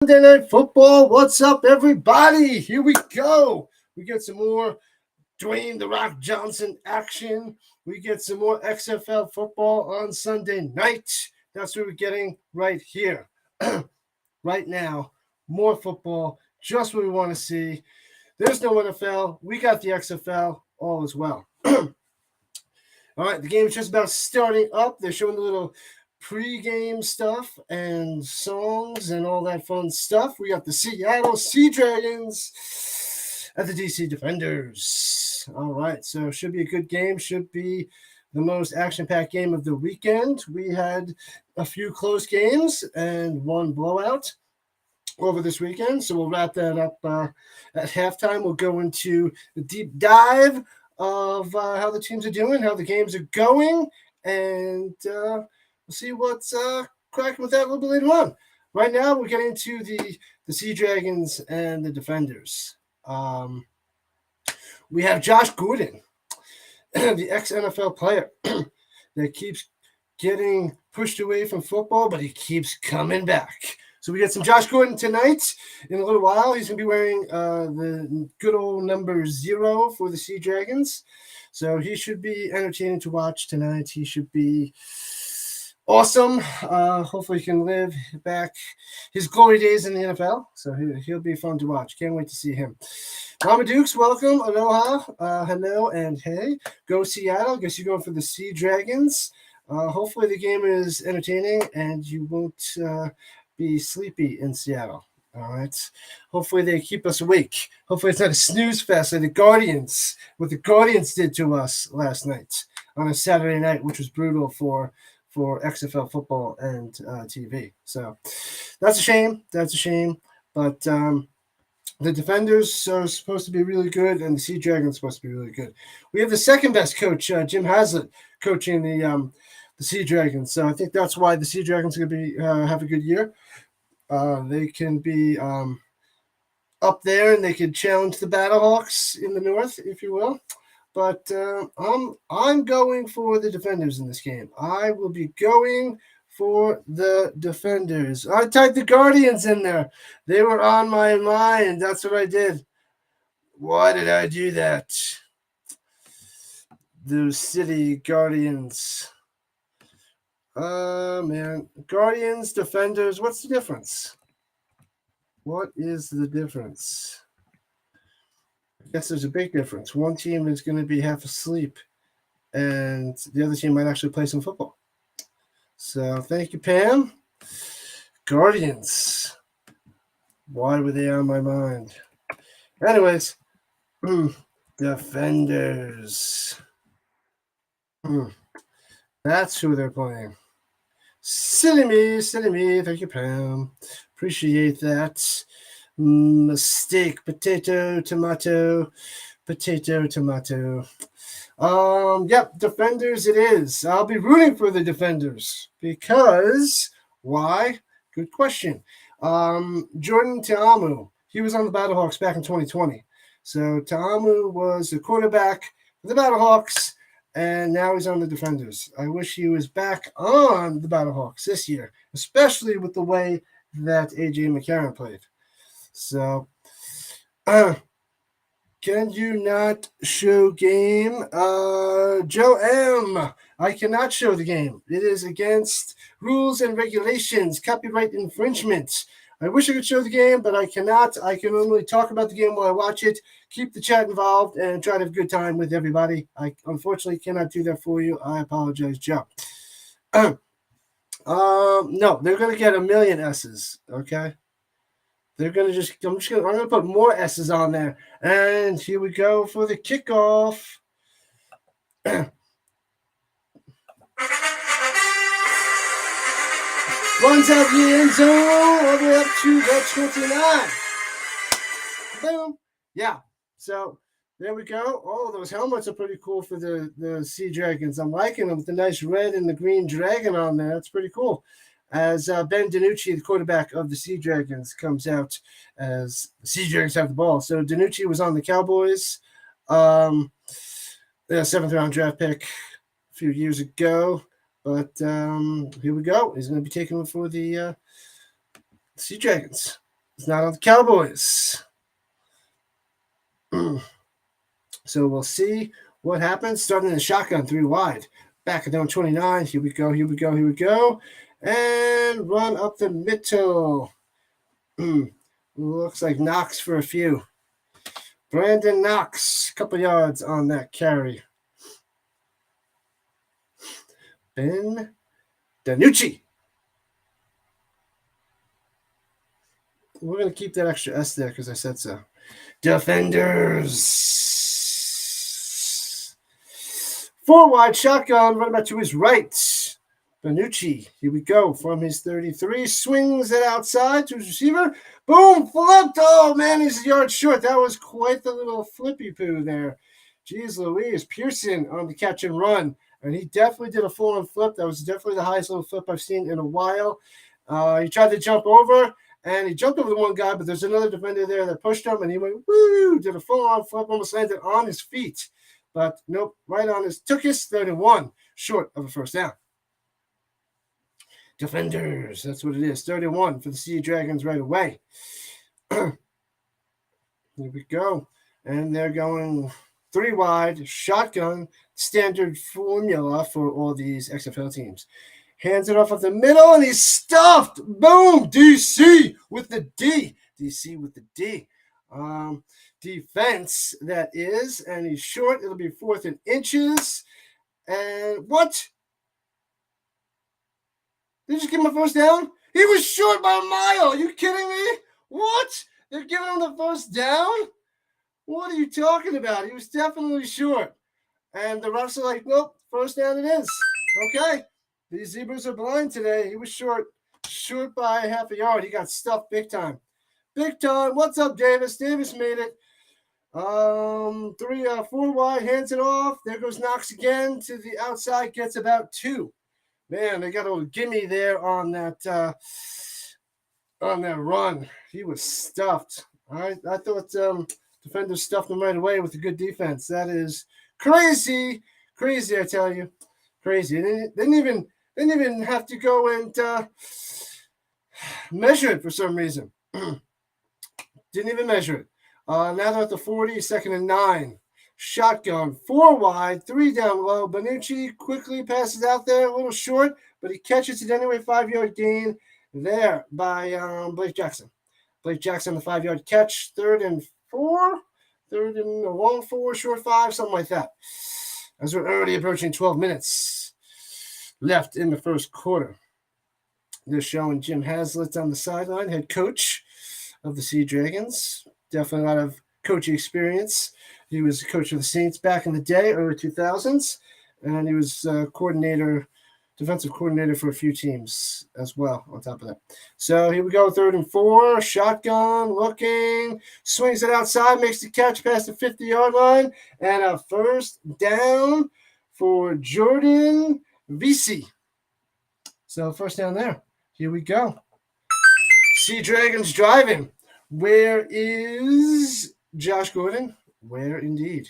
Monday Night Football. What's up, everybody? Here we go. We get some more Dwayne The Rock Johnson action. We get some more XFL football on Sunday night. That's what we're getting right here. Right now, more football, just what we want to see. There's no NFL. We got the XFL, all as well. All right, the game's just about starting up. They're showing a little pre-game stuff and songs and all that fun stuff. We got the Seattle Sea Dragons at the D.C Defenders. All right, so should be a good game. Should be the most action-packed game of the weekend. We had a few close games and one blowout over this weekend, so we'll wrap that up at halftime. We'll go into the deep dive of how the teams are doing, how the games are going, and we'll see what's cracking with that a little bit later on. Right now, we're getting to the Sea Dragons and the Defenders. We have Josh Gordon, the ex-NFL player that keeps getting pushed away from football, but he keeps coming back. So we get some Josh Gordon tonight. In a little while, he's going to be wearing the good old number 0 for the Sea Dragons. So he should be entertaining to watch tonight. He should be awesome. Hopefully he can live back his glory days in the NFL. So he'll be fun to watch. Can't wait to see him. Mama Dukes, welcome. Aloha. Hello and hey. Go Seattle. Guess you're going for the Sea Dragons. Hopefully the game is entertaining and you won't be sleepy in Seattle. All right. Hopefully they keep us awake. Hopefully it's not a snooze fest like the Guardians, what the Guardians did to us last night on a Saturday night, which was brutal for XFL football and TV. So that's a shame. That's a shame. But the Defenders are supposed to be really good, and the Sea Dragons are supposed to be really good. We have the second best coach, Jim Haslett, coaching the Sea Dragons. So I think that's why the Sea Dragons are going to be have a good year. They can be up there, and they can challenge the Battlehawks in the north, if you will. But I'm going for the Defenders in this game. I will be going for the Defenders. I typed the Guardians in there. They were on my mind. That's what I did. Why did I do that? Those city Guardians. Man. Guardians, Defenders. What's the difference? What is the difference? I guess there's a big difference. One team is going to be half asleep, and the other team might actually play some football. So thank you, Pam. Guardians. Why were they on my mind? Anyways, Defenders. That's who they're playing. Silly me. Thank you, Pam. Appreciate that. Mistake. Potato, tomato. Yep, Defenders it is. I'll be rooting for the Defenders because why? Good question. Jordan Ta'amu, he was on the Battlehawks back in 2020. So Ta'amu was the quarterback for the Battlehawks, and now he's on the Defenders. I wish he was back on the Battlehawks this year, especially with the way that A.J. McCarron played. So, can you not show game? Joe M. I cannot show the game. It is against rules and regulations, copyright infringement. I wish I could show the game, but I cannot. I can only talk about the game while I watch it, keep the chat involved, and try to have a good time with everybody. I unfortunately cannot do that for you. I apologize, Joe. No, they're going to get a million S's, okay? They're going to I'm going to put more S's on there. And here we go for the kickoff. Runs out the end zone all the way up to the 29. Boom. Yeah. So there we go. Oh, those helmets are pretty cool for the Sea Dragons. I'm liking them with the nice red and the green dragon on there. That's pretty cool. As Ben DiNucci, the quarterback of the Sea Dragons, comes out as the Sea Dragons have the ball. So DiNucci was on the Cowboys, the 7th-round draft pick a few years ago. But here we go. He's going to be taking it for the Sea Dragons. It's not on the Cowboys. So we'll see what happens. Starting in the shotgun, 3 wide. Back at down 29. Here we go. And run up the middle. Looks like Knox for a few. Brandon Knox, couple yards on that carry. Ben DiNucci. We're going to keep that extra S there because I said so. Defenders. 4 wide shotgun, running back to his right. Bonucci, here we go. From his 33, swings it outside to his receiver. Boom, flipped. Oh, man, he's a yard short. That was quite the little flippy poo there. Jeez Louise. Pearson on the catch and run. And he definitely did a full-on flip. That was definitely the highest little flip I've seen in a while. He tried to jump over. And he jumped over the one guy, but there's another defender there that pushed him, and he went, woo, did a full-on flip, almost landed on his feet. But nope, right on his, took his 3rd and 1, short of a first down. Defenders, that's what it is, 3rd and 1 for the Sea Dragons right away. Here we go. And they're going 3 wide, shotgun, standard formula for all these XFL teams. Hands it off at the middle, and he's stuffed. Boom! D.C. with the D. D.C. with the D. Defense, that is. And he's short. It'll be 4th and inches. And what? Did you just give him a first down? He was short by a mile. Are you kidding me? What? They're giving him the first down? What are you talking about? He was definitely short. And the refs are like, nope, first down it is. Okay. These Zebras are blind today. He was short by half a yard. He got stuffed big time. Big time. What's up, Davis? Davis made it. 4 wide, hands it off. There goes Knox again to the outside, gets about 2. Man, they got a little gimme there on that run. He was stuffed. All right, I thought defenders stuffed him right away with a good defense. That is crazy, I tell you, crazy. They didn't even have to go and measure it for some reason. Didn't even measure it. Now they're at the 40, 2nd and 9. Shotgun, 4 wide, 3 down low. Bonucci quickly passes out there, a little short, but he catches it anyway. 5-yard gain there by Blake Jackson. Blake Jackson, the 5-yard catch. 3rd and 4, 3rd and a long 4, short 5, something like that. As we're already approaching 12 minutes left in the first quarter. They're showing Jim Haslett on the sideline, head coach of the Sea Dragons. Definitely a lot of coaching experience. He was coach of the Saints back in the day, early 2000s, and he was defensive coordinator for a few teams as well on top of that. So here we go, 3rd and 4, shotgun, looking, swings it outside, makes the catch past the 50-yard line, and a first down for Jordan Vesey. So first down there. Here we go. Sea Dragons driving. Where is Josh Gordon? Where indeed.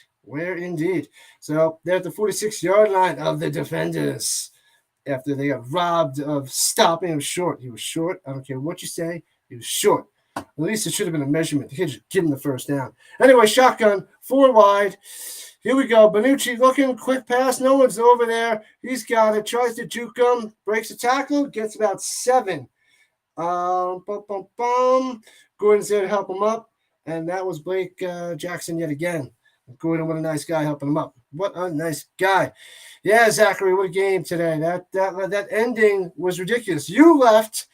So they're at the 46-yard line of the defenders after they got robbed of stopping him short. He was short. I don't care what you say. He was short. At least it should have been a measurement. They could just give him the first down. Anyway, shotgun, 4 wide. Here we go. Bonucci looking, quick pass. No one's over there. He's got it. Tries to juke him. Breaks a tackle. Gets about 7. Gordon's there to help him up. And that was Blake Jackson yet again. Gordon, what a nice guy helping him up. What a nice guy. Yeah, Zachary, what a game today. That ending was ridiculous. You left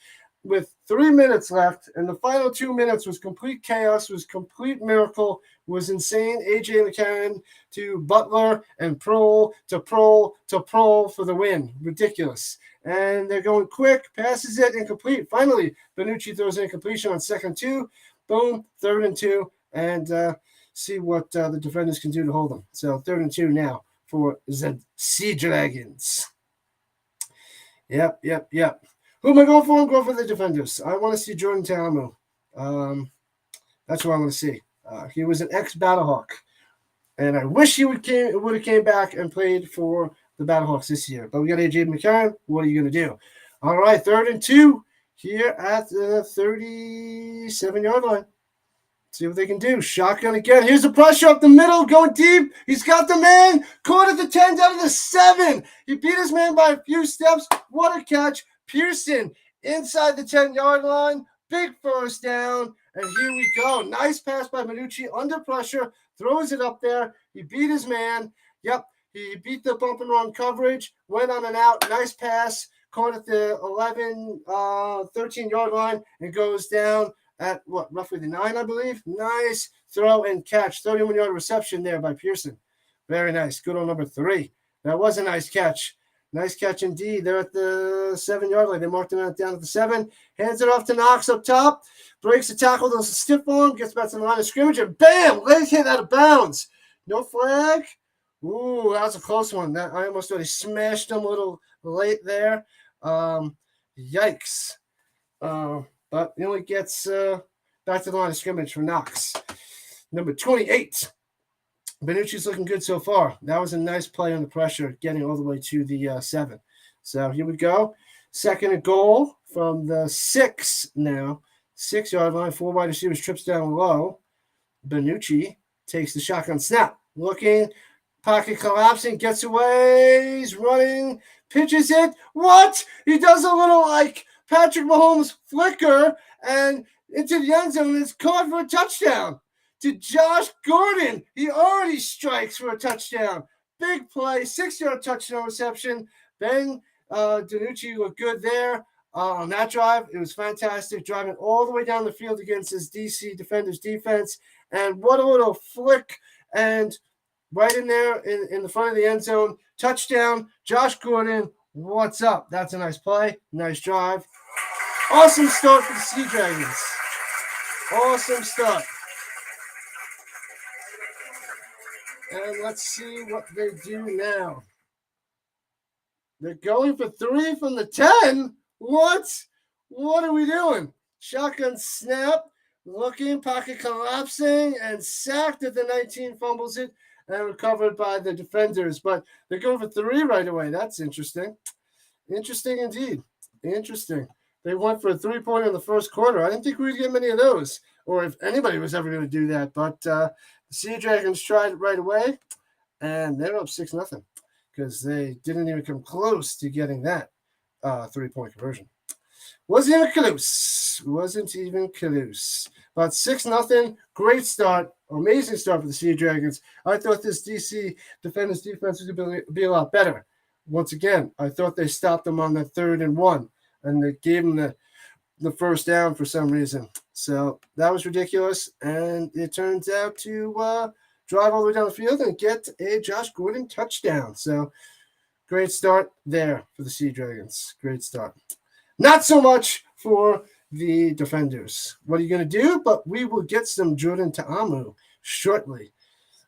with 3 minutes left, and the final 2 minutes was complete chaos, was complete miracle, was insane. A.J. McCarron to Butler and Prohl for the win. Ridiculous. And they're going quick, passes it, incomplete. Finally, Bonucci throws an incompletion on 2nd 2. Boom, 3rd and 2, and see what the defenders can do to hold them. So 3rd and 2 now for the Sea Dragons. Yep. Who am I going for? I'm going for the defenders. I want to see Jordan Talamu. That's what I want to see. He was an ex-Battlehawk, and I wish he would have came back and played for the Battlehawks this year. But we got A.J. McCarron. What are you going to do? All right, 3rd and 2. here at the 37-yard line. See what they can do. Shotgun again. Here's the pressure up the middle, going deep. He's got the man. Caught at the 10, down to the 7. He beat his man by a few steps. What a catch. Pearson inside the 10-yard line. Big first down. And here we go. Nice pass by Minucci under pressure. Throws it up there. He beat his man. Yep. He beat the bump and run coverage. Went on and out. Nice pass. Caught at the 13-yard line and goes down at roughly the 9, I believe. Nice throw and catch. 31-yard reception there by Pearson. Very nice. Good on number 3. That was a nice catch. Nice catch indeed. They're at the 7-yard line. They marked him out down at the 7. Hands it off to Knox up top. Breaks the tackle. Does a stiff arm. Gets back to the line of scrimmage. And bam! Leg hit out of bounds. No flag. Ooh, that was a close one. I almost thought he smashed him a little late there. Yikes. But he only gets back to the line of scrimmage for Knox. Number 28. Benucci's looking good so far. That was a nice play under pressure, getting all the way to the 7. So here we go. 2nd and goal from the 6 now. 6-yard line. 4 wide receivers, trips down low. Benucci takes the shotgun snap. Looking. Pocket collapsing. Gets away. He's running. Pitches it. What? He does a little Patrick Mahomes flicker and into the end zone. It's caught for a touchdown to Josh Gordon. He already strikes for a touchdown. Big play, 6-yard touchdown reception. Ben DiNucci looked good there on that drive. It was fantastic, driving all the way down the field against his D.C Defenders defense. And what a little flick, and right in there in the front of the end zone. Touchdown, Josh Gordon. What's up? That's a nice play. Nice drive. Awesome start for the Sea Dragons. Awesome start. And let's see what they do now. They're going for 3 from the 10. What? What are we doing? Shotgun snap. Looking, pocket collapsing, and sacked at the 19. Fumbles it and recovered by the defenders. But they're going for 3 right away. That's interesting. Interesting indeed. Interesting. They went for a 3-pointer in the first quarter. I didn't think we'd get many of those, or if anybody was ever going to do that. But the Sea Dragons tried it right away, and they're up 6-0 because they didn't even come close to getting that 3-point conversion. Wasn't even close. But 6-0. Great start. Amazing start for the Sea Dragons. I thought this DC Defenders defense was going to be a lot better. Once again, I thought they stopped them on the 3rd and 1, and they gave them the first down for some reason. So that was ridiculous, and it turns out to drive all the way down the field and get a Josh Gordon touchdown. So great start there for the Sea Dragons. Great start. Not so much for the Defenders. What are you going to do? But we will get some Jordan Ta'amu shortly.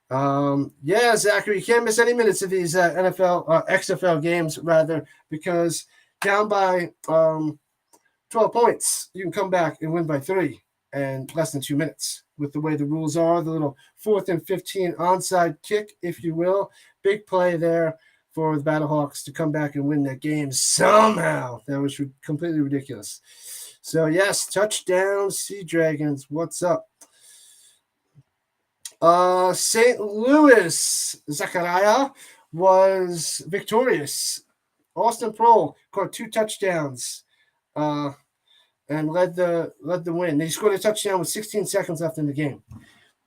Zachary, you can't miss any minutes of these XFL games, rather, because down by 12 points, you can come back and win by 3 in less than 2 minutes. With the way the rules are, the little 4th and 15 onside kick, if you will. Big play there for the Battlehawks to come back and win that game somehow. That was completely ridiculous. So, yes, touchdown, Sea Dragons. What's up? St. Louis, Zachariah was victorious. Austin Prohl caught 2 touchdowns and led the win. They scored a touchdown with 16 seconds left in the game.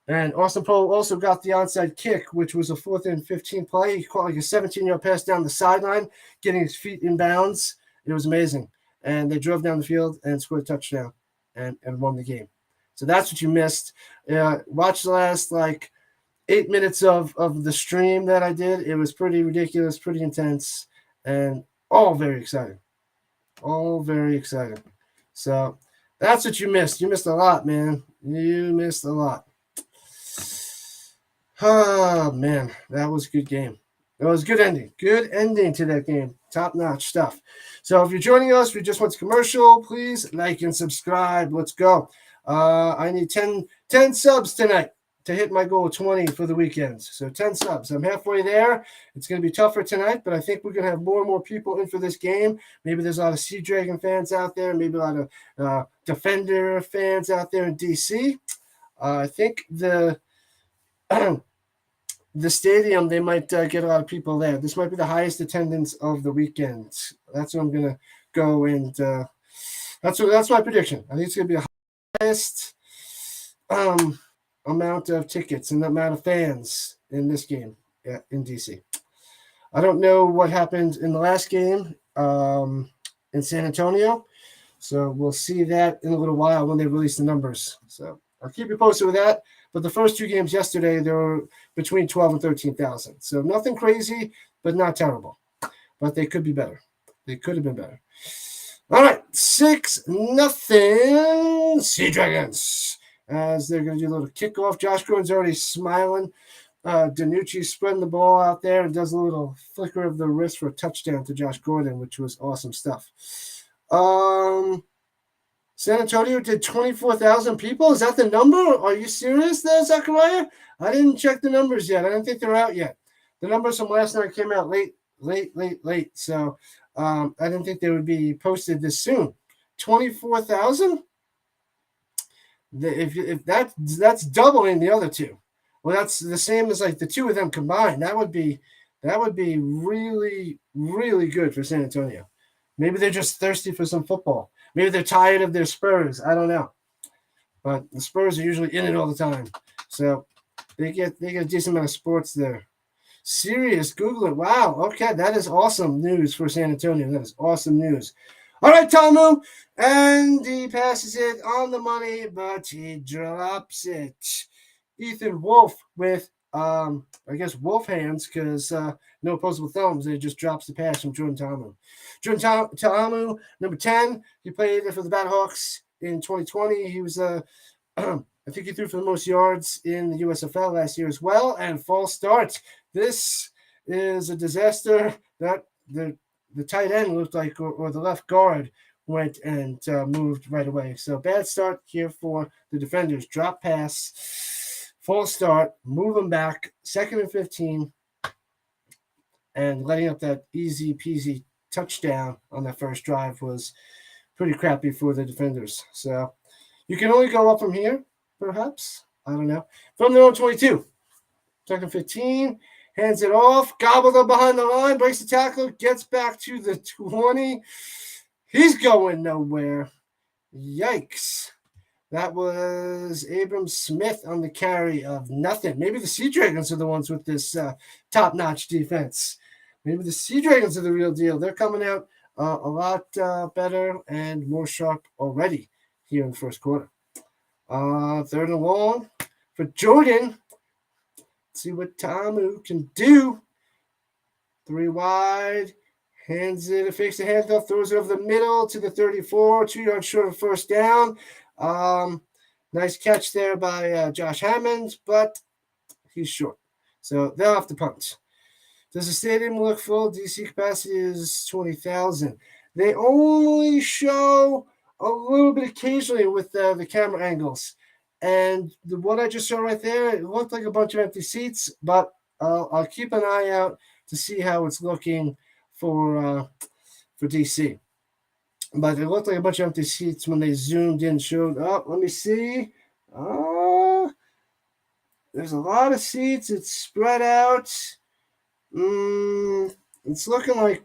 And Austin Prohl also got the onside kick, which was a 4th and 15 play. He caught a 17-yard pass down the sideline, getting his feet in bounds. It was amazing. And they drove down the field and scored a touchdown and won the game. So that's what you missed. Watch the last 8 minutes of the stream that I did. It was pretty ridiculous, pretty intense, and all very exciting. All very exciting. So that's what you missed. You missed a lot, man. You missed a lot. Oh, man, that was a good game. It was a good ending. Good ending to that game. Top-notch stuff. So if you're joining us, we just went to commercial. Please like and subscribe. Let's go. I need 10 subs tonight. to hit my goal of 20 for the weekend. So 10 subs. I'm halfway there. It's going to be tougher tonight, but I think we're going to have more and more people in for this game. Maybe there's a lot of Sea Dragon fans out there. Maybe a lot of Defender fans out there in D.C. I think the stadium, they might get a lot of people there. This might be the highest attendance of the weekend. That's what I'm going to go, and that's my prediction. I think it's going to be the highest amount of tickets and the amount of fans in this game in DC. I don't know what happened in the last game in San Antonio, so we'll see that in a little while when they release the numbers. So I'll keep you posted with that. But the first two games yesterday, they were between 12 and 13,000. So nothing crazy, but not terrible. But they could be better. They could have been better. All right, 6-0 Sea Dragons. As they're going to do a little kickoff. Josh Gordon's already smiling. DiNucci spreading the ball out there and does a little flicker of the wrist for a touchdown to Josh Gordon, which was awesome stuff. San Antonio did 24,000 people. Is that the number? Are you serious there, Zachariah? I didn't check the numbers yet. I don't think they're out yet. The numbers from last night came out late. So I didn't think they would be posted this soon. 24,000? If that's doubling the other two. Well, that's the same as like the two of them combined. That would be really, really good for San Antonio. Maybe they're just thirsty for some football. Maybe they're tired of their Spurs. I don't know. But the Spurs are usually in it all the time. So they get a decent amount of sports there. Serious, Google it. Wow. Okay, that is awesome news for San Antonio. That is awesome news. All right, Tomu. And he passes it on the money, but he drops it. Ethan Wolf with, I guess, wolf hands because no opposable thumbs. He just drops the pass from Jordan Tomu. Jordan Tomu, number 10. He played for the Battlehawks in 2020. He was, I think he threw for the most yards in the USFL last year as well. And false start. This is a disaster. That the tight end looked like, or the left guard went and moved right away. So bad start here for the Defenders. Drop pass, false start, move them back, 2nd and 15, and letting up that easy peasy touchdown on that first drive was pretty crappy for the Defenders. So you can only go up from here, perhaps. I don't know. From their own 22, 2nd and 15. Hands it off, gobbled up behind the line, breaks the tackle, gets back to the 20. He's going nowhere. Yikes. That was Abram Smith on the carry of nothing. Maybe the Sea Dragons are the ones with this top-notch defense. Maybe the Sea Dragons are the real deal. They're coming out a lot better and more sharp already here in the first quarter. 3rd and long for Jordan. See what Tomu can do. 3 wide. Hands it, fakes the handoff, throws it over the middle to the 34, 2 yards short of first down. Nice catch there by Josh Hammond, but he's short. So they'll have to punt. Does the stadium look full? DC capacity is 20,000. They only show a little bit occasionally with the camera angles. And what I just saw right there, it looked like a bunch of empty seats, but I'll keep an eye out to see how it's looking for DC. But it looked like a bunch of empty seats when they zoomed in, showed up. Let me see. There's a lot of seats. It's spread out. It's looking like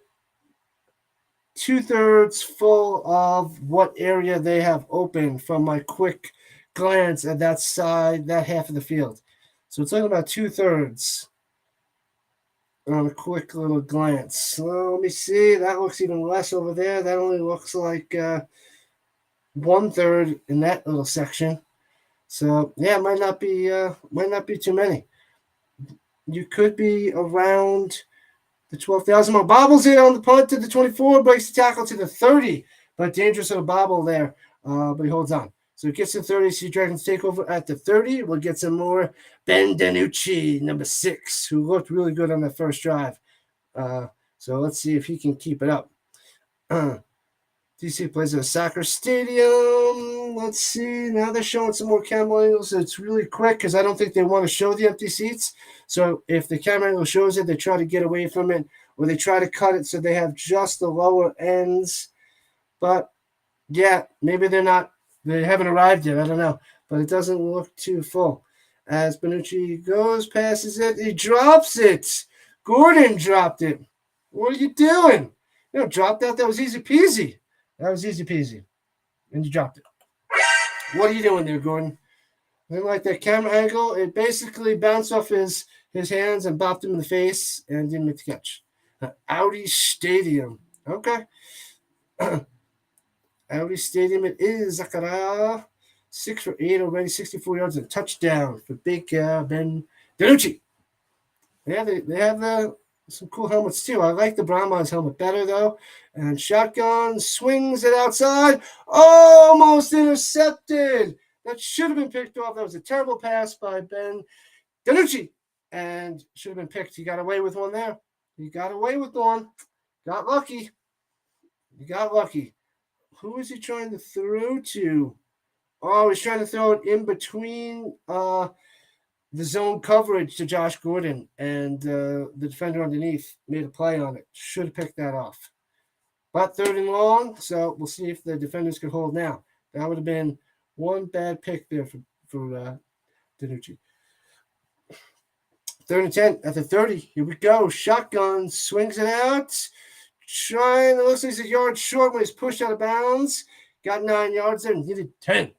2/3 full of what area they have open from my quick glance at that side, that half of the field. So it's looking about 2/3 on a quick little glance. So let me see. That looks even less over there. That only looks like 1/3 in that little section. So yeah, it might not be too many. You could be around the 12,000 mark. Bobbles in on the punt to the 24, breaks the tackle to the 30, but dangerous little bobble there. But he holds on. So it gets to 30. Sea Dragons take over at the 30. We'll get some more. Ben DiNucci, number 6, who looked really good on that first drive. So let's see if he can keep it up. DC plays at a soccer stadium. Let's see. Now they're showing some more camera angles. It's really quick because I don't think they want to show the empty seats. So if the camera angle shows it, they try to get away from it, or they try to cut it so they have just the lower ends. But yeah, maybe they haven't arrived yet. I don't know. But it doesn't look too full. As Bonucci goes, passes it, he drops it. Gordon dropped it. What are you doing? You know, dropped that. That was easy peasy. That was easy peasy. And you dropped it. What are you doing there, Gordon? I didn't like that camera angle. It basically bounced off his hands and bopped him in the face and didn't make the catch. Audi Stadium. Okay. Audi Stadium it is. Zakaria. 6 for 8 already, 64 yards and touchdown for big Ben DiNucci. Yeah, they have some cool helmets too. I like the Brahma's helmet better though. And shotgun swings it outside. Almost intercepted. That should have been picked off. That was a terrible pass by Ben DiNucci. And should have been picked. He got away with one there. He got away with one. Got lucky. He got lucky. Who is he trying to throw to? Oh, he's trying to throw it in between the zone coverage to Josh Gordon, and the defender underneath made a play on it. Should have picked that off. But 3rd and long, so we'll see if the defenders can hold now. That would have been one bad pick there for DiNucci. 3rd and 10 at the 30. Here we go. Shotgun swings it out. It looks like he's a yard short when he's pushed out of bounds. Got 9 yards there and needed 10.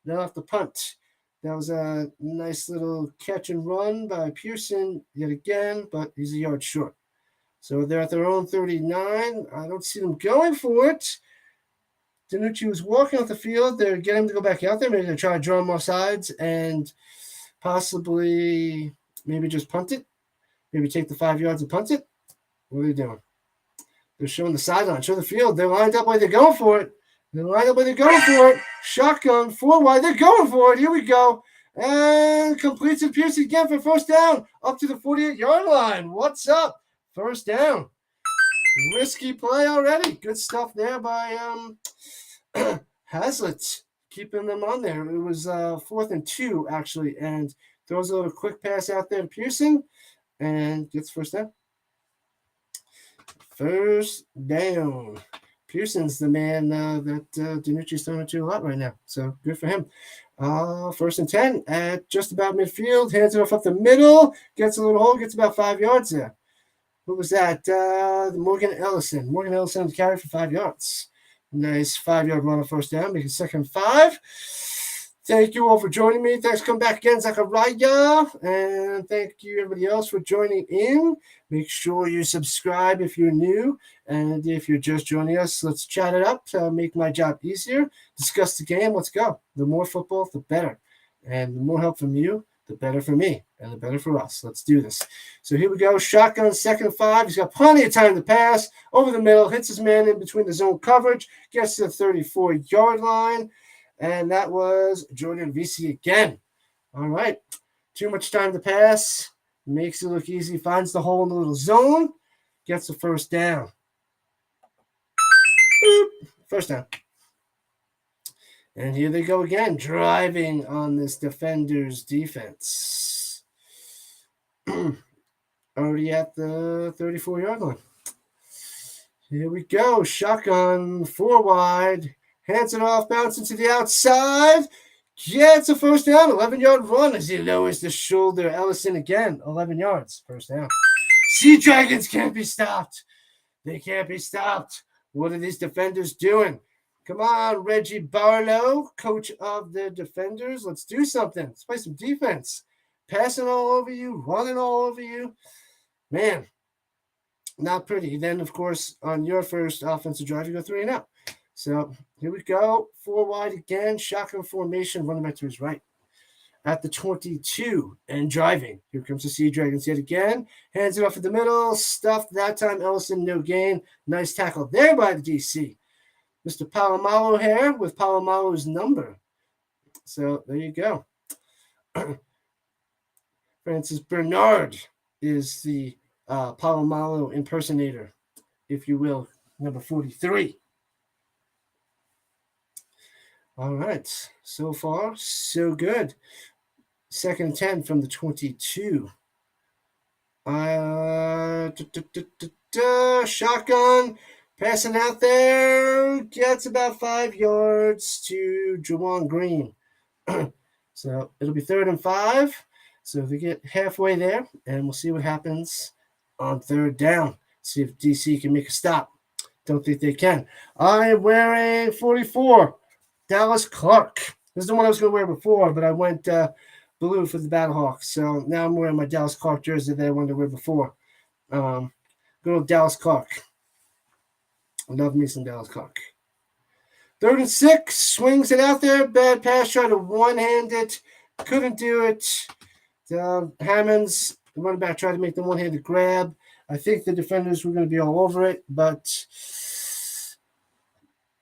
Then off the punt. That was a nice little catch and run by Pearson yet again, but he's a yard short. So they're at their own 39. I don't see them going for it. DiNucci was walking off the field. They're getting him to go back out there. Maybe they're trying to draw him off sides and possibly maybe just punt it. Maybe take the 5 yards and punt it. What are they doing? They're showing the sideline. Show the field. They're lined up like they're going for it. They're lined up like they're going for it. Shotgun, 4 wide. They're going for it. Here we go. And completes it. Pearson again for first down. Up to the 48-yard line. What's up? First down. Risky play already. Good stuff there by Hazlitt. Keeping them on there. It was 4th and 2, actually. And throws a little quick pass out there to Pearson. And gets first down. First down. Pearson's the man that DiNucci's throwing it to a lot right now. So good for him. 1st and 10 at just about midfield. Hands it off up the middle. Gets a little hole. Gets about 5 yards there. Who was that? Morgan Ellison. Morgan Ellison carried for 5 yards. Nice 5-yard run on first down. Make it 2nd and 5. Thank you all for joining me. Thanks for coming back again, Zachariah. And thank you, everybody else, for joining in. Make sure you subscribe if you're new. And if you're just joining us, let's chat it up to make my job easier. Discuss the game. Let's go. The more football, the better. And the more help from you, the better for me. And the better for us. Let's do this. So here we go. Shotgun, 2nd and 5. He's got plenty of time to pass. Over the middle. Hits his man in between the zone coverage. Gets to the 34-yard line. And that was Jordan Vesey again. All right. Too much time to pass. Makes it look easy. Finds the hole in the little zone. Gets the first down. Boop. First down. And here they go again. Driving on this defender's defense. Already at the 34-yard line. Here we go. Shotgun. 4 wide. Hands it off, bouncing to the outside. Gets a first down, 11-yard run as he lowers the shoulder. Ellison again, 11 yards, first down. Sea Dragons can't be stopped. They can't be stopped. What are these defenders doing? Come on, Reggie Barlow, coach of the defenders. Let's do something. Let's play some defense. Passing all over you, running all over you. Man, not pretty. Then, of course, on your first offensive drive, you go 3 and out. So here we go. 4 wide again. Shotgun formation. Running back to his right. At the 22 and driving. Here comes the Sea Dragons yet again. Hands it off at the middle. Stuffed that time. Ellison, no gain. Nice tackle there by the DC. Mr. Palomalo here with Palomalo's number. So there you go. Francis Bernard is the Palomalo impersonator, if you will, number 43. All right. So far, so good. 2nd and 10 from the 22. Shotgun. Passing out there. Gets about 5 yards to Juwan Green. So it'll be 3rd and 5. So if we get halfway there, and we'll see what happens on 3rd down. See if DC can make a stop. Don't think they can. I am wearing 44. Dallas Clark. This is the one I was going to wear before, but I went blue for the Battlehawks. So now I'm wearing my Dallas Clark jersey that I wanted to wear before. Good old Dallas Clark. I love me some Dallas Clark. 3rd and 6. Swings it out there. Bad pass. Tried to one-hand it. Couldn't do it. Hammonds, the running back, tried to make the one-handed grab. I think the defenders were going to be all over it, but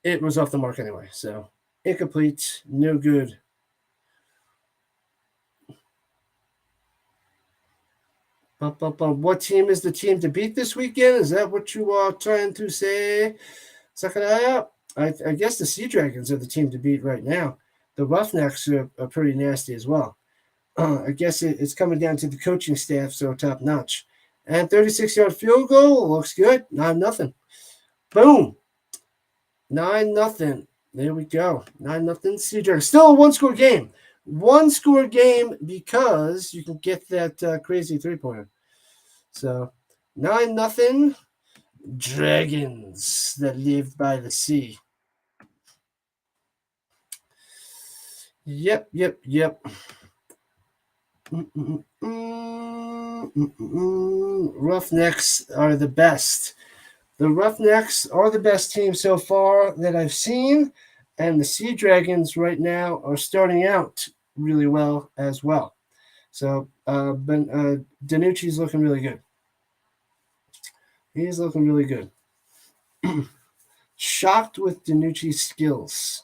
it was off the mark anyway. So incomplete. No good. What team is the team to beat this weekend? Is that what you are trying to say, Sakuraya? I guess the Sea Dragons are the team to beat right now. The Roughnecks are pretty nasty as well. I guess it's coming down to the coaching staff, so top notch. And 36-yard field goal looks good. 9-0. Boom. 9-0. There we go. 9-0 Sea Dragons. Still a one-score game. One-score game because you can get that crazy three-pointer. So 9-0 Dragons that live by the sea. Yep. Roughnecks are the best. The Roughnecks are the best team so far that I've seen, and the Sea Dragons right now are starting out really well as well. So Danucci's looking really good. He's looking really good. Shocked with Danucci's skills.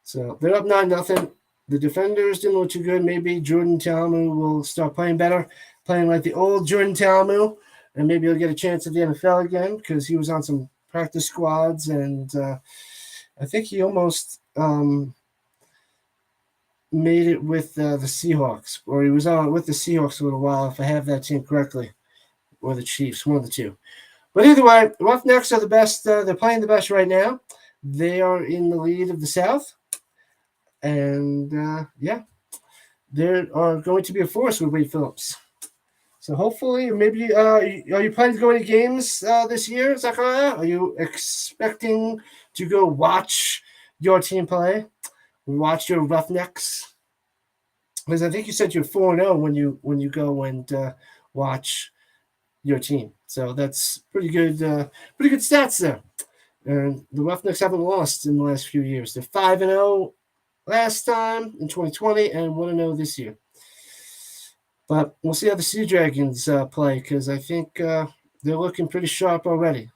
So they're up 9-0. The defenders didn't look too good. Maybe Jordan Talamu will start playing better, playing like the old Jordan Talamu, and maybe he'll get a chance at the NFL again because he was on some practice squads, and I think he almost made it with the Seahawks, or he was on with the Seahawks a little while, if I have that team correctly, or the Chiefs, one of the two. But either way, Roughnecks are the best. They're playing the best right now. They are in the lead of the South. And, they are going to be a force with Wade Phillips. So hopefully, maybe, are you planning to go any games this year, Zachariah? Are you expecting to go watch your team play? Watch your Roughnecks? Because I think you said you're 4-0 when you go and watch your team. So that's pretty good stats there. And the Roughnecks haven't lost in the last few years. They're 5-0 last time in 2020 and 1-0 this year. But we'll see how the Sea Dragons play because I think they're looking pretty sharp already.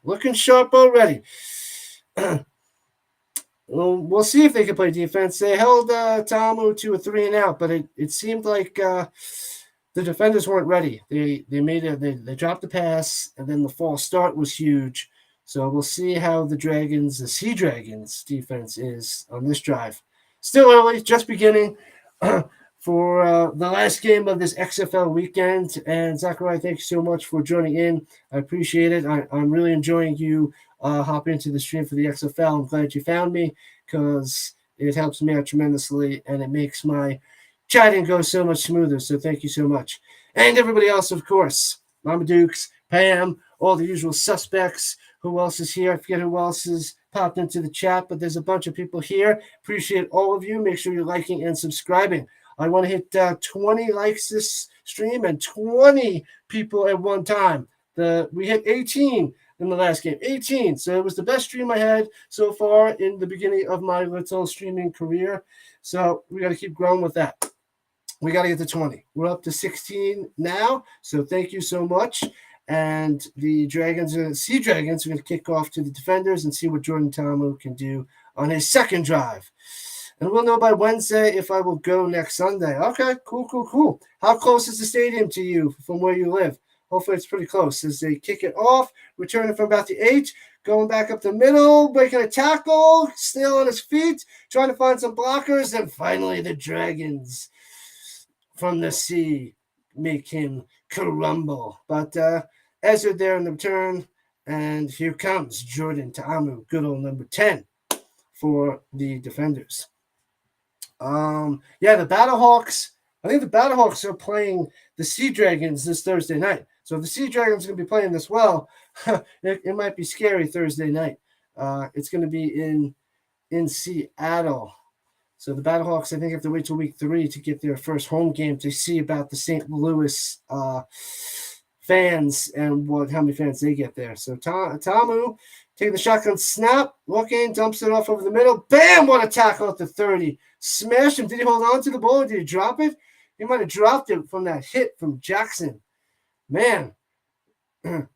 Well, we'll see if they can play defense. They held Tamu to a 3-and-out, but it seemed like the defenders weren't ready. They dropped the pass, and then the false start was huge. So we'll see how the Sea Dragons defense is on this drive. Still early, just beginning for the last game of this XFL weekend. And Zachariah, thank you so much for joining in. I appreciate it. I'm really enjoying you hop into the stream for the XFL. I'm glad you found me because it helps me out tremendously and it makes my chatting go so much smoother. So thank you so much. And everybody else, of course, Mama Dukes, Pam, all the usual suspects. Who else is here? I forget who else is popped into the chat, but there's a bunch of people here. Appreciate all of you. Make sure you're liking and subscribing. I want to hit 20 likes this stream and 20 people at one time. We hit 18 in the last game. 18. So it was the best stream I had so far in the beginning of my little streaming career. So we got to keep growing with that. We got to get to 20. We're up to 16 now. So thank you so much. And the Sea Dragons are going to kick off to the defenders and see what Jordan Tamu can do on his second drive. And we'll know by Wednesday if I will go next Sunday. Okay, cool. How close is the stadium to you from where you live? Hopefully it's pretty close. As they kick it off, returning from about the 8, going back up the middle, breaking a tackle, still on his feet, trying to find some blockers, and finally the Dragons from the sea make him crumble. But Ezra there in the return, and here comes Jordan Ta'amu, good old number 10 for the Defenders. The Battlehawks. I think the Battlehawks are playing the Sea Dragons this Thursday night. So if the Sea Dragons are going to be playing this well, it might be scary Thursday night. It's going to be in Seattle. So the Battlehawks, I think, have to wait till week 3 to get their first home game to see about the St. Louis fans and how many fans they get there. So Tamu taking the shotgun snap, looking, dumps it off over the middle. Bam! What a tackle at the 30. Smashed him. Did he hold on to the ball or did he drop it? He might have dropped it from that hit from Jackson. Man, it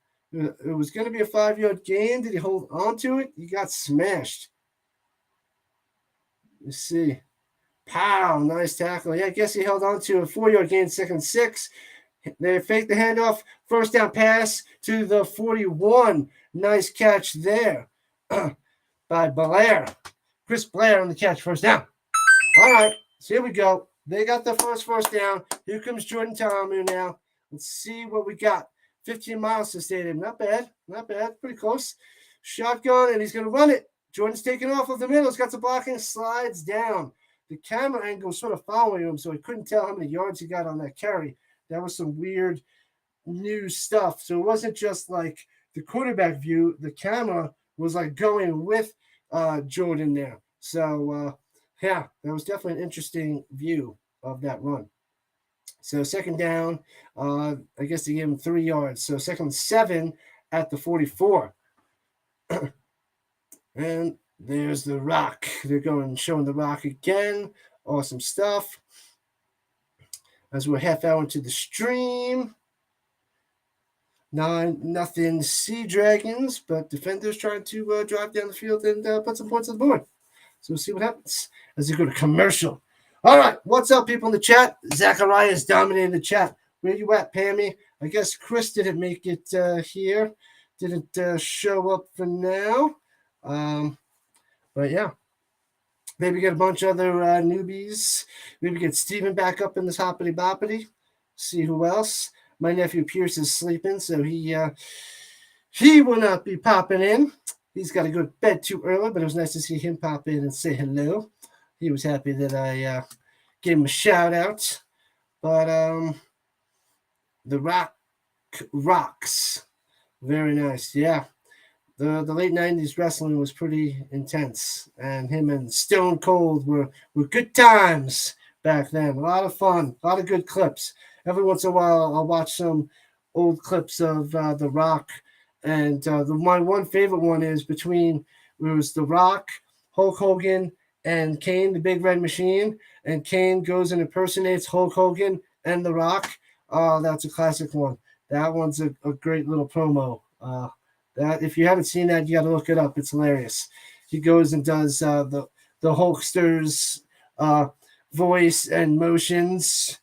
was going to be a 5-yard gain. Did he hold on to it? He got smashed. Let's see. Pow, nice tackle. Yeah, I guess he held on to a 4-yard gain, 2nd 6. They faked the handoff, first down pass to the 41. Nice catch there by Blair. Chris Blair on the catch, first down. All right, so here we go. They got the first down. Here comes Jordan Ta'amu now. Let's see what we got. 15 miles to stadium. Not bad. Pretty close. Shotgun, and he's going to run it. Jordan's taking off of the middle. He's got some blocking, slides down. The camera angle was sort of following him, so I couldn't tell how many yards he got on that carry. That was some weird new stuff. So it wasn't just like the quarterback view. The camera was like going with Jordan there. So, that was definitely an interesting view of that run. So second down, I guess they gave him 3 yards. So 2nd 7 at the 44. And there's the rock. They're showing the rock again. Awesome stuff. As we're half hour into the stream. 9-0 Sea Dragons, but Defenders trying to drive down the field and put some points on the board. So we'll see what happens as they go to commercial. All right, what's up, people in the chat? Zacharias dominating the chat. Where you at, Pammy? I guess Chris didn't make it here. Didn't show up for now. But yeah. Maybe get a bunch of other newbies. Maybe get Steven back up in this hoppity boppity. See who else. My nephew Pierce is sleeping, so he will not be popping in. He's got to go to bed too early, but it was nice to see him pop in and say hello. He was happy that I gave him a shout out. But the Rock rocks. Very nice. Yeah. The late 90s wrestling was pretty intense, and him and Stone Cold were good times back then. A lot of fun, a lot of good clips. Every once in a while, I'll watch some old clips of The Rock, and my one favorite one is it was The Rock, Hulk Hogan, and Kane, the Big Red Machine, and Kane goes and impersonates Hulk Hogan and The Rock. Oh, that's a classic one. That one's a great little promo. That if you haven't seen that, you got to look it up. It's hilarious. He goes and does the Hulkster's voice and motions,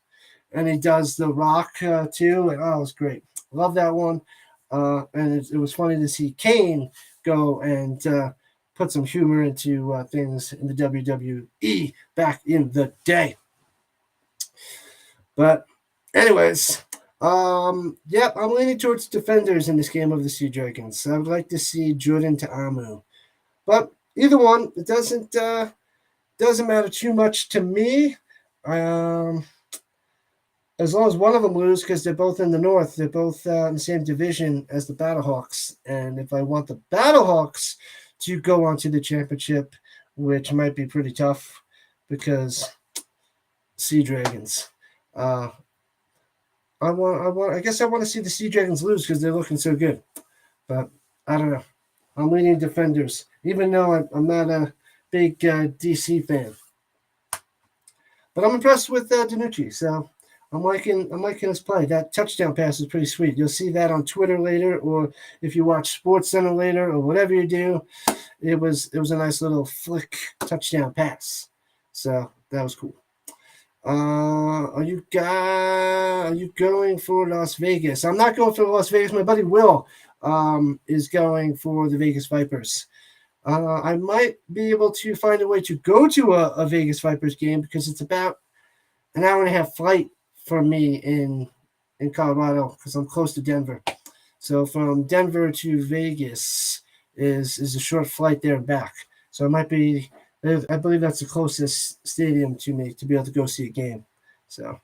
and he does The Rock too. And it was great. Love that one. And it was funny to see Kane go and put some humor into things in the WWE back in the day. But anyways. I'm leaning towards Defenders in this game of the Sea Dragons. I would like to see Jordan Ta'amu. But either one, it doesn't matter too much to me. As long as one of them lose, because they're both in the North, they're both in the same division as the Battlehawks. And if I want the Battlehawks to go on to the championship, which might be pretty tough, because Sea Dragons. I guess I want to see the Sea Dragons lose because they're looking so good. But I don't know. I'm leaning Defenders, even though I'm not a big DC fan. But I'm impressed with DiNucci, so I'm liking his play. That touchdown pass is pretty sweet. You'll see that on Twitter later, or if you watch SportsCenter later, or whatever you do. It was a nice little flick touchdown pass. So that was cool. Are you going for Las Vegas? I'm not going for Las Vegas. My buddy Will is going for the Vegas Vipers. I might be able to find a way to go to a Vegas Vipers game because it's about an hour and a half flight from me in Colorado because I'm close to Denver. So from Denver to Vegas is a short flight there and back. So it might be, I believe that's the closest stadium to me to be able to go see a game. So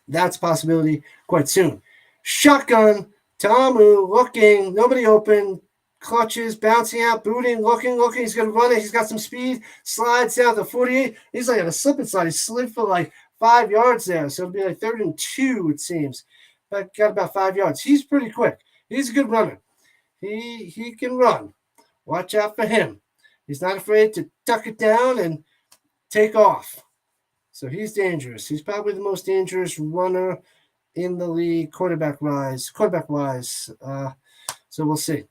that's a possibility quite soon. Shotgun, Tamu looking, nobody open, clutches, bouncing out, booting, looking. He's going to run it. He's got some speed, slides down to 48. He's like on a slip and slide. He slid for like 5 yards there. So it'll be like 3rd and 2, it seems. But got about 5 yards. He's pretty quick. He's a good runner. He can run. Watch out for him. He's not afraid to tuck it down and take off. So he's dangerous. He's probably the most dangerous runner in the league, quarterback-wise. So we'll see.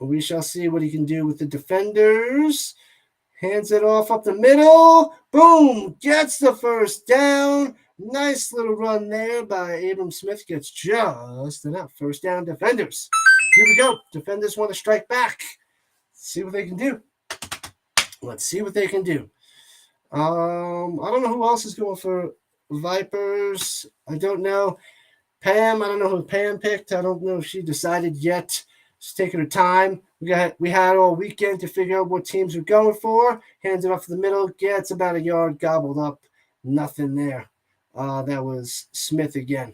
We shall see what he can do with the defenders. Hands it off up the middle. Boom! Gets the first down. Nice little run there by Abram Smith. Gets just enough. First down, defenders. Here we go. Defenders want to strike back. See what they can do. Let's see what they can do. I don't know who else is going for Vipers. I don't know. Pam, I don't know who Pam picked. I don't know if she decided yet. She's taking her time. We had all weekend to figure out what teams we're going for. Hands it off to the middle. Gets about a yard. Gobbled up. Nothing there. That was Smith again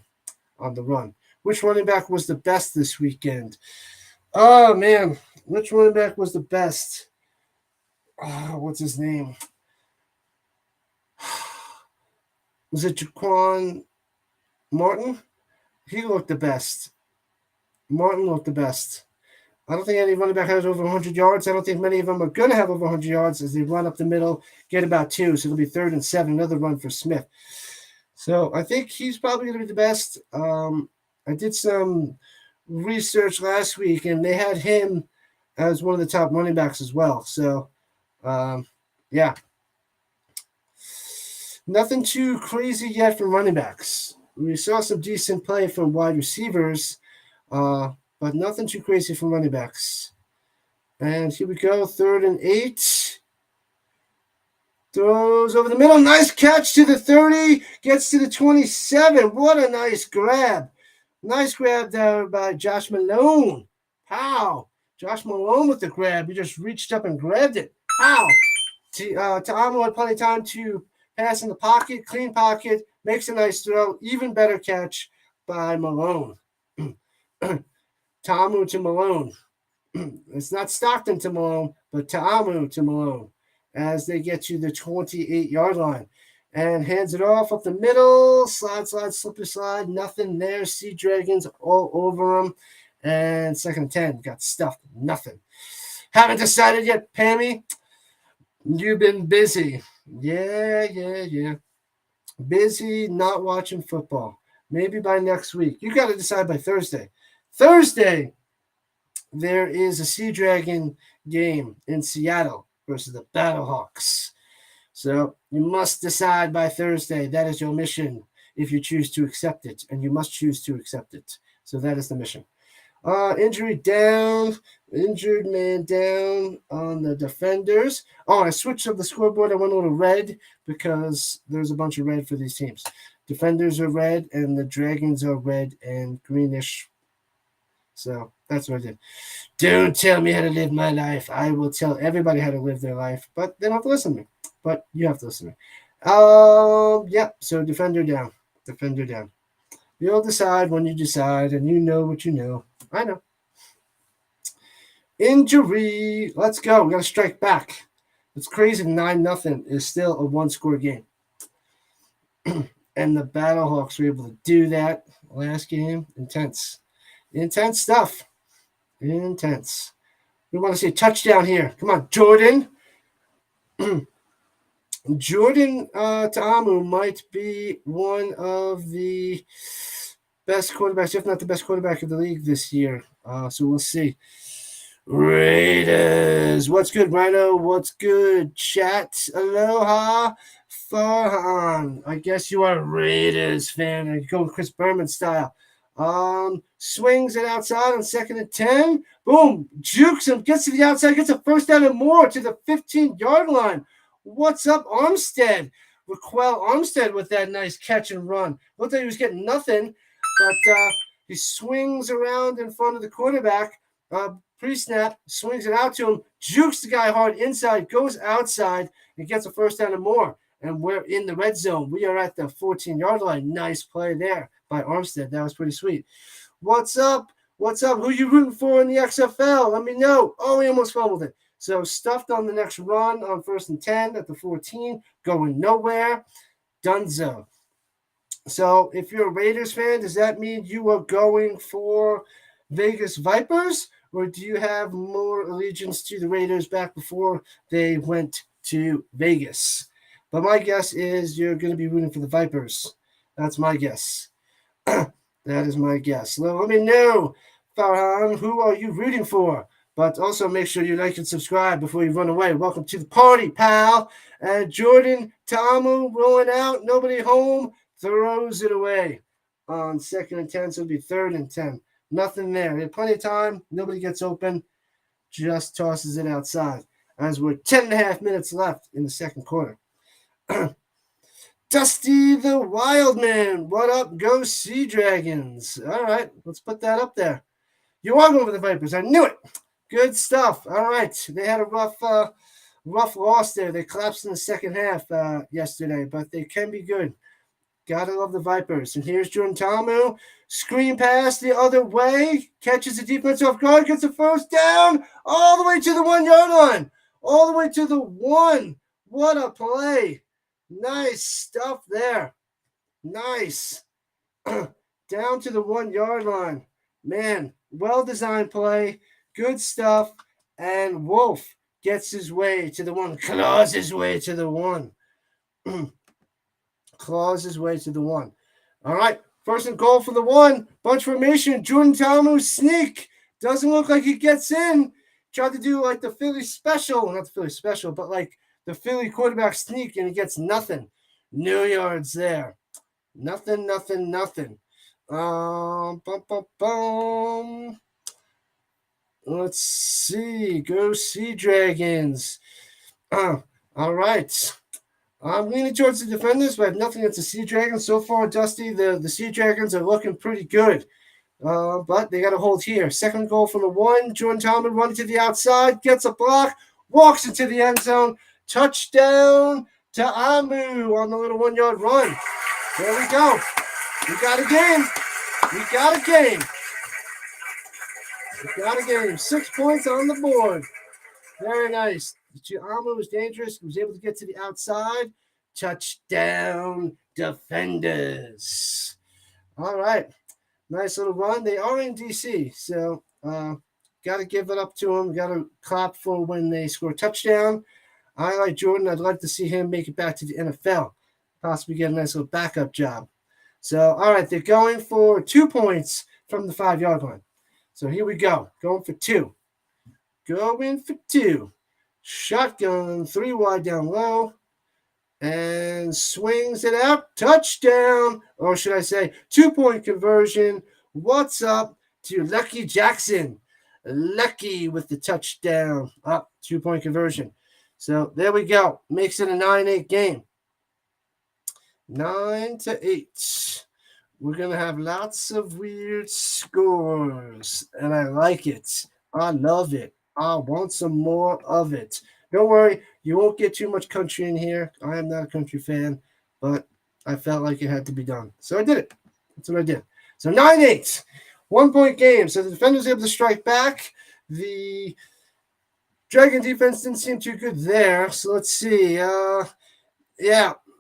on the run. Which running back was the best this weekend? Oh, man. Which running back was the best? What's his name? Was it Jaquan Martin? He looked the best. Martin looked the best. I don't think any running back has over 100 yards. I don't think many of them are going to have over 100 yards as they run up the middle, get about 2. So it'll be 3rd and 7, another run for Smith. So I think he's probably going to be the best. I did some research last week, and they had him as one of the top running backs as well. So, yeah. Nothing too crazy yet from running backs. We saw some decent play from wide receivers, but nothing too crazy from running backs. And here we go, 3rd and 8. Throws over the middle. Nice catch to the 30. Gets to the 27. What a nice grab. Nice grab there by Josh Malone. How? Josh Malone with the grab. He just reached up and grabbed it. How? Ta'amu had plenty of time to pass in the pocket. Clean pocket. Makes a nice throw. Even better catch by Malone. Ta'amu to Malone. It's not Stockton to Malone, but Ta'amu to Malone as they get to the 28-yard line. And hands it off up the middle. Slide, slippery slide. Nothing there. Sea Dragons all over them. And 2nd and 10. Got stuffed. Nothing. Haven't decided yet, Pammy. You've been busy. Yeah. Busy not watching football. Maybe by next week. You got to decide by Thursday. Thursday, there is a Sea Dragon game in Seattle versus the Battlehawks. So you must decide by Thursday. That is your mission if you choose to accept it, and you must choose to accept it. So that is the mission. Injured man down on the defenders. Oh, I switched up the scoreboard. I went a little red because there's a bunch of red for these teams. Defenders are red, and the Dragons are red and greenish. So that's what I did. Don't tell me how to live my life. I will tell everybody how to live their life, but they don't have to listen to me. But you have to listen to me. Yep. So defender down. You'll decide when you decide, and you know what you know. I know. Injury. Let's go. We got to strike back. It's crazy. 9-0 is still a 1-score game. And the Battlehawks were able to do that last game. Intense stuff. Intense. We want to see a touchdown here. Come on, Jordan. Jordan Ta'amu might be one of the best quarterbacks, if not the best quarterback of the league this year. So we'll see. Raiders. What's good, Rhino? What's good, chat? Aloha, Farhan. I guess you are a Raiders fan. I go Chris Berman style. Swings it outside on 2nd and 10. Boom, jukes him, gets to the outside, gets a first down and more to the 15-yard line. What's up, Armstead? Raquel Armstead with that nice catch and run. Looked like he was getting nothing, but he swings around in front of the quarterback. Pre-snap, swings it out to him, jukes the guy hard inside, goes outside, and gets a first down and more. And we're in the red zone. We are at the 14-yard line. Nice play there by Armstead. That was pretty sweet. What's up? What's up? Who you rooting for in the XFL? Let me know. Oh, he almost fumbled it. So stuffed on the next run on 1st and 10 at the 14, going nowhere. Dunzo. So if you're a Raiders fan, does that mean you are going for Vegas Vipers? Or do you have more allegiance to the Raiders back before they went to Vegas? But my guess is you're going to be rooting for the Vipers. That's my guess. That is my guess. So let me know, Farhan, who are you rooting for? But also make sure you like and subscribe before you run away. Welcome to the party, pal. And Jordan Ta'amu rolling out. Nobody home. Throws it away on 2nd and 10. So it'll be 3rd and 10. Nothing there. He had plenty of time. Nobody gets open. Just tosses it outside. As we're 10.5 minutes left in the second quarter. Dusty the Wildman. What up? Go Sea Dragons. All right. Let's put that up there. You are going for the Vipers. I knew it. Good stuff. All right. They had a rough loss there. They collapsed in the second half yesterday, but they can be good. Gotta love the Vipers. And here's Jordan Ta'amu. Screen pass the other way. Catches the defense off guard. Gets a first down. All the way to the 1-yard line. All the way to the 1. What a play. Nice stuff there. Nice. Down to the 1-yard line. Man, well-designed play. Good stuff. And Wolf gets his way to the 1. Claws his way to the 1. Claws his way to the 1. All right. 1st and goal for the 1. Bunch formation. Jordan Ta'amu sneak. Doesn't look like he gets in. Tried to do like the Philly special. Not the Philly special, but like the Philly quarterback sneak, and he gets nothing. No yards there. Nothing. Let's see. Go Sea Dragons. All right. I'm leaning towards the Defenders, but I have nothing against the Sea Dragons. So far, Dusty, the Sea Dragons are looking pretty good. But they got to hold here. 2nd goal from the 1. Jordan Ta'amu running to the outside. Gets a block. Walks into the end zone. Touchdown Ta'amu on the little 1-yard run. There we go. We got a game. We got a game. 6 points on the board. Very nice. Ta'amu was dangerous. He was able to get to the outside. Touchdown Defenders. All right. Nice little run. They are in D.C., so got to give it up to them. Got to clap for when they score a touchdown. I like Jordan. I'd like to see him make it back to the NFL. Possibly get a nice little backup job. So, all right, they're going for 2 points from the 5-yard line. So here we go. Going for 2. Shotgun, 3 wide down low. And swings it out. Touchdown. Or should I say 2-point conversion. What's up to Lucky Jackson? Lucky with the touchdown. Up, 2-point conversion. So there we go. Makes it a 9-8 game. 9-8. We're going to have lots of weird scores. And I like it. I love it. I want some more of it. Don't worry. You won't get too much country in here. I am not a country fan. But I felt like it had to be done. So I did it. That's what I did. So 9-8. 1-point game. So the Defenders able to strike back. The Dragon defense didn't seem too good there. So let's see.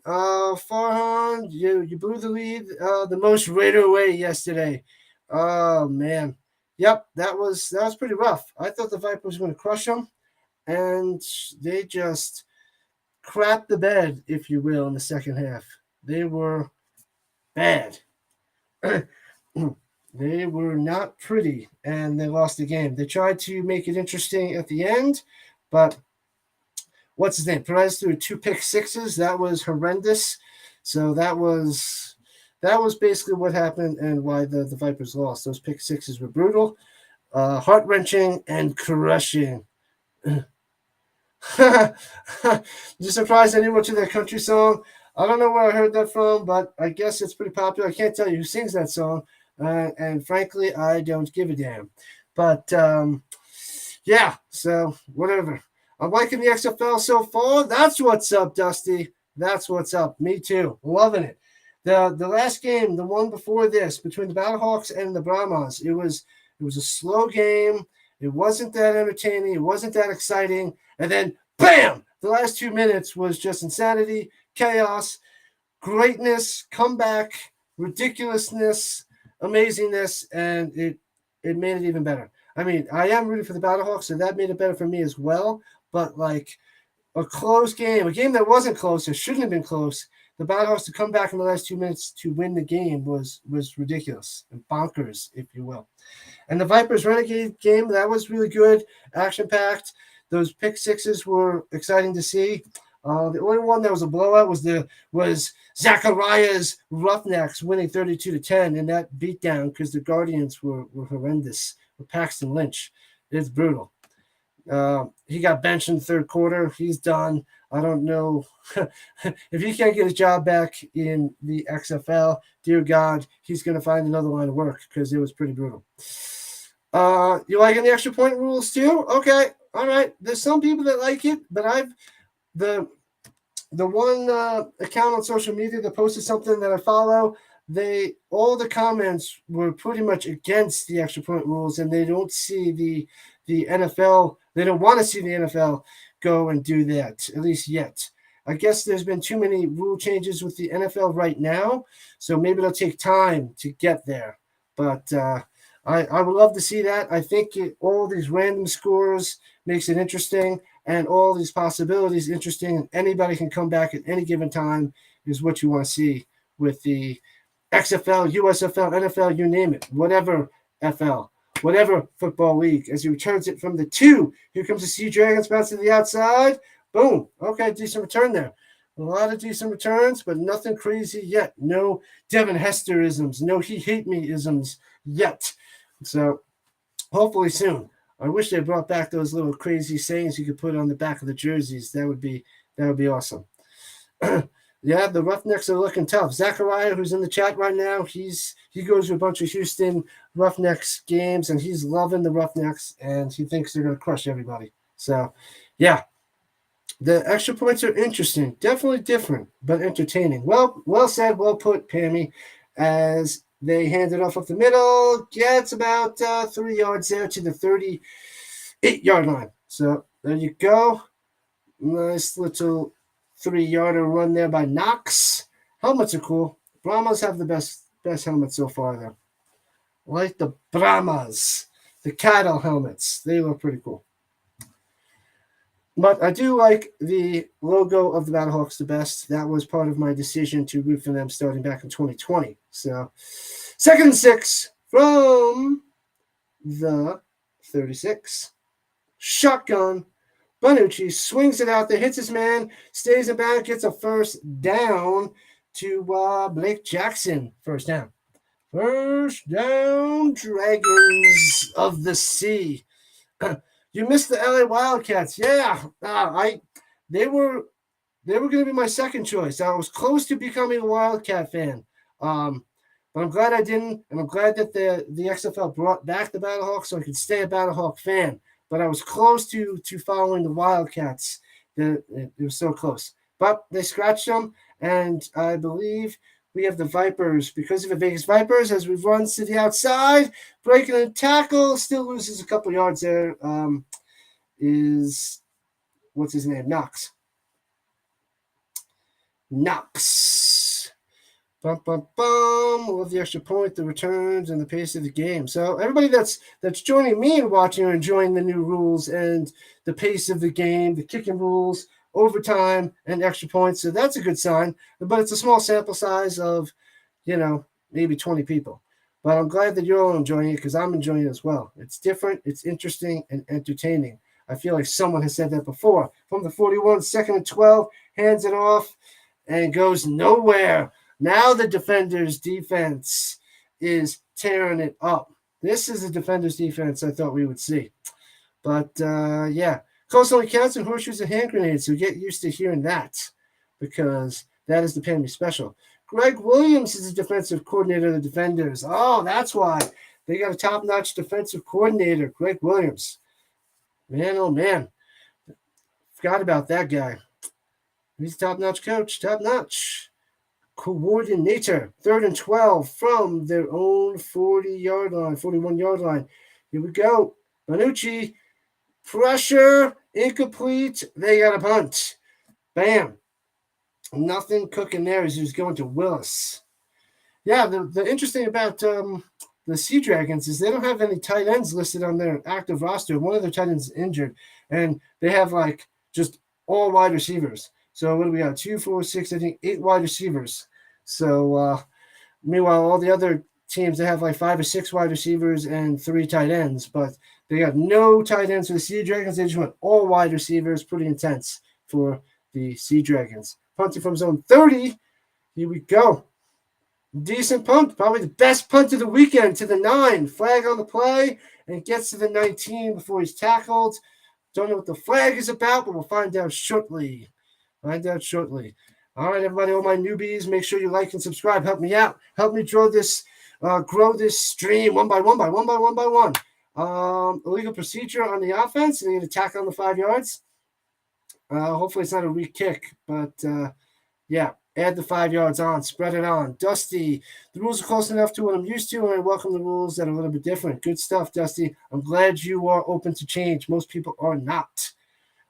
Farhan, you blew the lead the most right away yesterday. Oh, man. Yep, that was pretty rough. I thought the Vipers were going to crush them, and they just crapped the bed, if you will, in the second half. They were bad. They were not pretty, and they lost the game. They tried to make it interesting at the end, but what's his name? Perez threw 2 pick sixes. That was horrendous. So that was that was basically what happened and why the Vipers lost. Those pick sixes were brutal, heart-wrenching, and crushing. You surprised anyone to that country song? I don't know where I heard that from, but I guess it's pretty popular. I can't tell you who sings that song, and frankly, I don't give a damn. But yeah, so whatever. I'm liking the XFL so far. That's what's up, Dusty. That's what's up. Me too. Loving it. The last game, the one before this, between the Battlehawks and the Brahmas, it was a slow game. It wasn't that entertaining. It wasn't that exciting. And then, bam! The last 2 minutes was just insanity, chaos, greatness, comeback, ridiculousness, amazingness, and it made it even better. I mean, I am rooting for the Battlehawks, so that made it better for me as well. But like a close game, a game that wasn't close, it shouldn't have been close. The Battlehawks to come back in the last 2 minutes to win the game was ridiculous and bonkers, if you will. And the Vipers Renegade game, that was really good, action-packed. Those pick sixes were exciting to see. The only one that was a blowout was Zachariah's Roughnecks winning 32-10 in that beatdown because the Guardians were horrendous with Paxton Lynch. It's brutal. He got benched in the third quarter. He's done. I don't know if he can't get his job back in the XFL. Dear God, he's going to find another line of work because it was pretty brutal. You liking the extra point rules too? Okay, all right. There's some people that like it, but the one account on social media that posted something that I follow. All the comments were pretty much against the extra point rules, and they don't see the NFL. They don't want to see the NFL go and do that, at least yet. I guess there's been too many rule changes with the NFL right now, so maybe it'll take time to get there. But I would love to see that. I think all these random scores makes it interesting, and all these possibilities interesting, and anybody can come back at any given time is what you want to see with the XFL, USFL, NFL, you name it, whatever FL. Whatever football league, as he returns it from the 2. Here comes the Sea Dragons, bounce to the outside. Boom. Okay, decent return there. A lot of decent returns, but nothing crazy yet. No Devin Hester-isms, no he hate me-isms yet. So hopefully soon. I wish they brought back those little crazy sayings you could put on the back of the jerseys. That would be awesome. Yeah, the Roughnecks are looking tough. Zachariah, who's in the chat right now, he goes to a bunch of Houston Roughnecks games, and he's loving the Roughnecks, and he thinks they're going to crush everybody. So, yeah, the extra points are interesting. Definitely different, but entertaining. Well said, well put, Pammy, as they hand it off up the middle. Gets about 3 yards there to the 38-yard line. So, there you go. Nice little 3-yarder run there by Knox. Helmets are cool. Brahmas have the best helmets so far there. Like the Brahmas, the cattle helmets. They look pretty cool. But I do like the logo of the Battlehawks the best. That was part of my decision to root for them starting back in 2020. So 2nd and 6 from the 36. Shotgun. Bonucci swings it out there, hits his man, stays in bounds, gets a first down to Blake Jackson. First down. First down, Dragons of the Sea. You missed the LA Wildcats. Yeah, they were going to be my second choice. I was close to becoming a Wildcat fan, but I'm glad I didn't, and I'm glad that the XFL brought back the Battlehawks so I could stay a Battlehawk fan. But I was close to following the Wildcats. It was so close. But they scratched them, and I believe we have the Vipers. Because of the Vegas Vipers, as we run to the outside, breaking a tackle, still loses a couple yards there, what's his name? Knox. Bum, bum, bum. Love the extra point, the returns, and the pace of the game. So everybody that's joining me and watching are enjoying the new rules and the pace of the game, the kicking rules, overtime, and extra points. So that's a good sign. But it's a small sample size of, maybe 20 people. But I'm glad that you're all enjoying it because I'm enjoying it as well. It's different, it's interesting, and entertaining. I feel like someone has said that before. From the 41, 2nd and 12, hands it off, and goes nowhere. Now the Defenders defense is tearing it up. This is the Defenders defense I thought we would see. But, yeah, close only counts and horseshoes and hand grenades, so get used to hearing that because that is the Penny special. Greg Williams is the defensive coordinator of the Defenders. Oh, that's why. They got a top-notch defensive coordinator, Greg Williams. Man, oh, man. Forgot about that guy. He's a top-notch coach, top-notch coordinator. 3rd and 12 from their own 40-yard line, 41-yard line. Here we go. Manucci, pressure, incomplete. They got a punt. Bam. Nothing cooking there as he's going to Willis. Yeah, the interesting about the Sea Dragons is they don't have any tight ends listed on their active roster. One of their tight ends is injured, and they have like just all wide receivers. So what do we got? 2, 4, 6, I think 8 wide receivers. So meanwhile, all the other teams, they have like 5 or 6 wide receivers and 3 tight ends, but they got no tight ends for the Sea Dragons. They just went all wide receivers. Pretty intense for the Sea Dragons. Punting from zone 30. Here we go. Decent punt. Probably the best punt of the weekend to the 9. Flag on the play and gets to the 19 before he's tackled. Don't know what the flag is about, but we'll find out shortly. All right, everybody, all my newbies, make sure you like and subscribe. Help me out. Help me grow this stream one by one. Illegal procedure on the offense. They need to tackle on the 5 yards. Hopefully it's not a re-kick, but yeah, add the 5 yards on, spread it on. Dusty, the rules are close enough to what I'm used to, and I welcome the rules that are a little bit different. Good stuff, Dusty. I'm glad you are open to change. Most people are not.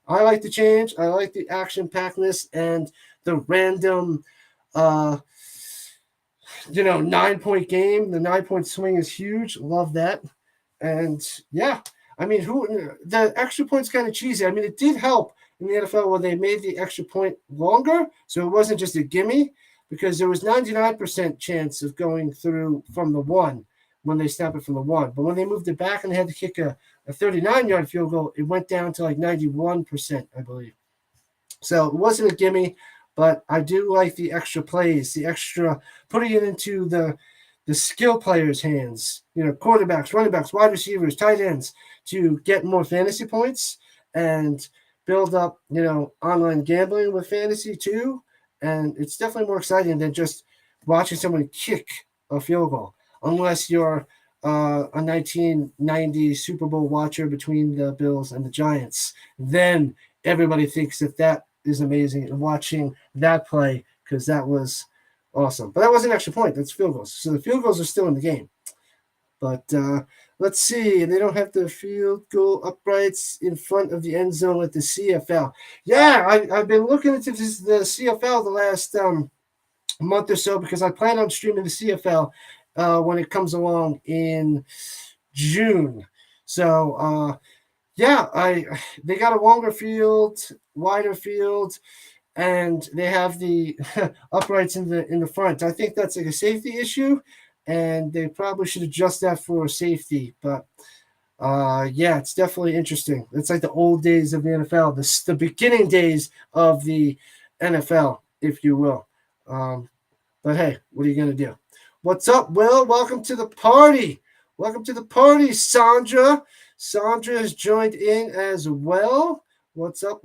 I like the change. I like the action-packedness and the random, 9-point game. The 9-point swing is huge. Love that. And yeah, I mean, the extra point's kind of cheesy. I mean, it did help in the NFL where they made the extra point longer, so it wasn't just a gimme, because there was 99% chance of going through from the 1 when they snapped it from the 1. But when they moved it back and they had to kick a 39-yard field goal, it went down to like 91%, I believe. So it wasn't a gimme, but I do like the extra plays, the extra putting it into the skill players' hands, quarterbacks, running backs, wide receivers, tight ends, to get more fantasy points and build up, online gambling with fantasy too. And it's definitely more exciting than just watching someone kick a field goal, unless you're a 1990 Super Bowl watcher between the Bills and the Giants. Then everybody thinks that is amazing, and watching that play, because that was awesome. But that wasn't an extra point. That's field goals. So the field goals are still in the game. But let's see. They don't have the field goal uprights in front of the end zone at the CFL. Yeah, I've been looking into the CFL the last month or so, because I plan on streaming the CFL when it comes along in June. So, they got a longer field, wider field, and they have the uprights in the front. I think that's like a safety issue, and they probably should adjust that for safety. But it's definitely interesting. It's like the old days of the NFL, the beginning days of the NFL, if you will. But hey, what are you going to do? What's up, Will? Welcome to the party. Sandra. Sandra has joined in as well. What's up?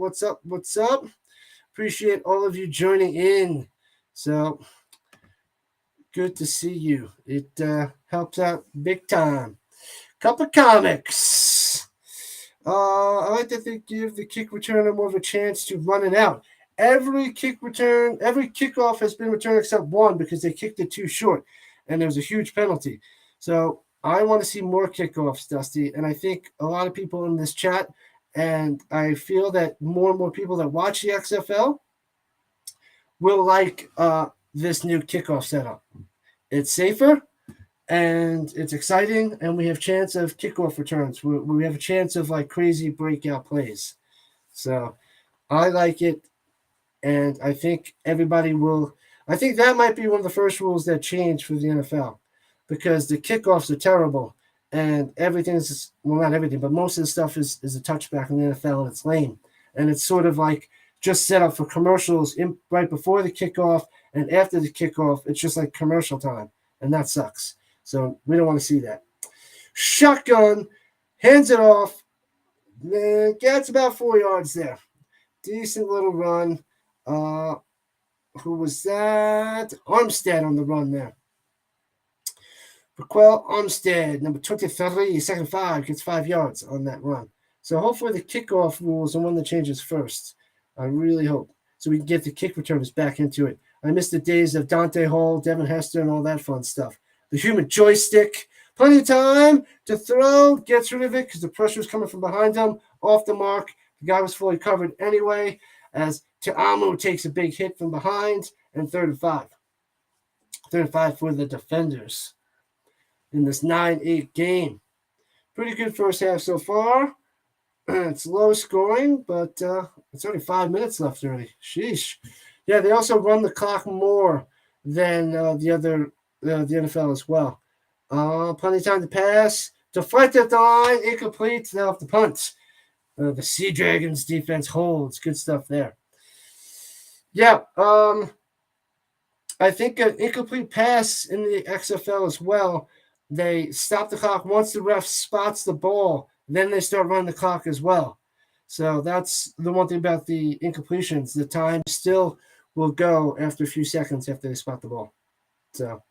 Appreciate all of you joining in. So good to see you. It helps out big time. Cup of Comics. I like that they give the kick returner more of a chance to run it out. Every kickoff has been returned except one, because they kicked it too short, and there was a huge penalty. So I want to see more kickoffs, Dusty, and I think a lot of people in this chat, and I feel that more and more people that watch the XFL will like this new kickoff setup. It's safer, and it's exciting, and we have chance of kickoff returns. We have a chance of like crazy breakout plays. So I like it, and I think everybody will. I think that might be one of the first rules that change for the NFL, because the kickoffs are terrible, and everything is, well, not everything, but most of the stuff is a touchback in the NFL, and it's lame. And it's sort of like just set up for commercials right before the kickoff and after the kickoff. It's just like commercial time, and that sucks. So we don't want to see that. Shotgun, hands it off, gets about 4 yards there. Decent little run. Who was that? Armstead on the run there. Raquel Armstead, number 23, second 5, gets 5 yards on that run. So hopefully the kickoff rules are one that changes first. I really hope. So we can get the kick returners back into it. I miss the days of Dante Hall, Devin Hester, and all that fun stuff. The human joystick. Plenty of time to throw. Gets rid of it because the pressure was coming from behind him. Off the mark. The guy was fully covered anyway, as Ta'amu takes a big hit from behind, and 3rd and 5. 3rd and 5 for the defenders in this 9-8 game. Pretty good first half so far. It's low scoring, but it's only 5 minutes left already. Sheesh. Yeah, they also run the clock more than the NFL as well. Plenty of time to pass. Deflected at the line, incomplete. Now off the punt. The Sea Dragons defense holds. Good stuff there. Yeah, I think an incomplete pass in the XFL as well. They stop the clock once the ref spots the ball. Then they start running the clock as well. So that's the one thing about the incompletions. The time still will go after a few seconds after they spot the ball. So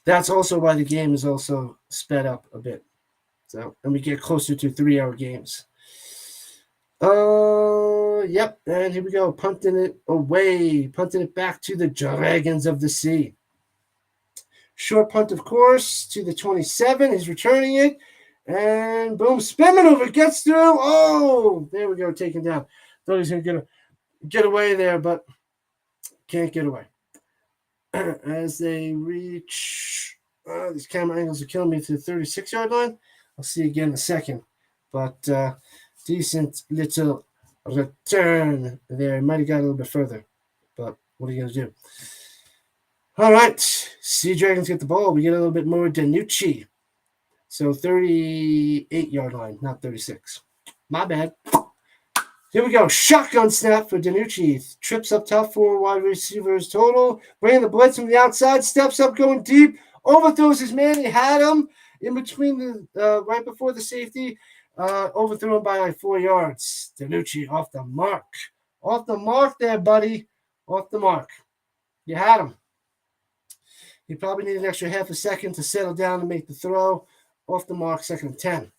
that's also why the game is also sped up a bit. So, and we get closer to 3-hour games. Yep, and here we go. Punting it away. Punting it back to the Dragons of the Sea. Short punt, of course, to the 27. He's returning it. And boom, spin maneuver, gets through. Oh, there we go, taken down. Thought he was going to get away there, but can't get away. As they reach, these camera angles are killing me to the 36-yard line. I'll see you again in a second. But decent little return there. Might have got a little bit further, but what are you going to do? All right, Sea Dragons get the ball. We get a little bit more Danucci. So 38-yard line, not 36. My bad. Here we go. Shotgun snap for Danucci. Trips up top, 4 wide receivers total. Bringing the blitz from the outside. Steps up, going deep. Overthrows his man. He had him in between the right before the safety. Overthrew him by like 4 yards. Danucci off the mark. Off the mark there, buddy. Off the mark. You had him. He probably needed an extra half a second to settle down and make the throw. Off the mark, 2nd and 10.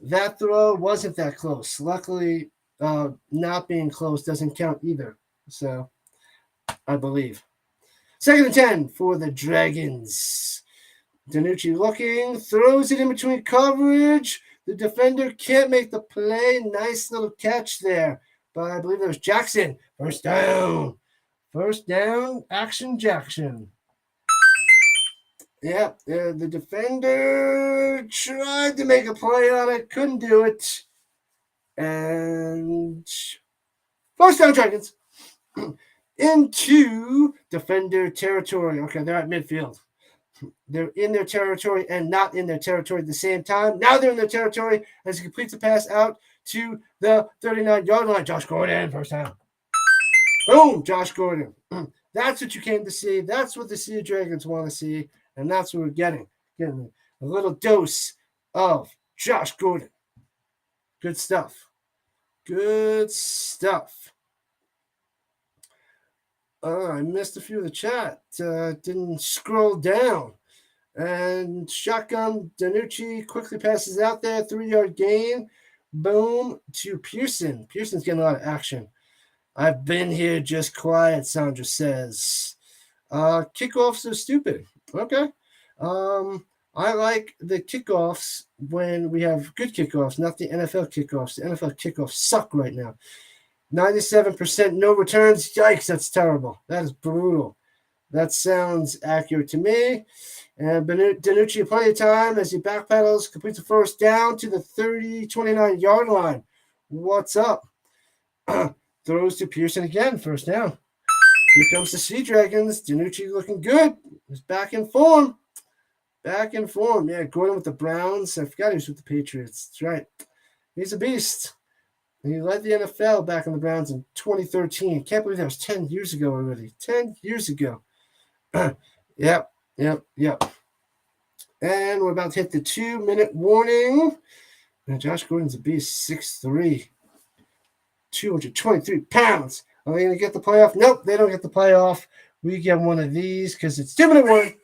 That throw wasn't that close. Luckily, not being close doesn't count either. So, I believe. 2nd and 10 for the Dragons. Danucci looking, throws it in between coverage. The defender can't make the play. Nice little catch there. But I believe that was Jackson. First down. First down, Action Jackson. Yeah, the defender tried to make a play on it, couldn't do it. And first down, Dragons. Into defender territory. Okay, they're at midfield. They're in their territory and not in their territory at the same time. Now they're in their territory as he completes the pass out to the 39-yard line. Josh Gordon, first down. Boom, Josh Gordon. That's what you came to see. That's what the Sea Dragons want to see. And that's what we're getting. Getting a little dose of Josh Gordon. Good stuff. Good stuff. I missed a few of the chat. Didn't scroll down. And shotgun, Danucci quickly passes out there. 3-yard gain. Boom to Pearson. Pearson's getting a lot of action. I've been here just quiet, Sandra says. Kickoffs are stupid. Okay. I like the kickoffs when we have good kickoffs, not the NFL kickoffs. The NFL kickoffs suck right now. 97% no returns. Yikes, that's terrible. That is brutal. That sounds accurate to me. And Danucci plenty of time as he backpedals, completes the first down to the 29-yard line. What's up? Throws to Pearson again, first down. Here comes the Sea Dragons. Danucci looking good. He's back in form. Back in form. Yeah, Gordon with the Browns. I forgot he was with the Patriots. That's right. He's a beast. And he led the NFL back in the Browns in 2013. Can't believe that was 10 years ago already. 10 years ago. Yep. And we're about to hit the 2-minute warning. And Josh Gordon's a beast, 6'3", 223 pounds. Are they going to get the playoff? Nope, they don't get the playoff. We get one of these because it's 2-minute warning.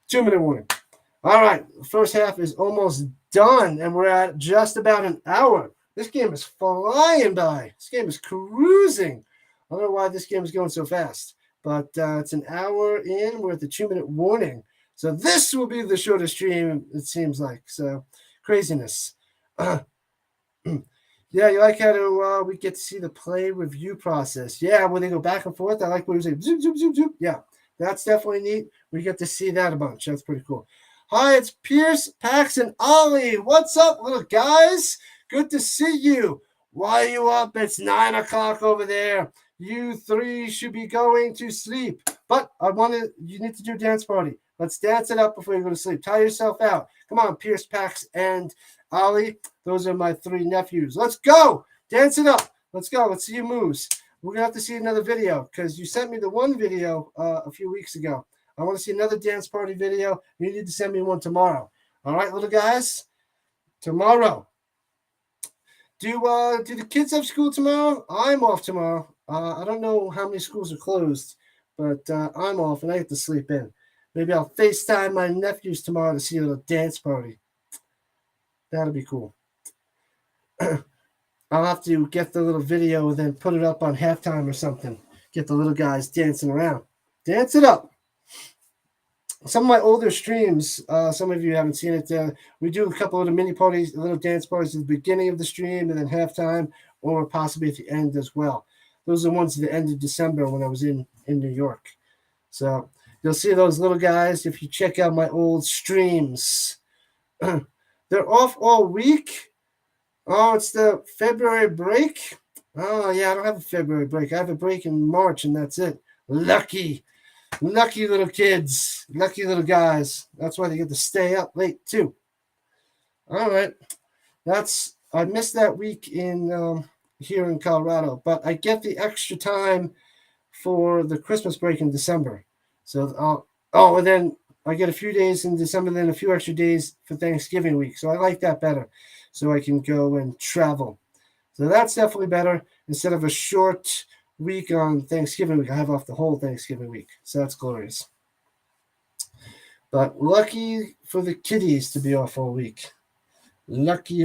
2-minute warning. All right, the first half is almost done, and we're at just about an hour. This game is flying by. This game is cruising. I don't know why this game is going so fast, but it's an hour in. We're at the 2-minute warning. So this will be the shortest stream, it seems like. So craziness. Yeah, you like how we get to see the play review process. Yeah, when they go back and forth, I like what you're saying. Zoom, zoom, zoom, zoom. Yeah, that's definitely neat. We get to see that a bunch. That's pretty cool. Hi, it's Pierce, Pax, and Ollie. What's up, little guys? Good to see you. Why are you up? It's 9 o'clock over there. You three should be going to sleep. But you need to do a dance party. Let's dance it up before you go to sleep. Tire yourself out. Come on, Pierce, Pax, and Ollie. Those are my 3 nephews. Let's go. Dance it up. Let's go. Let's see your moves. We're going to have to see another video because you sent me the one video a few weeks ago. I want to see another dance party video. You need to send me one tomorrow. All right, little guys? Tomorrow. Do the kids have school tomorrow? I'm off tomorrow. I don't know how many schools are closed, but I'm off and I get to sleep in. Maybe I'll FaceTime my nephews tomorrow to see a little dance party. That'll be cool. I'll have to get the little video and then put it up on halftime or something. Get the little guys dancing around. Dance it up. Some of my older streams, some of you haven't seen it. We do a couple of the mini parties, little dance parties at the beginning of the stream and then halftime, or possibly at the end as well. Those are the ones at the end of December when I was in New York. So you'll see those little guys if you check out my old streams. They're off all week. Oh, it's the February break. Oh, yeah, I don't have a February break. I have a break in March, and that's it. Lucky little kids. Lucky little guys. That's why they get to stay up late, too. All right. I missed that week in here in Colorado, but I get the extra time for the Christmas break in December. So, and then I get a few days in December, then a few extra days for Thanksgiving week. So I like that better, so I can go and travel. So that's definitely better instead of a short week on Thanksgiving week. I have off the whole Thanksgiving week, so that's glorious. But lucky for the kiddies to be off all week. Lucky.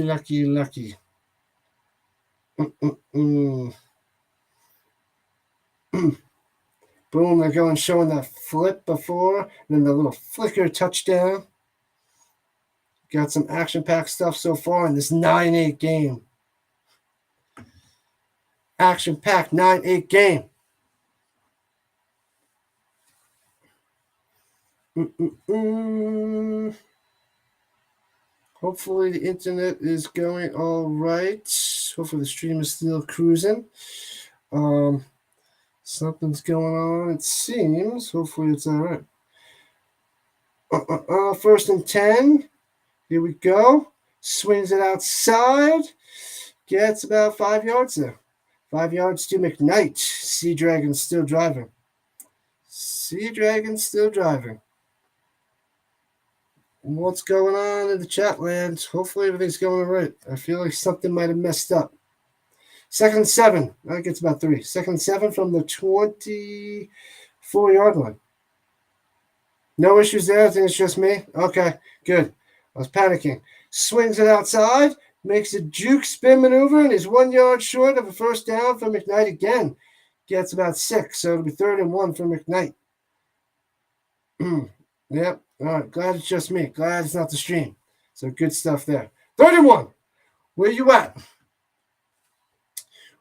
Boom, they're going showing that flip before, and then the little flicker touchdown. Got some action-packed stuff so far in this 9-8 game. Action-packed 9-8 game. Hopefully the internet is going all right. Hopefully the stream is still cruising. Something's going on, it seems. Hopefully it's all right. 1st and 10. Here we go. Swings it outside. Gets about 5 yards there. 5 yards to McKnight. Sea Dragon's still driving. What's going on in the chat land? Hopefully everything's going all right. I feel like something might have messed up. 2nd and 7. That gets about 3. 2nd and 7 from the 24-yard line. No issues there. I think it's just me. Okay, good. I was panicking. Swings it outside. Makes a juke spin maneuver and is 1 yard short of a first down for McKnight again. Gets about 6, so it'll be 3rd and 1 for McKnight. Yep. All right. Glad it's just me. Glad it's not the stream. So good stuff there. 3rd and 1. Where you at?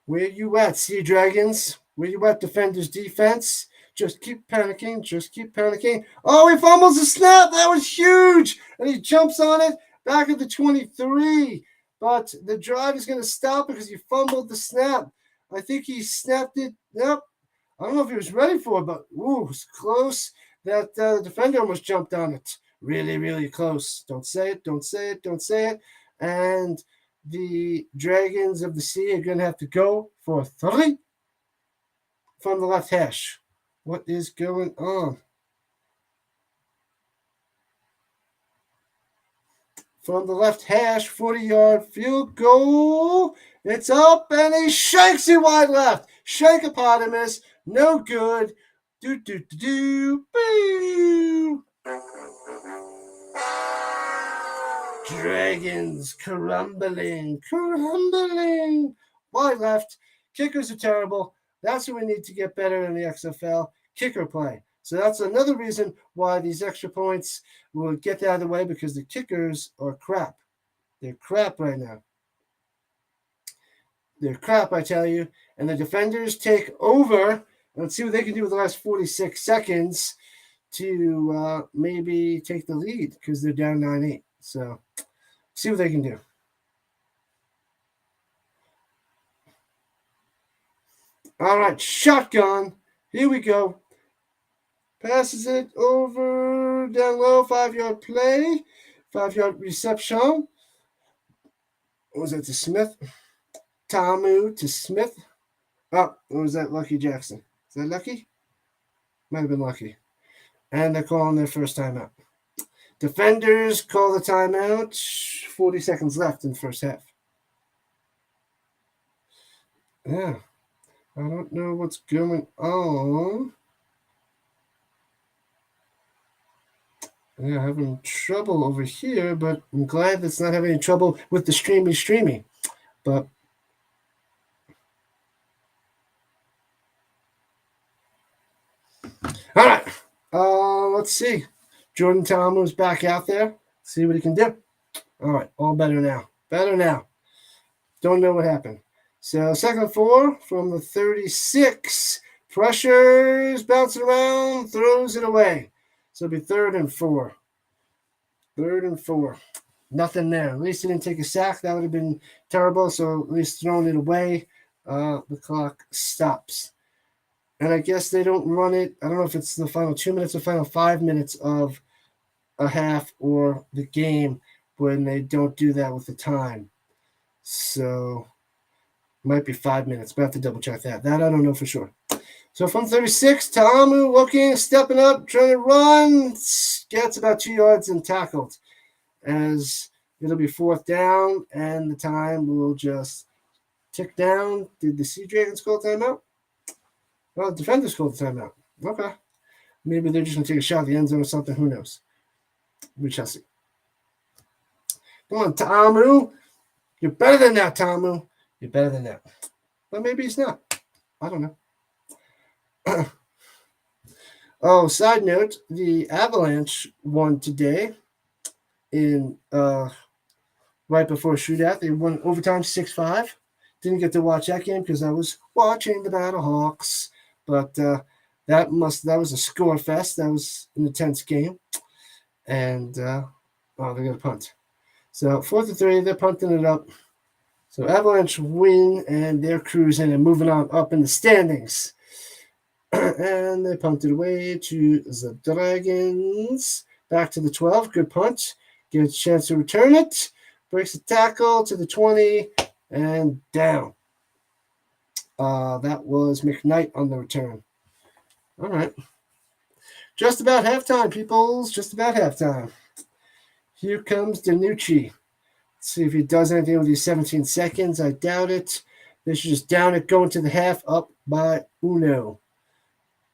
Where you at, Sea Dragons? Where you at, Defenders defense? Just keep panicking. Oh, he fumbles the snap. That was huge. And he jumps on it back at the 23. But the drive is going to stop because he fumbled the snap. I think he snapped it. Yep. I don't know if he was ready for it, but it was close. That defender almost jumped on it. really, really close. Don't say it, don't say it, don't say it. And the Dragons of the Sea are going to have to go for 3 from the left hash. What is going on? From the left hash, 40-yard field goal. It's up, and he shakes it wide left. Shankopotamus, no good. Boo. Dragons crumbling. Wide left. Kickers are terrible. That's what we need to get better in the XFL. Kicker play. So that's another reason why these extra points will get out of the way, because the kickers are crap. They're crap right now. They're crap, I tell you. And the defenders take over. Let's see what they can do with the last 46 seconds to maybe take the lead, because they're down 9-8. So see what they can do. All right, shotgun. Here we go. Passes it over, down low, 5-yard play, 5-yard reception. What was that to Smith? Tamu to Smith. Oh, or was that Lucky Jackson? Is that Lucky? Might have been Lucky. And they're calling their first timeout. Defenders call the timeout. 40 seconds left in the first half. Yeah. I don't know what's going on. Yeah, having trouble over here, but I'm glad it's not having any trouble with the streamy. But all right, let's see. Jordan Tamu's back out there. See what he can do. All right, all better now. Don't know what happened. So 2nd and 4 from the 36. Pressures, bouncing around, throws it away. So it'll be 3rd and 4. 3rd and 4. Nothing there. At least he didn't take a sack. That would have been terrible. So at least throwing it away. The clock stops. And I guess they don't run it. I don't know if it's the final 2 minutes or final 5 minutes of a half or the game when they don't do that with the time. So might be 5 minutes, but I have to double check that. That I don't know for sure. So from 36, Tamu looking, stepping up, trying to run, gets about 2 yards and tackled. As it'll be 4th down, and the time will just tick down. Did the Sea Dragons call timeout? Well, the defenders called the timeout. Okay. Maybe they're just going to take a shot at the end zone or something. Who knows? We shall see. Come on, Tamu. You're better than that, Tamu. You're better than that. But maybe he's not. I don't know. Oh, side note, the Avalanche won today in right before shootout. They won overtime 6-5. Didn't get to watch that game because I was watching the Battlehawks. But that was a score fest. That was an intense game. And they got a punt. So 4th and 3, they're punting it up. So Avalanche win, and they're cruising and moving on up in the standings. And they punted away to the Dragons. Back to the 12. Good punt. Gets a chance to return it. Breaks the tackle to the 20 and down. That was McKnight on the return. All right. Just about halftime, peoples. Just about halftime. Here comes DiNucci. Let's see if he does anything with these 17 seconds. I doubt it. They should just down it, going to the half, up by uno.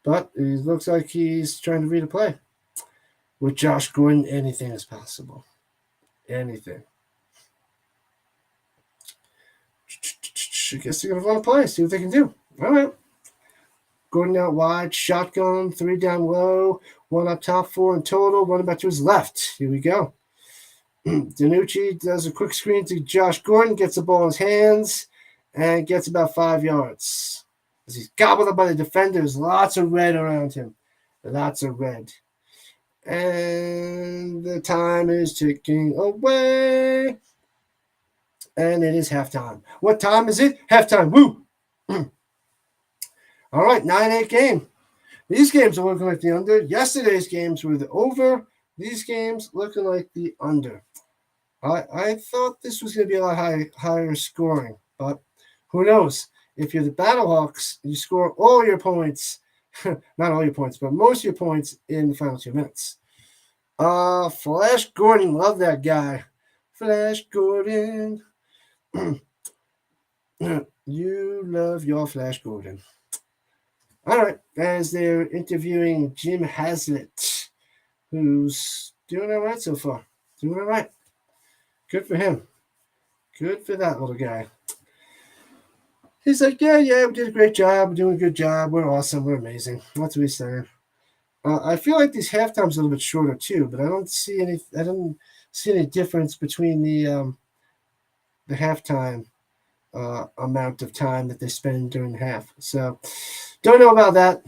But it looks like he's trying to read a play. With Josh Gordon, anything is possible. Anything. I guess they're going to run a play, see what they can do. All right. Gordon out wide, shotgun, 3 down low, 1 up top, 4 in total, running back to his left. Here we go. DiNucci does a quick screen to Josh Gordon, gets the ball in his hands, and gets about 5 yards. As he's gobbled up by the defenders, lots of red around him. Lots of red. And the time is ticking away. And it is halftime. What time is it? Halftime. Woo! All right, 9-8 game. These games are looking like the under. Yesterday's games were the over. These games looking like the under. I thought this was going to be a lot higher scoring, but who knows? If you're the Battlehawks, you score all your points, not all your points, but most of your points in the final 2 minutes. Flash Gordon, love that guy. Flash Gordon. You love your Flash Gordon. All right, as they're interviewing Jim Haslett, who's doing all right so far. Doing all right. Good for him. Good for that little guy. He's like, yeah, we did a great job. We're doing a good job. We're awesome. We're amazing. That's what he's saying. I feel like these halftimes are a little bit shorter too, but I don't see any difference between the halftime amount of time that they spend during the half. So don't know about that,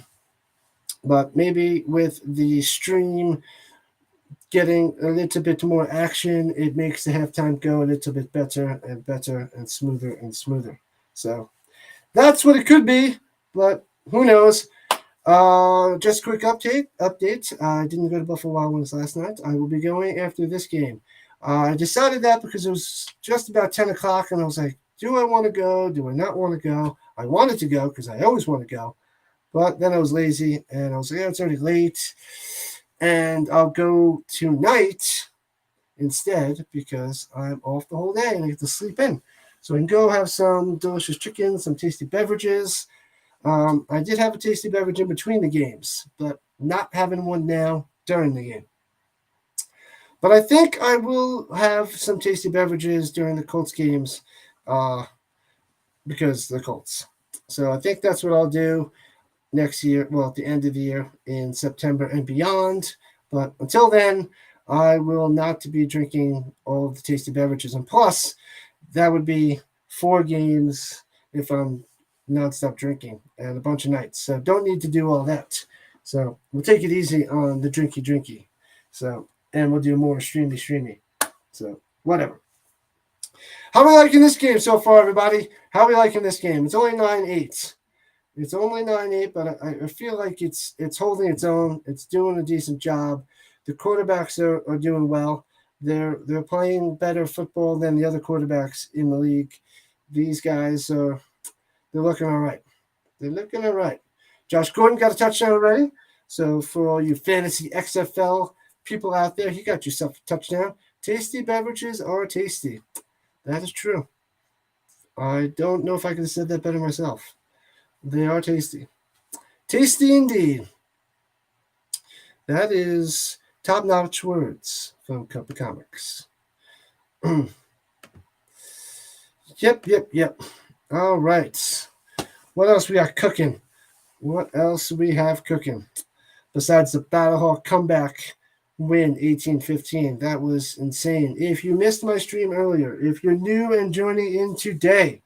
but maybe with the stream getting a little bit more action, it makes the halftime go a little bit better and better and smoother and smoother. So that's what it could be, but who knows? Just a quick update. I didn't go to Buffalo Wild Wings last night. I will be going after this game. I decided that because it was just about 10 o'clock, and I was like, do I want to go? Do I not want to go? I wanted to go because I always want to go. But then I was lazy, and I was like, it's already late, and I'll go tonight instead because I'm off the whole day, and I get to sleep in. So I can go have some delicious chicken, some tasty beverages. I did have a tasty beverage in between the games, but not having one now during the game. But I think I will have some tasty beverages during the Colts games because the Colts. So I think that's what I'll do next year, well, at the end of the year in September and beyond. But until then, I will not be drinking all of the tasty beverages. And plus, that would be 4 games if I'm nonstop drinking and a bunch of nights. So don't need to do all that. So we'll take it easy on the drinky. So, and we'll do more streamy. So whatever. How are we liking this game so far, everybody? How are we liking this game? It's only 9-8. It's only 9-8, but I feel like it's holding its own. It's doing a decent job. The quarterbacks are doing well. They're playing better football than the other quarterbacks in the league. These guys they're looking all right. They're looking all right. Josh Gordon got a touchdown already. So for all you fantasy XFL people out there, he got yourself a touchdown. Tasty beverages are tasty. That is true. I don't know if I could have said that better myself. They are tasty. Tasty indeed. That is top-notch words from Cup of Comics. Yep. All right. What else we got cooking? What else we have cooking? Besides the Battlehawk comeback win 18-15. That was insane. If you missed my stream earlier, if you're new and joining in today,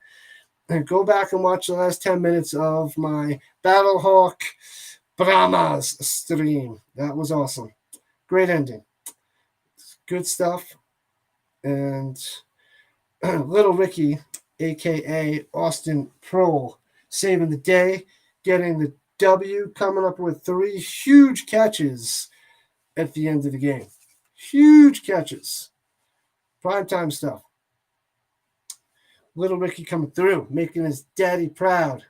go back and watch the last 10 minutes of my Battlehawk Brahmas stream. That was awesome. Great ending. Good stuff. And little Ricky, a.k.a. Austin Prohl, saving the day, getting the W, coming up with 3 huge catches at the end of the game. Huge catches. Primetime stuff. Little Ricky coming through, making his daddy proud.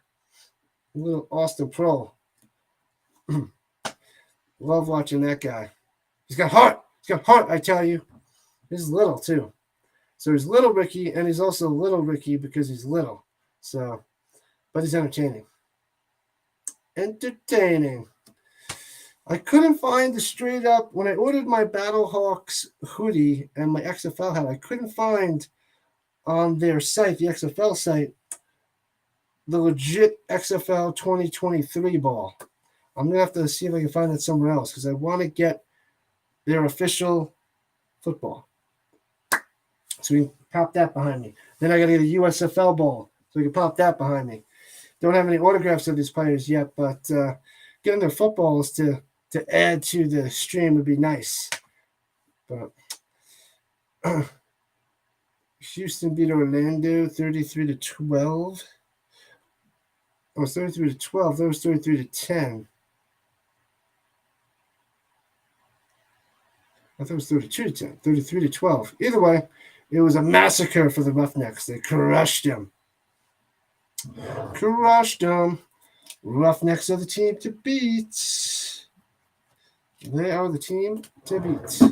Little Austin Prohl. Love watching that guy. He's got heart. I tell you. He's little, too. So he's little Ricky, and he's also little Ricky because he's little. So, but he's entertaining. I couldn't find the straight up, when I ordered my Battlehawks hoodie and my XFL hat, I couldn't find on their site, the XFL site, the legit XFL 2023 ball. I'm going to have to see if I can find it somewhere else because I want to get their official football. So we can pop that behind me. Then I got to get a USFL ball so we can pop that behind me. Don't have any autographs of these players yet, but getting their footballs to add to the stream would be nice. But Houston beat Orlando 33-12. Oh, it's 33-12. That was 33-10. I thought it was 32-10, 33-12. Either way, it was a massacre for the Roughnecks. They crushed them. Roughnecks are the team to beat. They are the team to beat.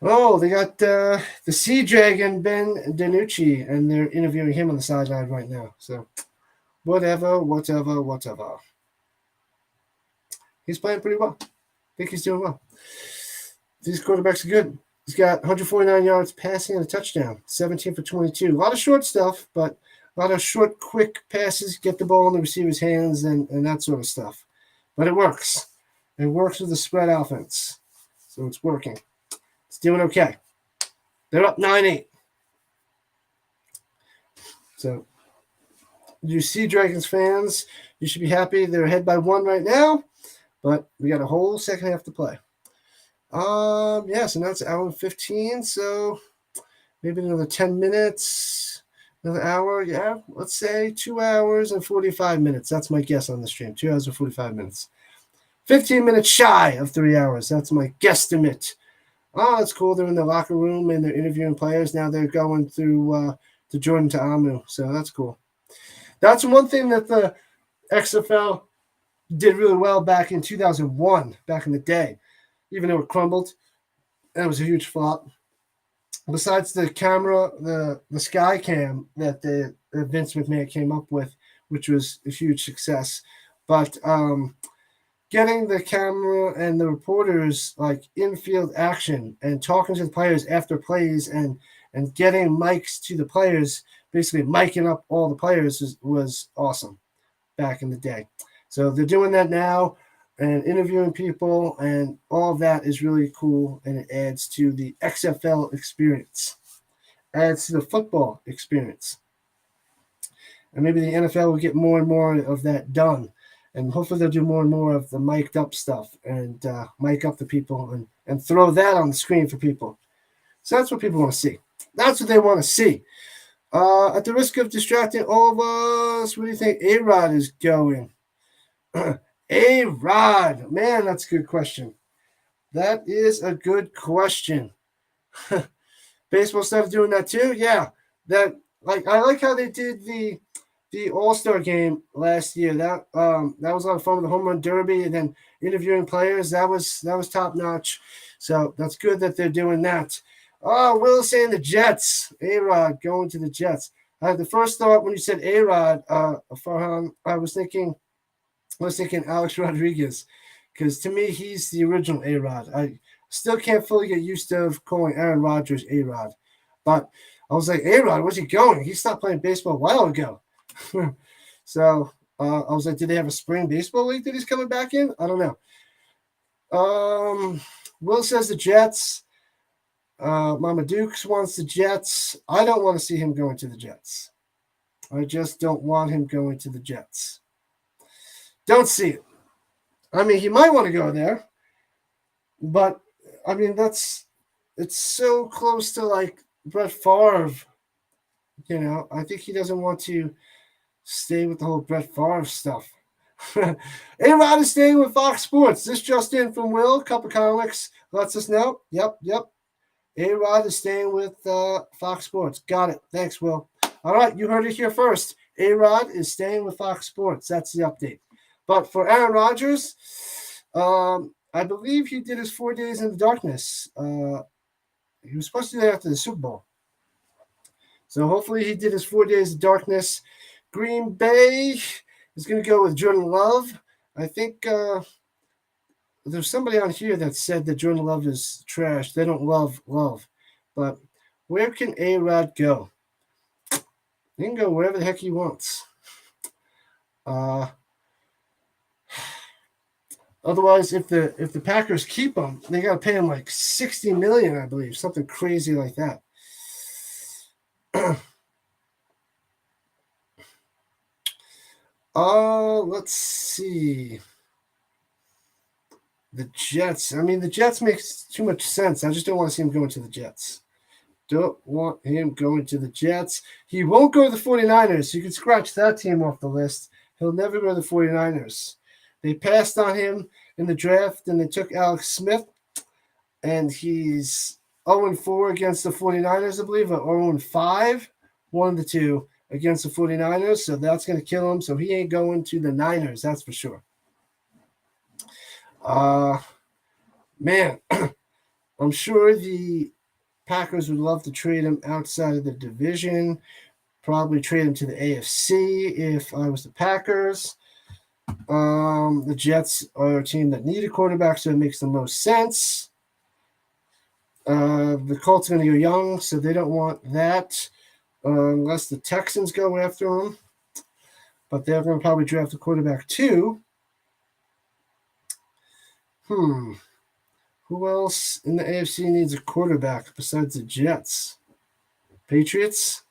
Oh, they got the Sea Dragon, Ben DiNucci, and they're interviewing him on the sideline right now. So, whatever. He's playing pretty well. I think he's doing well. These quarterbacks are good. He's got 149 yards passing and a touchdown, 17 for 22. A lot of short stuff, but a lot of short, quick passes, get the ball in the receiver's hands and that sort of stuff. But it works. It works with the spread offense. So it's working. It's doing okay. They're up 9-8. So you see Dragons fans, you should be happy. They're ahead by 1 right now, but we got a whole second half to play. So now it's 1:15, so maybe another 10 minutes, another hour. Yeah, let's say 2 hours and 45 minutes. That's my guess on the stream. 2 hours and 45 minutes. 15 minutes shy of 3 hours. That's my guesstimate. Oh, that's cool. They're in the locker room and they're interviewing players. Now they're going through to Jordan Ta'amu. So that's cool. That's one thing that the XFL did really well back in 2001, back in the day. Even though it crumbled, and it was a huge flop. Besides the camera, the sky cam that Vince McMahon came up with, which was a huge success. But getting the camera and the reporters like infield action and talking to the players after plays and getting mics to the players, basically miking up all the players was awesome back in the day. So they're doing that now and interviewing people, and all of that is really cool, and it adds to the XFL experience, adds to the football experience. And maybe the NFL will get more and more of that done. And hopefully they'll do more and more of the mic'd up stuff and mic up the people and throw that on the screen for people. So that's what people want to see. That's what they want to see. At the risk of distracting all of us, where do you think A-Rod is going? A-Rod. Man, that's a good question. That is a good question. Baseball stuff doing that too? Yeah. I like how they did the All-Star game last year. That was a lot of fun with the home run derby and then interviewing players. That was top notch. So that's good that they're doing that. Oh, Will saying the Jets. A-Rod going to the Jets. The first thought when you said A-Rod, Farhan, I was thinking Alex Rodriguez, because to me he's the original A-Rod. I still can't fully get used to calling Aaron Rodgers A-Rod, but I was like, A-Rod, where's he going? He stopped playing baseball a while ago. So I was like, did they have a spring baseball league that he's coming back in? I don't know. Will says the Jets. Mama Dukes wants the Jets. I don't want to see him going to the Jets. I just don't want him going to the Jets. Don't see it. I mean, he might want to go there, but I mean, it's so close to like Brett Favre. You know, I think he doesn't want to stay with the whole Brett Favre stuff. A-Rod is staying with Fox Sports. This just in from Will. Cup of Comics lets us know. Yep. A-Rod is staying with Fox Sports. Got it. Thanks, Will. All right, you heard it here first. A-Rod is staying with Fox Sports. That's the update. But for Aaron Rodgers, I believe he did his 4 days in the darkness. He was supposed to do that after the Super Bowl. So hopefully he did his 4 days of darkness. Green Bay is going to go with Jordan Love. I think there's somebody on here that said that Jordan Love is trash. They don't love Love. But where can A-Rod go? He can go wherever the heck he wants. Otherwise, if the Packers keep him, they got to pay him like $60 million, I believe, something crazy like that. Let's see. The Jets. I mean, the Jets makes too much sense. I just don't want to see him going to the Jets. Don't want him going to the Jets. He won't go to the 49ers. You can scratch that team off the list. He'll never go to the 49ers. They passed on him in the draft, and they took Alex Smith. and he's 0-4 against the 49ers, I believe, or 0-5, one of the two against the 49ers. So that's going to kill him. So he ain't going to the Niners, that's for sure. Man, I'm sure the Packers would love to trade him outside of the division. Probably trade him to the AFC if I was the Packers. The Jets are a team that need a quarterback, so it makes the most sense. The Colts are going to go young, so they don't want that unless the Texans go after him. But they're going to probably draft a quarterback too. Who else in the AFC needs a quarterback besides the Jets? Patriots?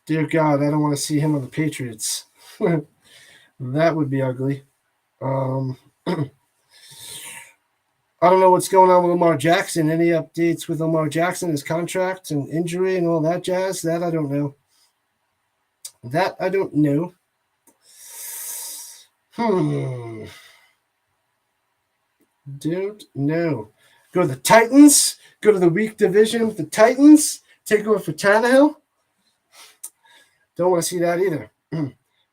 Dear God, I don't want to see him on the Patriots. That would be ugly. I don't know what's going on with Lamar Jackson. Any updates with Lamar Jackson, his contract and injury and all that jazz? That I don't know. Don't know. Go to the Titans. Go to the weak division with the Titans. Take over for Tannehill. Don't want to see that either.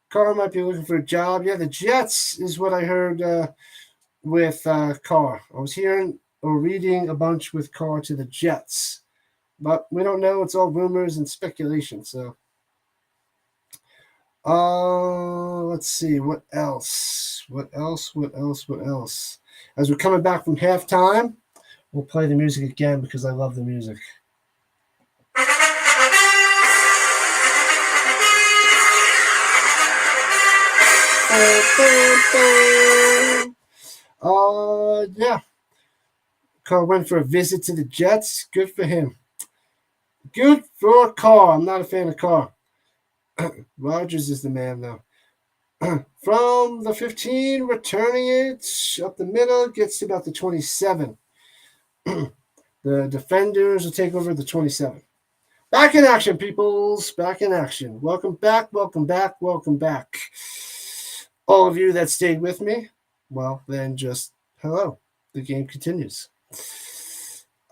Carr might be looking for a job. Yeah, the Jets is what I heard with Carr. I was hearing or reading a bunch with Carr to the Jets. But we don't know. It's all rumors and speculation. So, let's see. What else? As we're coming back from halftime, we'll play the music again because I love the music. Yeah. Carr went for a visit to the Jets. Good for him. Good for Carr. I'm not a fan of Carr. Rodgers is the man, though. From the 15, returning it up the middle, gets to about the 27. The Defenders will take over the 27. Back in action, peoples. Back in action. Welcome back. All of you that stayed with me, well, then just hello. The game continues.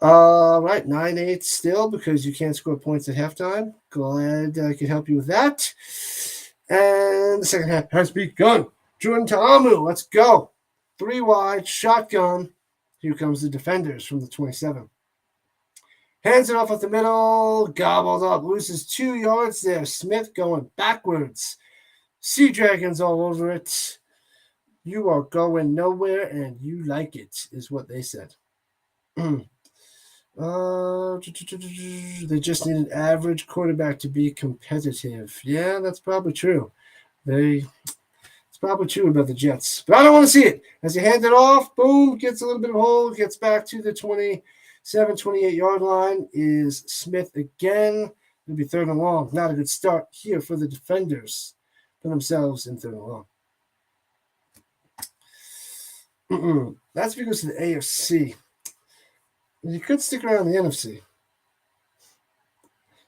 Right, 9-8 still because you can't score points at halftime. Glad I could help you with that. And the second half has begun. Jordan Ta'amu, let's go. 3 wide, shotgun. Here comes the Defenders from the 27. Hands it off at the middle, gobbled up, loses 2 yards there. Smith going backwards. Sea Dragons all over it. You are going nowhere and you like it, is what they said. They just need an average quarterback to be competitive. Yeah, that's probably true. It's probably true about the Jets. But I don't want to see it. As you hand it off, boom, gets a little bit of a hole, gets back to the 27, 28-yard line is Smith again. It'll be 3rd and long. Not a good start here for the Defenders. For themselves in 3rd and long. That's because of the AFC. You could stick around the NFC.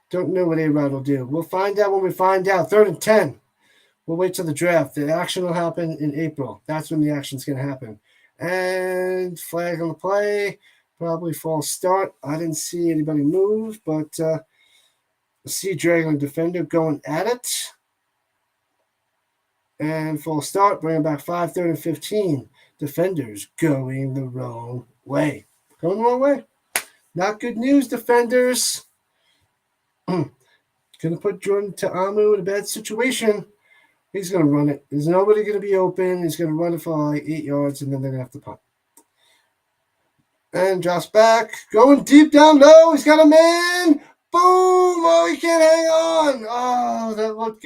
Don't know what A-Rod will do. We'll find out when we find out. 3rd and 10. We'll wait till the draft. The action will happen in April. That's when the action's going to happen. And flag on the play. Probably false start. I didn't see anybody move, but Sea Dragon Defender going at it. And full start. Bring it back 5, 3rd and 15. Defenders going the wrong way. Going the wrong way. Not good news, Defenders. Going to put Jordan Ta'amu in a bad situation. He's going to run it. There's nobody going to be open. He's going to run it for like 8 yards, and then they're going to have to punt. And drops back. Going deep down low. He's got a man. Boom. Oh, he can't hang on. Oh, that looked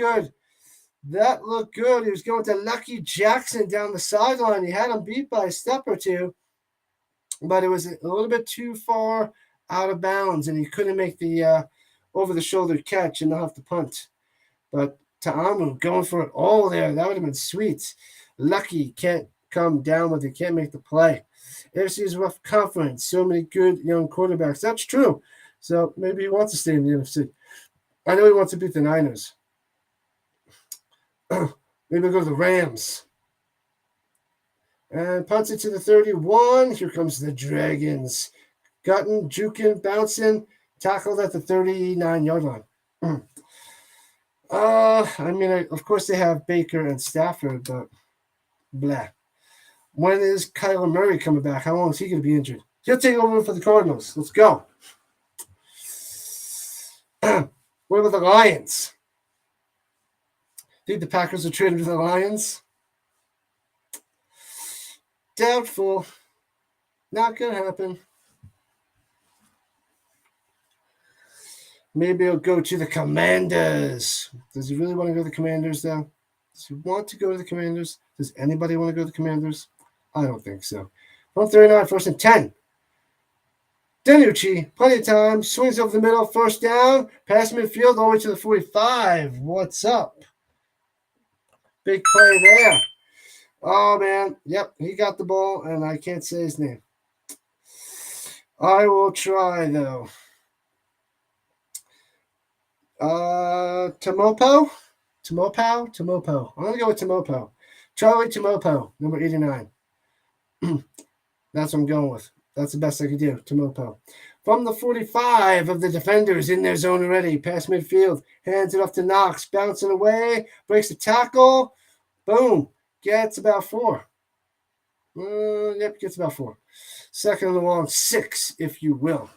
good. He was going to Lucky Jackson down the sideline. He had him beat by a step or two, but it was a little bit too far out of bounds, and he couldn't make the over-the-shoulder catch, and they'll have to punt. But Ta'amu going for it all there. That would have been sweet. Lucky can't come down with it. Can't make the play. AFC is a rough conference. So many good young quarterbacks. That's true. So maybe he wants to stay in the NFC. I know he wants to beat the Niners. Maybe go to the Rams. And punts it to the 31. Here comes the Dragons. Gutting, juking, bouncing, tackled at the 39-yard line. Of course they have Baker and Stafford, but blah. When is Kyler Murray coming back? How long is he going to be injured? He'll take over for the Cardinals. Let's go. What about the Lions? Think the Packers are traded to the Lions? Doubtful. Not going to happen. Maybe he'll go to the Commanders. Does he really want to go to the Commanders, though? Does he want to go to the Commanders? Does anybody want to go to the Commanders? I don't think so. From 39, 1st and 10. DiNucci, plenty of time, swings over the middle, first down, pass midfield all the way to the 45. What's up? Big play there. Oh, man. Yep, he got the ball, and I can't say his name. I will try, though. Tomopo. I'm going to go with Tomopo. Charlie Tomopo, number 89. That's what I'm going with. That's the best I can do. Tomopo. From the 45 of the defenders in their zone already. Pass midfield. Hands it off to Knox. Bouncing away. Breaks the tackle. Boom. Gets about 4. Gets about 4. Second and long 6, if you will.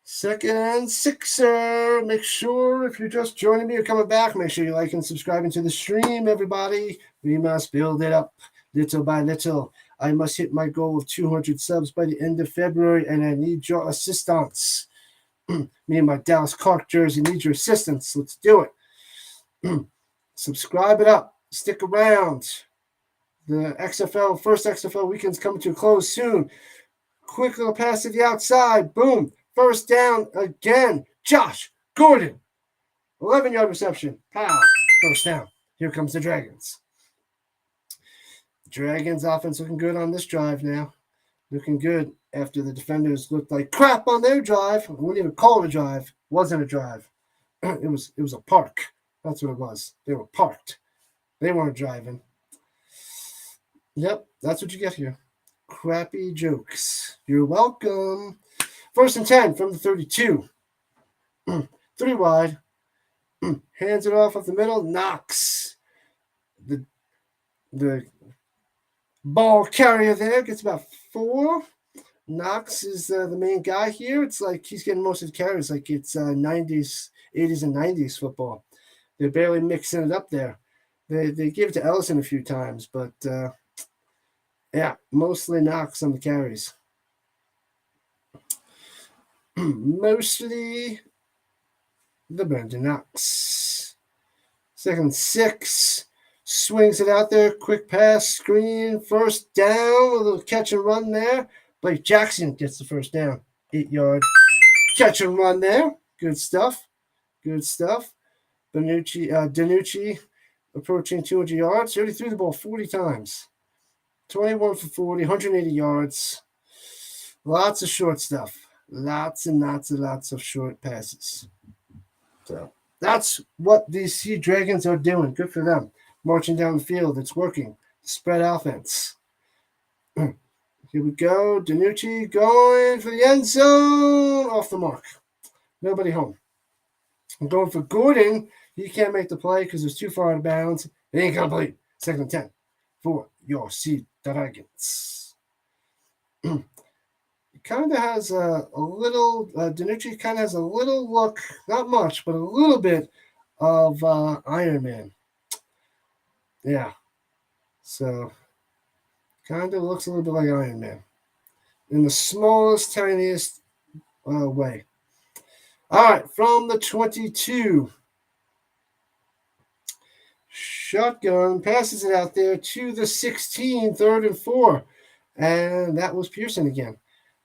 2nd and 6er. Make sure if you're just joining me or coming back, make sure you like and subscribing to the stream, everybody. We must build it up little by little. I must hit my goal of 200 subs by the end of February, and I need your assistance. Me and my Dallas Clark jersey need your assistance. Let's do it. Subscribe it up. Stick around. The first XFL weekend's coming to a close soon. Quick little pass to the outside. Boom. First down again. Josh Gordon. 11-yard reception. Pow. First down. Here comes the Dragons. Dragons offense looking good on this drive now. Looking good after the defenders looked like crap on their drive. We wouldn't even call it a drive. It wasn't a drive. It was a park. That's what it was. They were parked. They weren't driving. Yep, that's what you get here. Crappy jokes. You're welcome. 1st and 10 from the 32. 3 wide. Hands it off the middle. Knox. The ball carrier there gets about 4. Knox is the main guy here. It's like he's getting most of the carries, like it's 80s and 90s football. They're barely mixing it up there. They give it to Ellison a few times, but mostly Knox on the carries. Mostly the Brandon Knox. 2nd and 6. Swings it out there. Quick pass. Screen. First down. A little catch and run there. Blake Jackson gets the first down. 8-yard catch and run there. Good stuff. DiNucci approaching 200 yards. He already threw the ball 40 times. 21 for 40. 180 yards. Lots of short stuff. Lots of short passes. So that's what these Sea Dragons are doing. Good for them. Marching down the field. It's working. Spread offense. Here we go. DiNucci going for the end zone. Off the mark. Nobody home. I'm going for Gordon. He can't make the play because it's too far out of bounds. It ain't complete. 2nd and 10 for your Sea Dragons. Kind of has a little, DiNucci kind of has a little look, not much, but a little bit of Iron Man. Yeah. So, kind of looks a little bit like Iron Man. In the smallest, tiniest way. All right, from the 22. Shotgun, passes it out there to the 16, 3rd and 4. And that was Pearson again.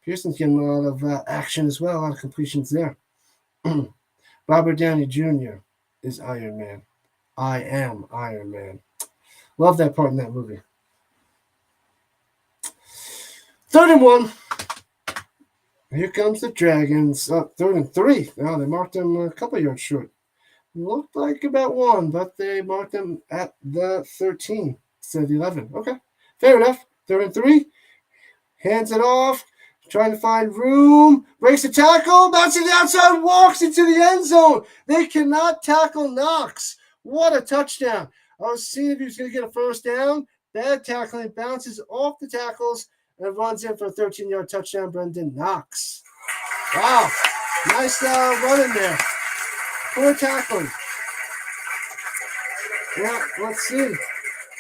Pearson's getting a lot of action as well, a lot of completions there. Robert Downey Jr. is Iron Man. I am Iron Man. Love that part in that movie. 3rd and 1. Here comes the Dragons. 3rd and 3. Oh, they marked them a couple yards short. Looked like about 1, but they marked them at the 13 instead of the 11. Okay, fair enough. 3rd and 3. Hands it off. trying to find room, breaks the tackle, bounces the outside, walks into the end zone. They cannot tackle Knox. What a touchdown. I was seeing if he was going to get a first down. Bad tackling, bounces off the tackles, and runs in for a 13-yard touchdown, Brendan Knox. Wow. Nice running there. Poor tackling. Yeah, let's see.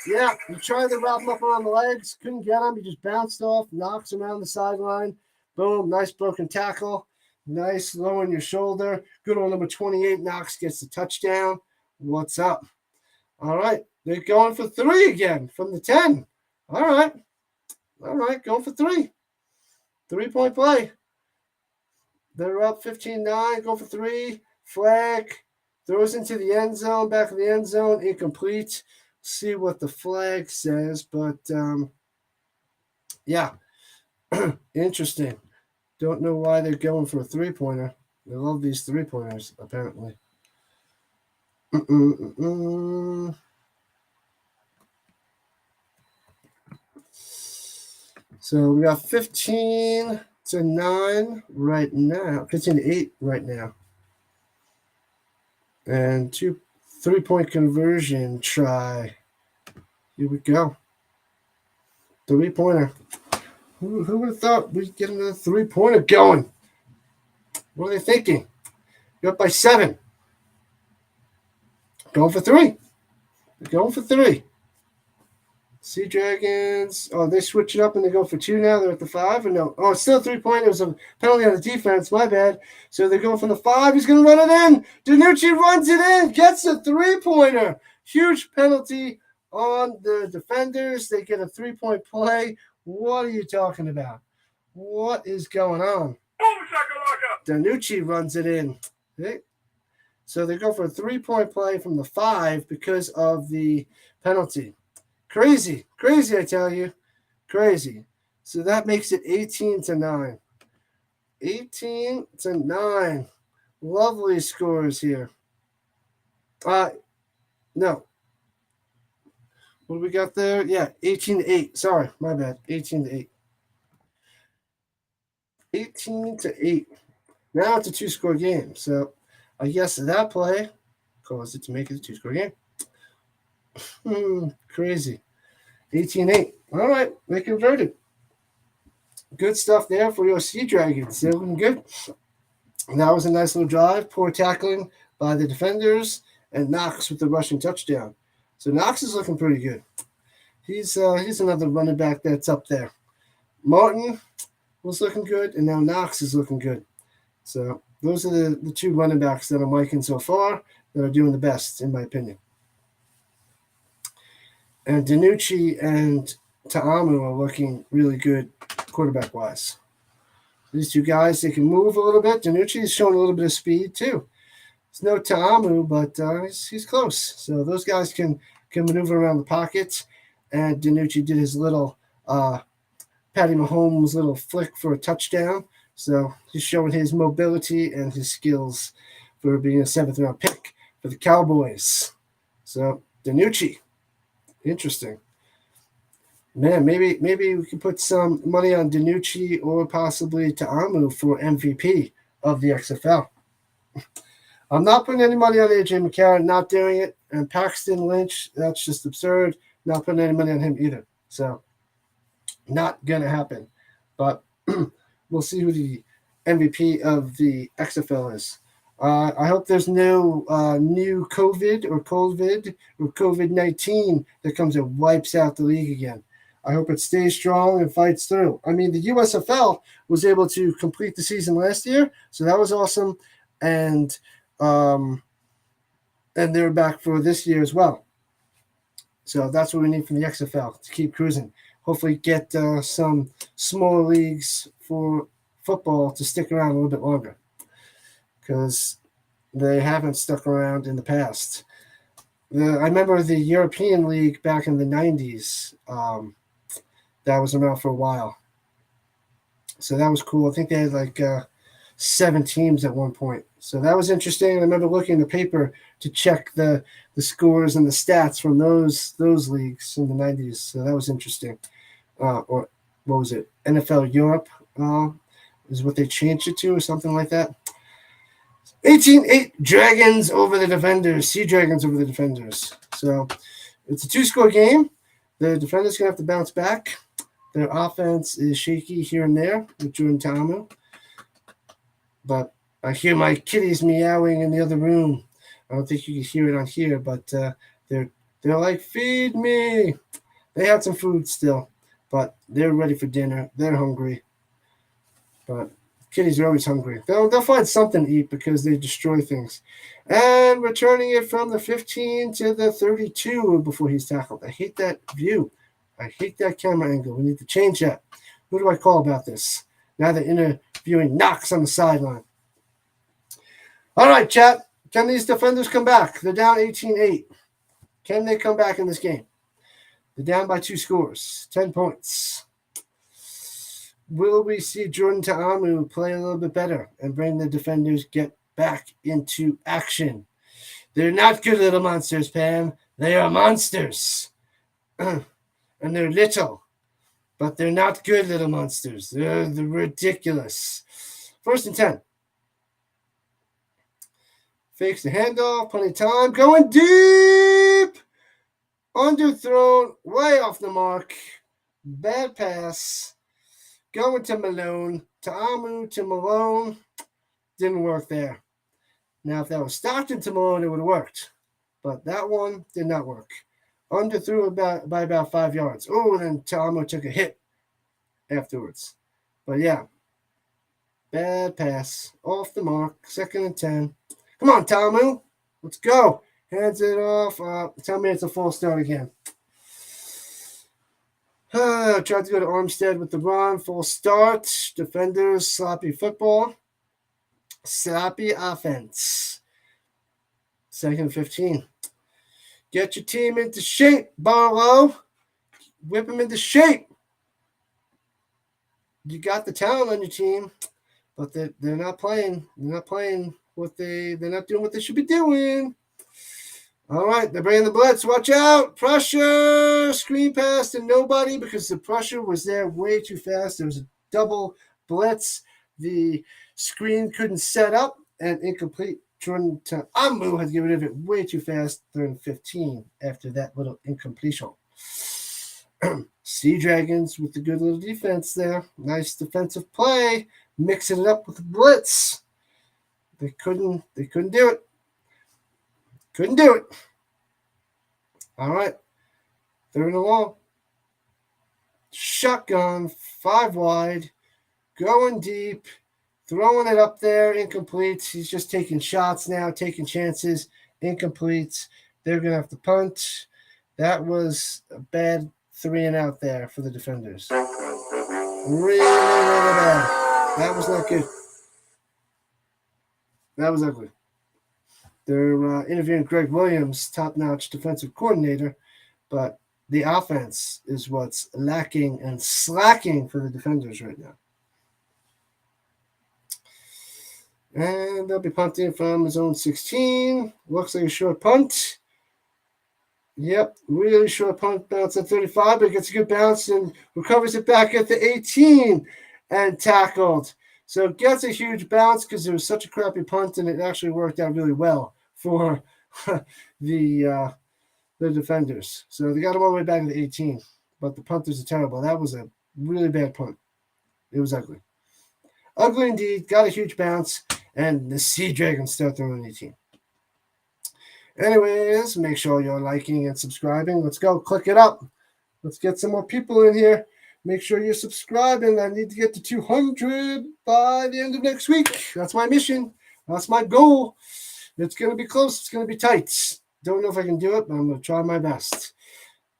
Yeah, you tried to wrap him up around the legs. Couldn't get him. He just bounced off, knocks him around the sideline. Boom, nice broken tackle. Nice lowering your shoulder. Good old number 28, Knox gets the touchdown. What's up? All right, they're going for 3 again from the 10. All right, going for 3. 3-point play. They're up 15-9, go for 3. Flag. Throws into the end zone, back of the end zone, incomplete. See what the flag says, but yeah, interesting. Don't know why they're going for a 3-pointer. They love these 3-pointers, apparently. So we got 15-9 right now. 15-8 right now. And 2 3-point conversion try. Here we go. 3-pointer. Who would have thought we'd get another 3-pointer going? What are they thinking? You're up by 7. Going for 3. They're going for 3. Sea Dragons. Oh, they switch it up and they go for 2 now. They're at the 5 or no? Oh, it's still a 3-point. It was a penalty on the defense. My bad. So they're going from the 5. He's going to run it in. DiNucci runs it in. Gets a 3-pointer. Huge penalty on the defenders. They get a 3-point play. What are you talking about? What is going on? DiNucci runs it in. Okay. So they go for a 3-point play from the 5 because of the penalty. Crazy, I tell you. Crazy. So that makes it 18-9. 18-9. Lovely scores here. No. What do we got there? Yeah, 18-8. Sorry, my bad. 18-8. 18-8. Now it's a 2-score game. So I guess that play caused it to make it a 2-score game. Crazy. 18-8. All right, they converted. Good stuff there for your Sea Dragons. They're looking good. And that was a nice little drive. Poor tackling by the defenders, and Knox with the rushing touchdown. So Knox is looking pretty good. He's another running back that's up there. Martin was looking good, and now Knox is looking good. So those are the 2 running backs that I'm liking so far that are doing the best, in my opinion. And DiNucci and Ta'amu are looking really good quarterback-wise. These 2 guys, they can move a little bit. DiNucci is showing a little bit of speed, too. It's no Ta'amu, but he's close. So those guys can maneuver around the pocket. And DiNucci did his little Patty Mahomes little flick for a touchdown. So he's showing his mobility and his skills for being a 7th-round pick for the Cowboys. So DiNucci. Interesting. Man, maybe we could put some money on DiNucci or possibly Ta'amu for MVP of the XFL. I'm not putting any money on AJ McCarron, not doing it. And Paxton Lynch, that's just absurd. Not putting any money on him either. So, not going to happen. But we'll see who the MVP of the XFL is. I hope there's no new COVID or COVID-19 that comes and wipes out the league again. I hope it stays strong and fights through. I mean, the USFL was able to complete the season last year, so that was awesome. And they're back for this year as well. So that's what we need from the XFL to keep cruising. Hopefully get some smaller leagues for football to stick around a little bit longer, because they haven't stuck around in the past. I remember the European League back in the 90s. That was around for a while. So that was cool. I think they had like 7 teams at one point. So that was interesting. I remember looking in the paper to check the scores and the stats from those leagues in the 90s. So that was interesting. Or what was it? NFL Europe is what they changed it to or something like that. 18-8 Dragons over the Defenders. Sea Dragons over the Defenders. So it's a 2-score game. The Defenders going to have to bounce back. Their offense is shaky here and there with Jordan Ta'amu. But I hear my kitties meowing in the other room. I don't think you can hear it on here, but they're like, feed me. They had some food still, but they're ready for dinner. They're hungry. But kitties are always hungry. They'll find something to eat because they destroy things. And returning it from the 15 to the 32 before he's tackled. I hate that view. I hate that camera angle. We need to change that. Who do I call about this? Now they're interviewing Knox on the sideline. All right, chat. Can these defenders come back? They're down 18-8. Can they come back in this game? They're down by 2 scores, 10 points. Will we see Jordan Ta'amu play a little bit better and bring the defenders get back into action? They're not good little monsters, Pam. They are monsters. And they're little. But they're not good little monsters. They're ridiculous. 1st and 10. Fakes the handoff. Plenty of time. Going deep. Underthrown. Way off the mark. Bad pass. Going to Malone. Ta'amu to Malone. Didn't work there. Now, if that was Stockton to Malone, it would have worked. But that one did not work. Underthrew by about 5 yards. Oh, and then Ta'amu took a hit afterwards. But yeah. Bad pass. Off the mark. 2nd and 10. Come on, Ta'amu. Let's go. Hands it off. Tell me it's a false start again. Tried to go to Armstead with the run. Full start. Defenders, sloppy football. Sloppy offense. 2nd and 15. Get your team into shape, Barlow. Whip them into shape. You got the talent on your team, but they're not playing. They're not playing they're not doing what they should be doing. All right, they're bringing the blitz. Watch out. Pressure. Screen pass to nobody because the pressure was there way too fast. There was a double blitz. The screen couldn't set up and incomplete. Jordan Ta'amu had to get rid of it way too fast. 3rd and 15 after that little incompletion. Sea Dragons with the good little defense there. Nice defensive play. Mixing it up with the blitz. They couldn't do it. Couldn't do it. All right. 3rd and long. Shotgun. 5 wide. Going deep. Throwing it up there. Incomplete. He's just taking shots now. Taking chances. Incomplete. They're going to have to punt. That was a bad 3 and out there for the defenders. Really, really bad. That was not good. That was ugly. They're interviewing Greg Williams, top-notch defensive coordinator, but the offense is what's lacking and slacking for the defenders right now. And they'll be punting from his own 16. Looks like a short punt. Yep, really short punt, bounce at 35, but gets a good bounce and recovers it back at the 18 and tackled. So it gets a huge bounce because it was such a crappy punt, and it actually worked out really well for the defenders. So they got him all the way back to the 18, but the punters are terrible. That was a really bad punt. It was ugly. Ugly indeed. Got a huge bounce, and the Sea Dragons start their own 18. Anyways, make sure you're liking and subscribing. Let's go. Click it up. Let's get some more people in here. Make sure you're subscribing. I need to get to 200 by the end of next week. That's my mission. That's my goal. It's going to be close. It's going to be tight. Don't know if I can do it, but I'm going to try my best.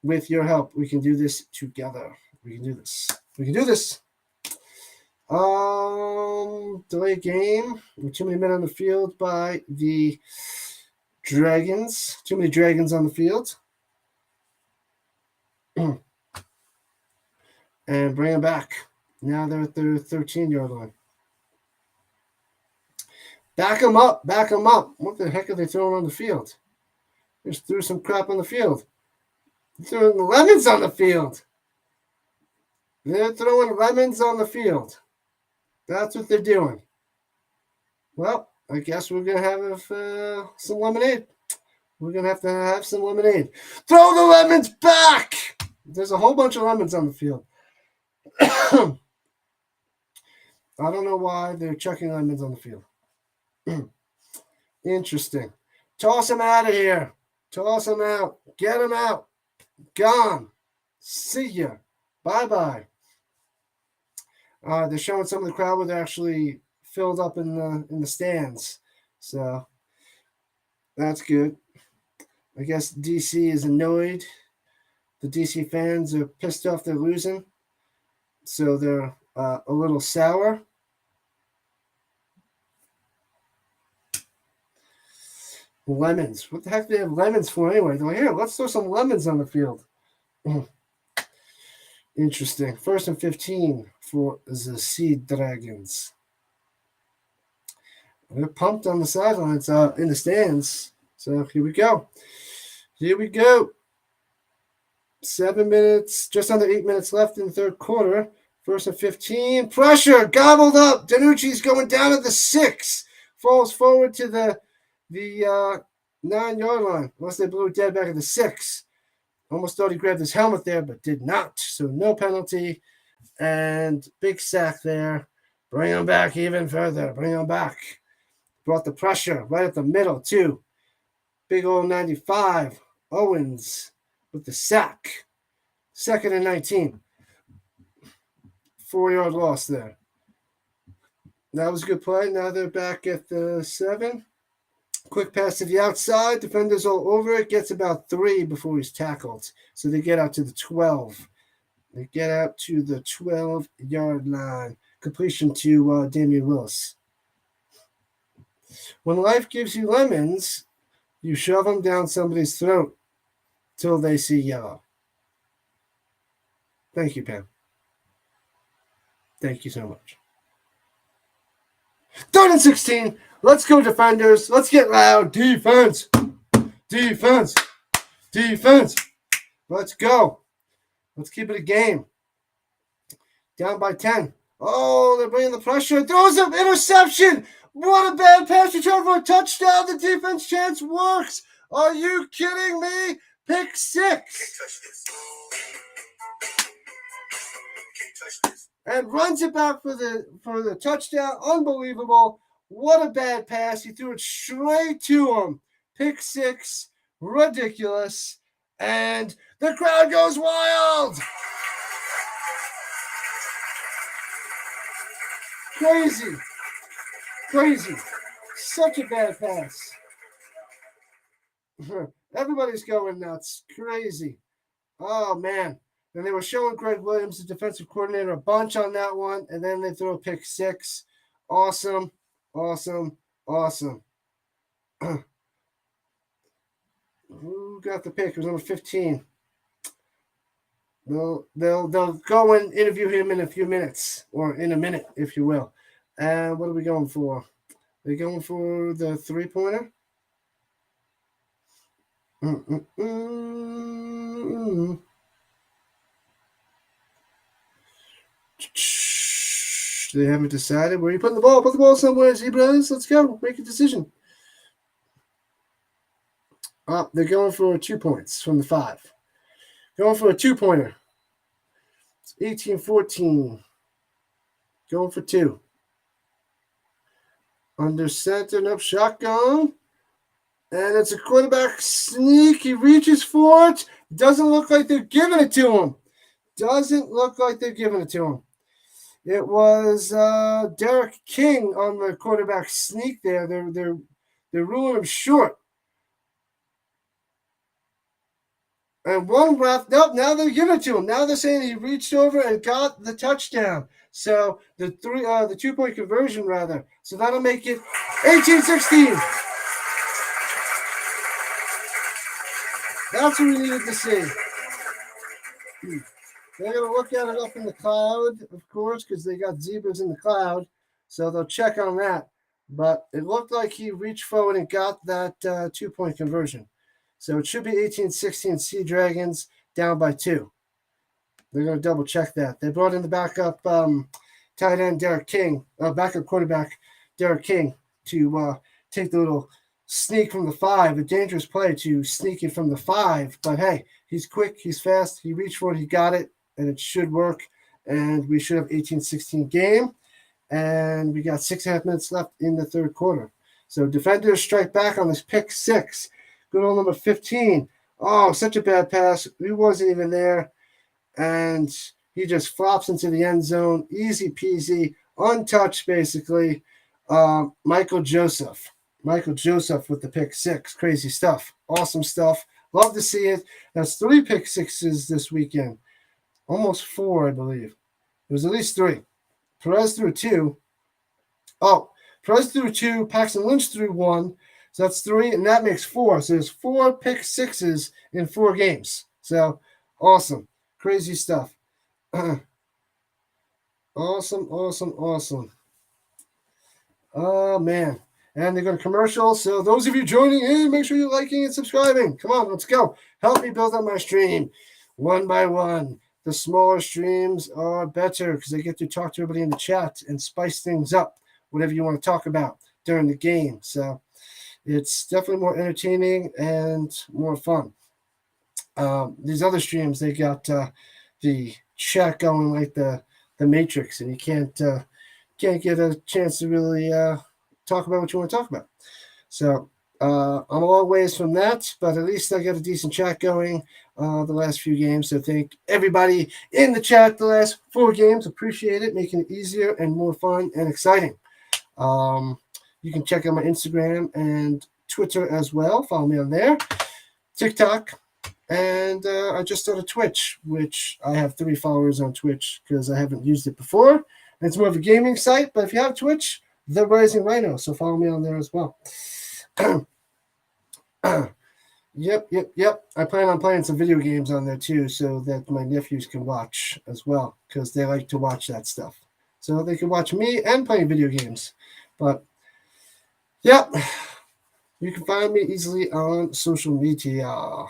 With your help, we can do this together. We can do this. We can do this. Delay game. Too many men on the field by the Dragons. Too many Dragons on the field. And bring them back. Now they're at their 13-yard line. Back them up. Back them up. What the heck are they throwing on the field? Just threw some crap on the field. They're throwing lemons on the field. They're throwing lemons on the field. That's what they're doing. Well, I guess we're going to have some lemonade. We're going to have some lemonade. Throw the lemons back! There's a whole bunch of lemons on the field. I don't know why they're chucking lemons on the field. Interesting. Toss them out of here. Toss them out. Get them out. Gone. See ya. Bye-bye. They're showing some of the crowd where they're actually filled up in the stands. So that's good. I guess D.C. is annoyed. The D.C. fans are pissed off they're losing. So they're a little sour. Lemons. What the heck do they have lemons for anyway? They're like, here, let's throw some lemons on the field. Interesting. 1st and 15 for the D.C Dragons. They're pumped on the sidelines, in the stands. So here we go. Here we go. 7 minutes, just under 8 minutes left in the third quarter. 1st and 15. Pressure, gobbled up. Danucci's going down at the 6. Falls forward to the 9-yard line. Unless they blew it dead back at the 6. Almost thought he grabbed his helmet there, but did not. So no penalty. And big sack there. Bring him back even further. Bring him back. Brought the pressure right at the middle, too. Big old 95. Owens with the sack. 2nd and 19. 4-yard loss there. That was a good play. Now they're back at the 7. Quick pass to the outside. Defenders all over it. Gets about 3 before he's tackled. So they get out to the 12. They get out to the 12-yard line. Completion to Damian Willis. When life gives you lemons, you shove them down somebody's throat till they see yellow. Thank you, Pam. Thank you so much. 3rd and 16. Let's go, defenders. Let's get loud. Defense. Defense. Defense. Let's go. Let's keep it a game. Down by 10. Oh, they're bringing the pressure. Throws up interception. What a bad pass return for a touchdown. The defense chance works. Are you kidding me? Pick 6. And runs it back for the touchdown. Unbelievable. What a bad pass. He threw it straight to him. Pick 6. Ridiculous. And the crowd goes wild. Crazy. Crazy. Such a bad pass. Everybody's going nuts. Crazy. Oh, man. And they were showing Greg Williams, the defensive coordinator, a bunch on that one. And then they throw a pick 6. Awesome. Awesome. Awesome. Who got the pick? It was number 15. They'll go and interview him in a few minutes, or in a minute, if you will. And what are we going for? They're going for the 3-pointer. They haven't decided where you put the ball. Put the ball somewhere, Zebras. Let's go. Make a decision. They're going for 2 points from the 5. Going for a 2-pointer. It's 18-14. Going for 2. Under center, up shotgun. And it's a quarterback sneak. He reaches for it. Doesn't look like they're giving it to him. Doesn't look like they're giving it to him. It was Derek King on the quarterback sneak there. They're ruling him short. And one ref, nope, now they're giving it to him. Now they're saying he reached over and got the touchdown. So the 2-point conversion, rather. So that'll make it 18-16. That's what we needed to see. They're going to look at it up in the cloud, of course, because they got zebras in the cloud. So they'll check on that. But it looked like he reached forward and got that 2-point conversion. So it should be 18-16 Sea Dragons down by 2. They're going to double check that. They brought in the backup tight end Derek King, backup quarterback Derek King, to take the little sneak from the 5, a dangerous play to sneak it from the 5. But hey, he's quick, he's fast, he reached for it, he got it, and it should work. And we should have 18-16 game. And we got 6.5 minutes left in the third quarter. So defenders strike back on this pick 6. Good old number 15. Oh, such a bad pass. He wasn't even there. And he just flops into the end zone. Easy peasy. Untouched, basically. Michael Joseph with the pick 6. Crazy stuff. Awesome stuff. Love to see it. That's 3 pick 6s this weekend. Almost 4, I believe. It was at least 3. Perez threw 2. Oh, Perez threw 2. Paxton Lynch threw 1. So that's 3, and that makes 4. So there's 4 pick 6s in 4 games. So awesome. Crazy stuff. Awesome. Oh, man. And they're going to commercial. So those of you joining in, make sure you're liking and subscribing. Come on, let's go. Help me build up my stream one by one. The smaller streams are better because I get to talk to everybody in the chat and spice things up, whatever you want to talk about during the game. So it's definitely more entertaining and more fun. These other streams, they got the chat going like the Matrix, and you can't get a chance to really talk about what you want to talk about. So I'm a long ways from that, but at least I got a decent chat going the last few games. So thank everybody in the chat the last 4 games. Appreciate it, making it easier and more fun and exciting. You can check out my Instagram and Twitter as well. Follow me on there. TikTok. And I just started Twitch, which I have 3 followers on Twitch because I haven't used it before. And it's more of a gaming site, but if you have Twitch, The Rising Rhino, so follow me on there as well. Yep. I plan on playing some video games on there too, so that my nephews can watch as well, because they like to watch that stuff. So they can watch me and play video games. But yep, you can find me easily on social media.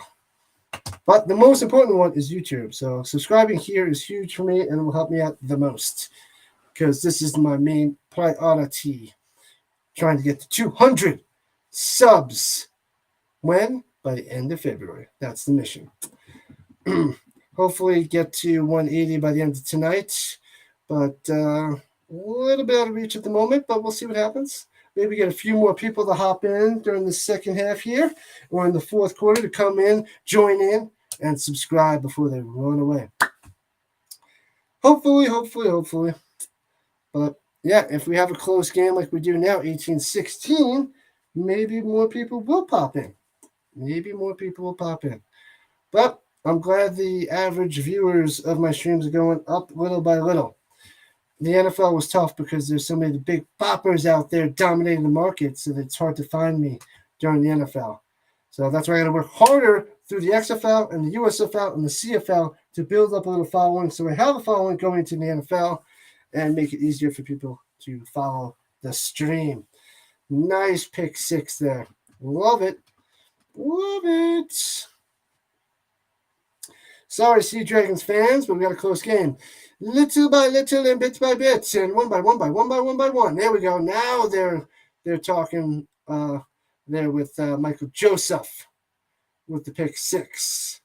But the most important one is YouTube. So subscribing here is huge for me, and it will help me out the most, because this is my main priority. Trying to get to 200 subs. When? By the end of February. That's the mission. Hopefully get to 180 by the end of tonight. But a little bit out of reach at the moment, but we'll see what happens. Maybe get a few more people to hop in during the second half here or in the fourth quarter to come in, join in, and subscribe before they run away. Hopefully. But yeah, if we have a close game like we do now, 18-16, maybe more people will pop in. But I'm glad the average viewers of my streams are going up little by little. The NFL was tough because there's so many big poppers out there dominating the market, so that it's hard to find me during the NFL. So that's why I got to work harder through the XFL and the USFL and the CFL to build up a little following. So I have a following going into the NFL and make it easier for people to follow the stream. Nice pick 6 there. Love it. Sorry, Sea Dragons fans, but we got a close game. Little by little and bit by bit, and one by one. There we go. Now they're talking there with Michael Joseph with the pick 6.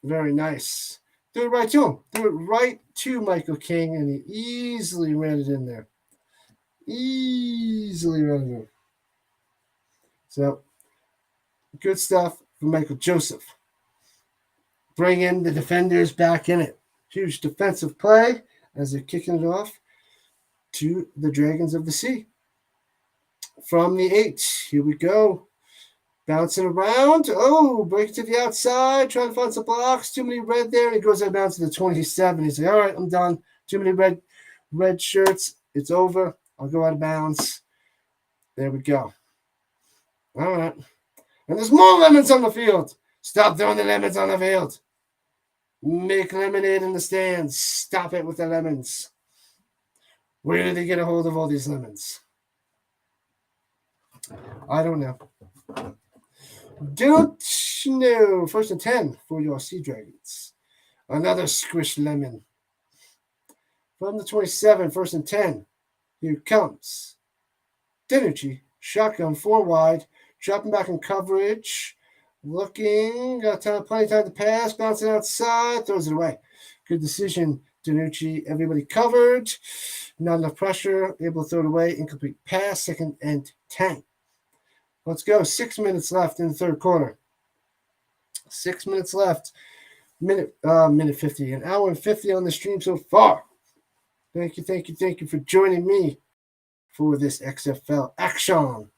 Very nice. Do it right to him. Do it right to Michael King, and he easily ran it in there. So, good stuff from Michael Joseph. Bring in the defenders back in it. Huge defensive play as they're kicking it off to the Dragons of the Sea. From the 8, here we go. Bouncing around. Oh, break to the outside. Trying to find some blocks. Too many red there. And he goes out down to the 27. He's like, all right, I'm done. Too many red shirts. It's over. I'll go out of bounds. There we go. All right. And there's more lemons on the field. Stop throwing the lemons on the field. Make lemonade in the stands. Stop it with the lemons. Where did they get a hold of all these lemons? I don't know. Don't know. 1st and 10 for your Sea Dragons. Another squished lemon. from the 27, 1st and 10. Here comes Dinucci. Shotgun, 4 wide. Dropping back in coverage. Looking. Got plenty of time to pass. Bouncing outside. Throws it away. Good decision, Dinucci. Everybody covered. Not enough pressure. Able to throw it away. Incomplete pass. 2nd and 10. Let's go. 6 minutes left in the third quarter. 6 minutes left. Minute 50. An hour and 50 on the stream so far. Thank you for joining me for this XFL action.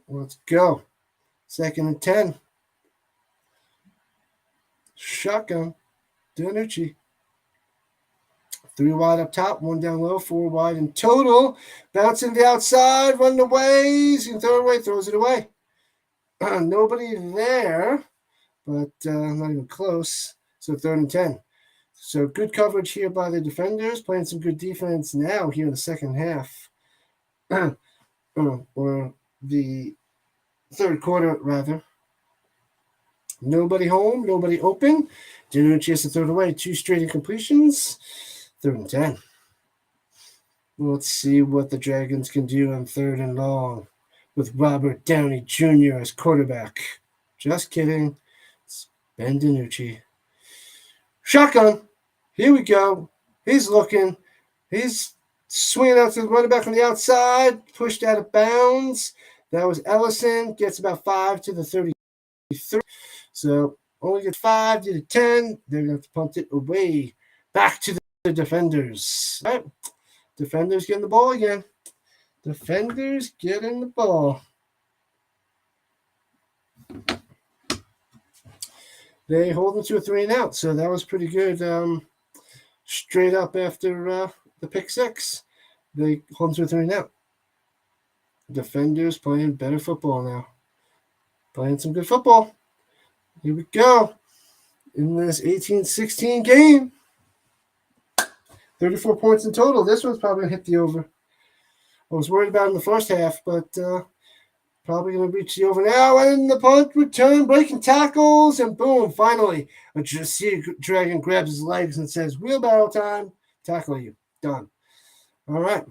Let's go. 2nd and 10. Shotgun. Dinucci. 3 wide up top, 1 down low, 4 wide in total. Bouncing the outside, running away. He's going to throw it away, throws it away. Nobody there, but not even close. So 3rd and 10. So good coverage here by the defenders, playing some good defense now here in the second half. Or the third quarter, rather. Nobody home, nobody open. Dinucci has to throw it away. 2 straight incompletions. 3rd and 10. Let's see what the Dragons can do on 3rd and long with Robert Downey Jr. as quarterback. Just kidding. It's Ben Dinucci. Shotgun. Here we go. He's looking. He's swinging out to the running back on the outside. Pushed out of bounds. That was Ellison. Gets about 5 to the 33. So only get 5 to the 10. They're going to punt it away. Back to the defenders. All right. Defenders getting the ball again. Defenders getting the ball. They hold them to a 3 and out. So that was pretty good. Straight up after the pick 6. They hold them to a 3 and out. Defenders playing better football now. Playing some good football. Here we go. In this 18-16 game. 34 points in total. This one's probably going to hit the over. I was worried about it in the first half, but probably going to reach the over now. And the punt return, breaking tackles, and boom, finally. A D.C Dragon grabs his legs and says, wheelbarrow time, tackle you. Done. All right.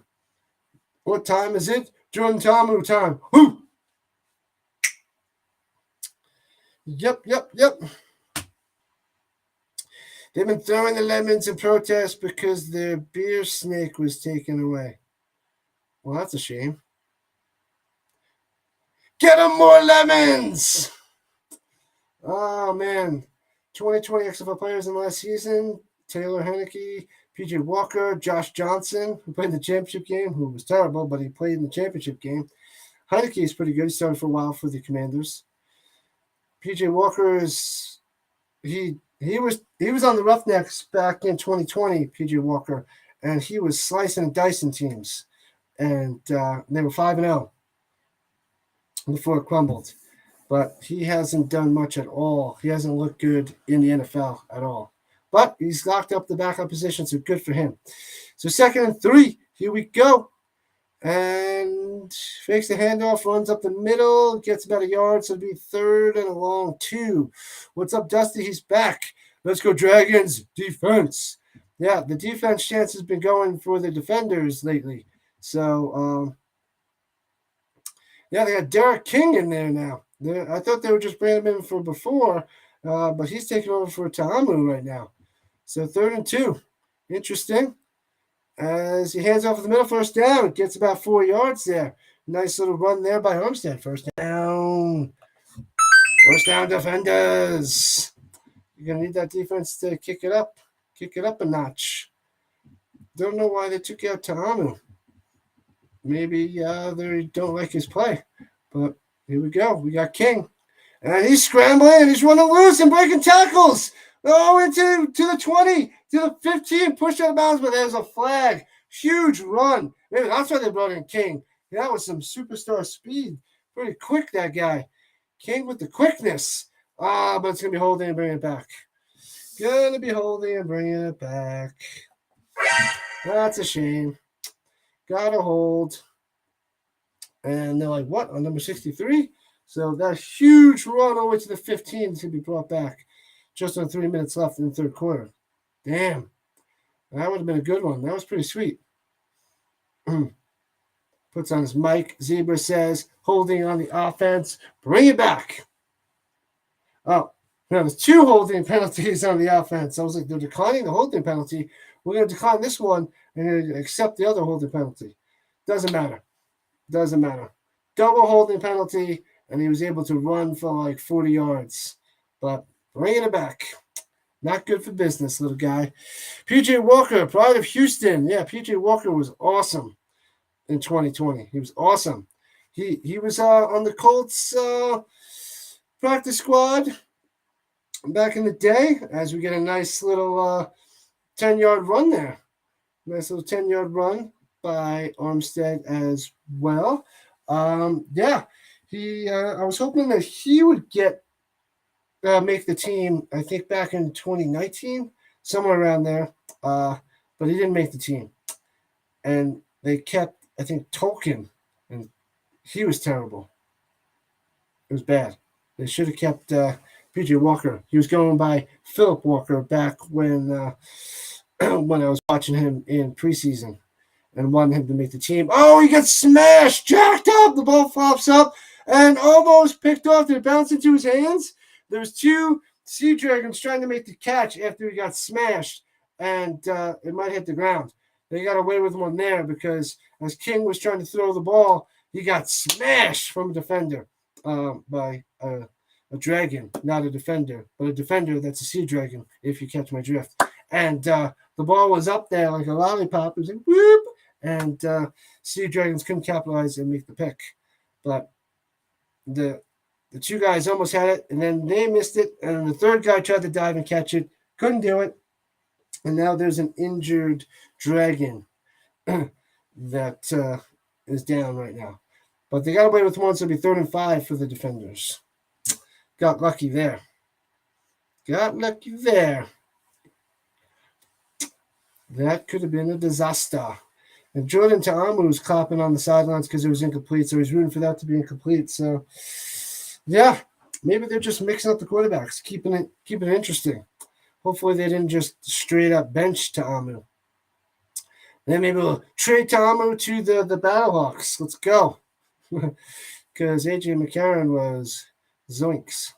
What time is it? Jordan Ta'amu time. Whoo! Yep. They've been throwing the lemons in protest because their beer snake was taken away. Well, that's a shame. Get them more lemons! Oh, man. 2020 XFL players in the last season. Taylor Heineke, P.J. Walker, Josh Johnson, who played in the championship game, who was terrible, but he played in the championship game. Heineke is pretty good. He started for a while for the Commanders. P.J. Walker is he was on the Roughnecks back in 2020, P.J. Walker, and he was slicing and dicing teams, and they were 5-0 before it crumbled. But he hasn't done much at all. He hasn't looked good in the NFL at all. But he's locked up the backup position, so good for him. So 2nd and 3. Here we go. And fakes the handoff, runs up the middle, gets about 1 yard, so it'll be 3rd and a long 2. What's up, Dusty? He's back. Let's go, Dragons. Defense. Yeah, the defense chance has been going for the defenders lately. So, yeah, they got Derek King in there now. I thought they were just bringing him in for before, but he's taking over for Ta'amu right now. So 3rd and 2. Interesting. As he hands off in the middle, 1st down. Gets about 4 yards there. Nice little run there by Armstead. 1st down. 1st down, defenders. You're going to need that defense to kick it up a notch. Don't know why they took out Ta'amu. Maybe they don't like his play. But here we go. We got King. And he's scrambling and he's running loose and breaking tackles. Oh, into the 20, to the 15, pushed out of bounds, but there's a flag. Huge run. Maybe that's why they brought in King. That was some superstar speed. Pretty quick, that guy. King with the quickness. But it's going to be holding and bringing it back. Going to be holding and bringing it back. That's a shame. Got to hold. And they're like, what? On number 63? So that huge run all the way to the 15 is going to be brought back. Just on 3 minutes left in the third quarter. Damn. That would have been a good one. That was pretty sweet. Puts on his mic. Zebra says, holding on the offense. Bring it back. Oh, now there's 2 holding penalties on the offense. I was like, they're declining the holding penalty. We're going to decline this one and accept the other holding penalty. Doesn't matter. Doesn't matter. Double holding penalty, and he was able to run for like 40 yards. But bringing it back. Not good for business, little guy. PJ Walker, pride of Houston. Yeah, PJ Walker was awesome in 2020. He was awesome. He was on the Colts practice squad back in the day, as we get a nice little 10-yard run there. Nice little 10-yard run by Armstead as well. Yeah, I was hoping that he would make the team, I think back in 2019, somewhere around there. But he didn't make the team. And they kept, I think, Tolkien, and he was terrible. It was bad. They should have kept PJ Walker. He was going by Philip Walker back when when I was watching him in preseason and wanted him to make the team. Oh, he gets smashed, jacked up. The ball flops up and almost picked off. Did it bounce into his hands? There was 2 Sea Dragons trying to make the catch after he got smashed, and it might hit the ground. They got away with one there because as King was trying to throw the ball, he got smashed from a defender by a dragon, not a defender, but a defender that's a Sea Dragon, if you catch my drift. And the ball was up there like a lollipop. It was like, whoop, and Sea Dragons couldn't capitalize and make the pick. But the 2 guys almost had it, and then they missed it, and the 3rd guy tried to dive and catch it, couldn't do it, and now there's an injured dragon that is down right now. But they got away with one, so it'll be 3rd and 5 for the defenders. Got lucky there. That could have been a disaster. And Jordan Ta'amu was clapping on the sidelines because it was incomplete, so he's rooting for that to be incomplete. So, yeah, maybe they're just mixing up the quarterbacks, keeping it interesting. Hopefully they didn't just straight up bench Ta'amu. Then maybe we'll trade Ta'amu to the Battlehawks. Let's go. Because A.J. McCarron was zoinks.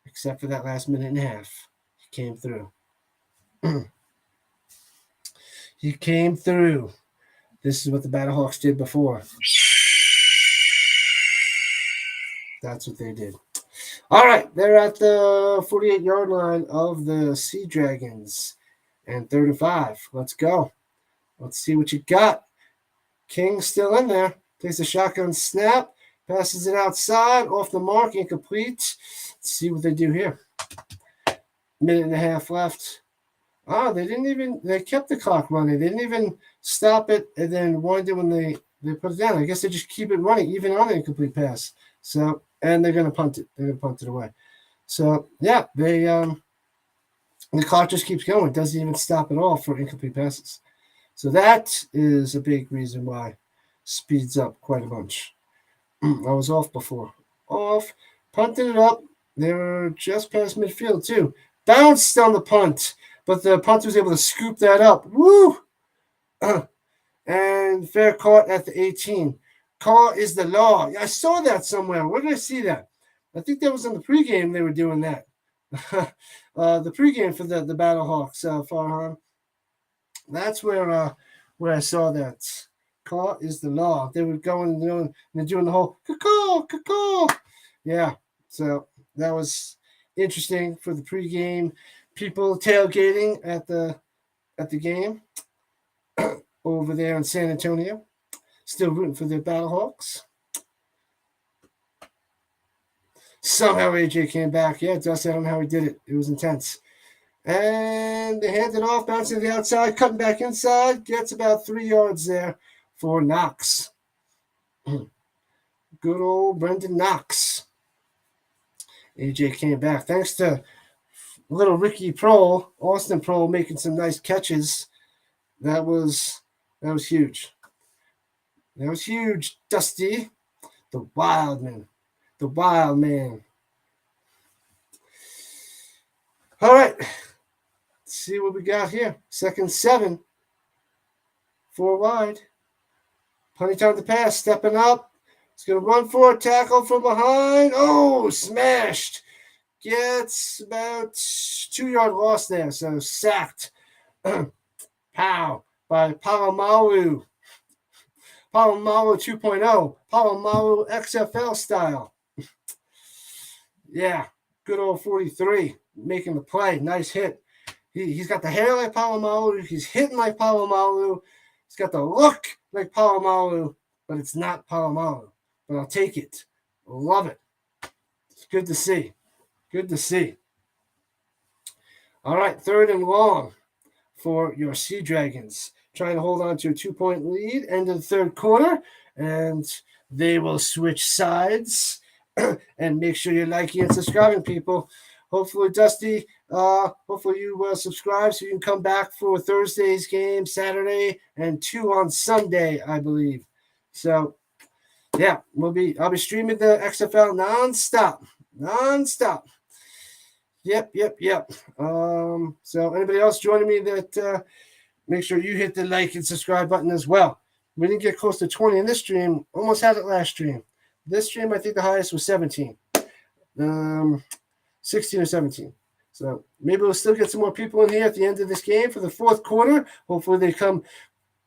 Except for that last minute and a half. He came through. He came through. This is what the Battlehawks did before. That's what they did. All right, they're at the 48-yard line of the Sea Dragons. And 3rd and 5. Let's go. Let's see what you got. King's still in there. Takes a shotgun snap. Passes it outside. Off the mark. Incomplete. Let's see what they do here. Minute and a half left. They kept the clock running. They didn't even stop it and then wind it when they put it down. I guess they just keep it running even on an incomplete pass. So, and they're going to punt it. They're going to punt it away. So, yeah, the clock just keeps going. It doesn't even stop at all for incomplete passes. So that is a big reason why speeds up quite a bunch. I was off before. Punted it up. They were just past midfield, too. Bounced on the punt, but the punter was able to scoop that up. Woo! And fair caught at the 18. Call is the law. I saw that somewhere. Where did I see that? I think that was in the pregame they were doing that. The pregame for the Battlehawks, Farhan. That's where I saw that. Call is the law. They were going and they're doing the whole caw. Yeah, so that was interesting for the pregame. People tailgating at the game over there in San Antonio. Still rooting for the Battlehawks. Somehow AJ came back. Yeah, Dusty, I don't know how he did it. It was intense. And they hand it off, bouncing to the outside, cutting back inside. Gets about 3 yards there for Knox. Good old Brendan Knox. AJ came back. Thanks to little Ricky Prohl, Austin Prohl, making some nice catches. That was huge. That was huge, Dusty. The wild man. All right. see what we got here. 2nd 7. 4 wide. Plenty of time to pass. Stepping up. He's going to run for a tackle from behind. Oh, smashed. Gets about 2-yard loss there. So sacked. Pow. By Palomalu. Palomalu 2.0. Palomalu XFL style. Yeah. Good old 43. Making the play. Nice hit. He's got the hair like Palomalu. He's hitting like Palomalu. He's got the look like Palomalu, but it's not Palomalu. But I'll take it. Love it. It's good to see. Good to see. All right, 3rd and long for your Sea Dragons. Trying to hold on to a 2-point lead. End of the 3rd quarter. And they will switch sides. And make sure you're liking and subscribing, people. Hopefully, Dusty, hopefully you subscribe so you can come back for Thursday's game, Saturday, and 2 on Sunday, I believe. So, yeah, I'll be streaming the XFL nonstop. Yep. So anybody else joining me that make sure you hit the like and subscribe button as well. We didn't get close to 20 in this stream. Almost had it last stream. This stream, I think the highest was 17. 16 or 17. So maybe we'll still get some more people in here at the end of this game for the 4th quarter. Hopefully they come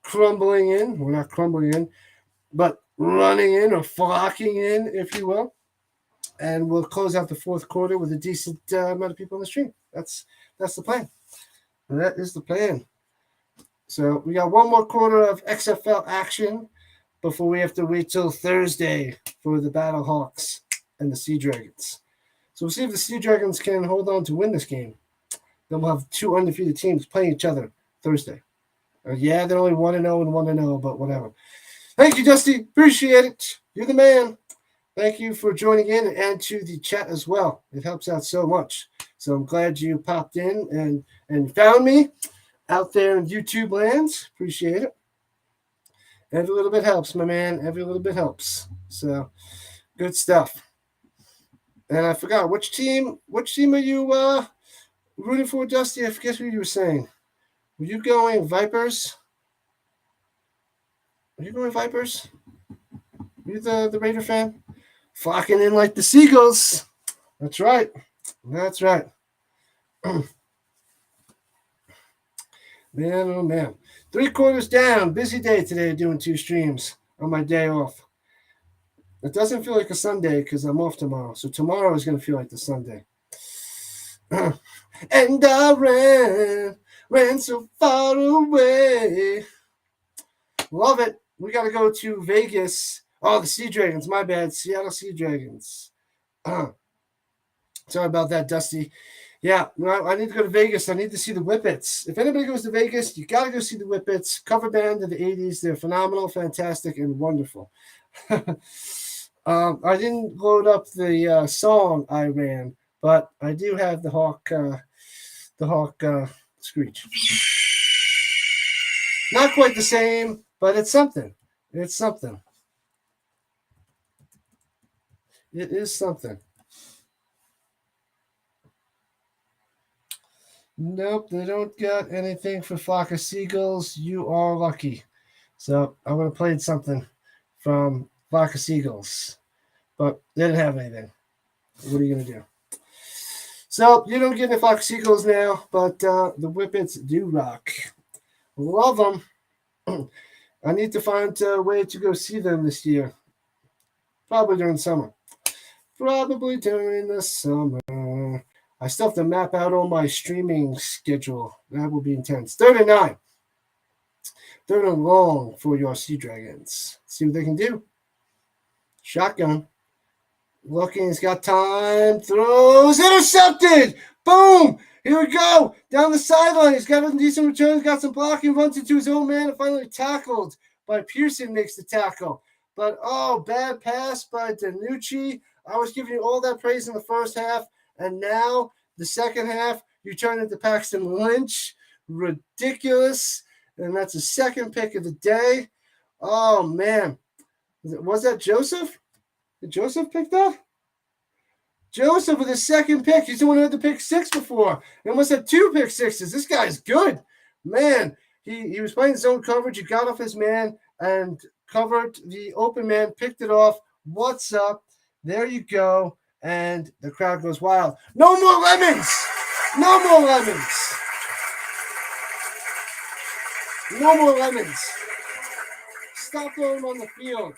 crumbling in. We're not crumbling in, but running in or flocking in, if you will. And we'll close out the 4th quarter with a decent amount of people on the stream. That's the plan. That is the plan. So we got one more quarter of XFL action before we have to wait till Thursday for the Battle Hawks and the Sea Dragons. So we'll see if the Sea Dragons can hold on to win this game. Then we'll have 2 undefeated teams playing each other Thursday. Yeah, they're only 1-0 and 1-0, but whatever. Thank you, Dusty. Appreciate it. You're the man. Thank you for joining in and to the chat as well. It helps out so much. So I'm glad you popped in and found me out there in YouTube land. Appreciate it. Every little bit helps, my man. Every little bit helps. So good stuff. And I forgot which team are you rooting for, Dusty? I forget who you were saying. Were you going Vipers? Are you going Vipers? Are you the Raider fan? Flocking in like the seagulls. That's right. That's right. Man, oh man. 3 quarters down. Busy day today doing 2 streams on my day off. It doesn't feel like a Sunday because I'm off tomorrow. So tomorrow is going to feel like the Sunday. And I ran so far away. Love it. We got to go to Vegas. Oh, the Sea Dragons. My bad. Seattle Sea Dragons. Sorry about that, Dusty. Yeah, I need to go to Vegas. I need to see the Whippets. If anybody goes to Vegas, you got to go see the Whippets. Cover band of the 80s. They're phenomenal, fantastic, and wonderful. I didn't load up the song I ran, but I do have the Hawk screech. Not quite the same, but it's something. It's something. It is something. Nope, they don't got anything for Flock of Seagulls. You are lucky. So I'm going to play something from Flock of Seagulls. But they didn't have anything. What are you going to do? So you don't get any Flock of Seagulls now, but the Whippets do rock. Love them. I need to find a way to go see them this year. Probably during summer. Probably during the summer. I still have to map out all my streaming schedule. That will be intense. 3rd and 9. 3rd and long for your Sea Dragons. See what they can do. Shotgun. Looking, he's got time. Throws. Intercepted. Boom. Here we go. Down the sideline. He's got a decent return. He's got some blocking. Runs into his own man and finally tackled by Pearson. Makes the tackle. But, bad pass by DiNucci. I was giving you all that praise in the first half. And now, the second half, you turn into Paxton Lynch. Ridiculous. And that's the 2nd pick of the day. Oh, man. Was that Joseph? Did Joseph pick that? Joseph with his second pick. He's the one who had the pick six before. He almost had 2 pick sixes. This guy is good. Man, he was playing zone coverage. He got off his man and covered the open man, picked it off. What's up? There you go. And the crowd goes wild. No more lemons. No more lemons. No more lemons. Stop throwing them on the field.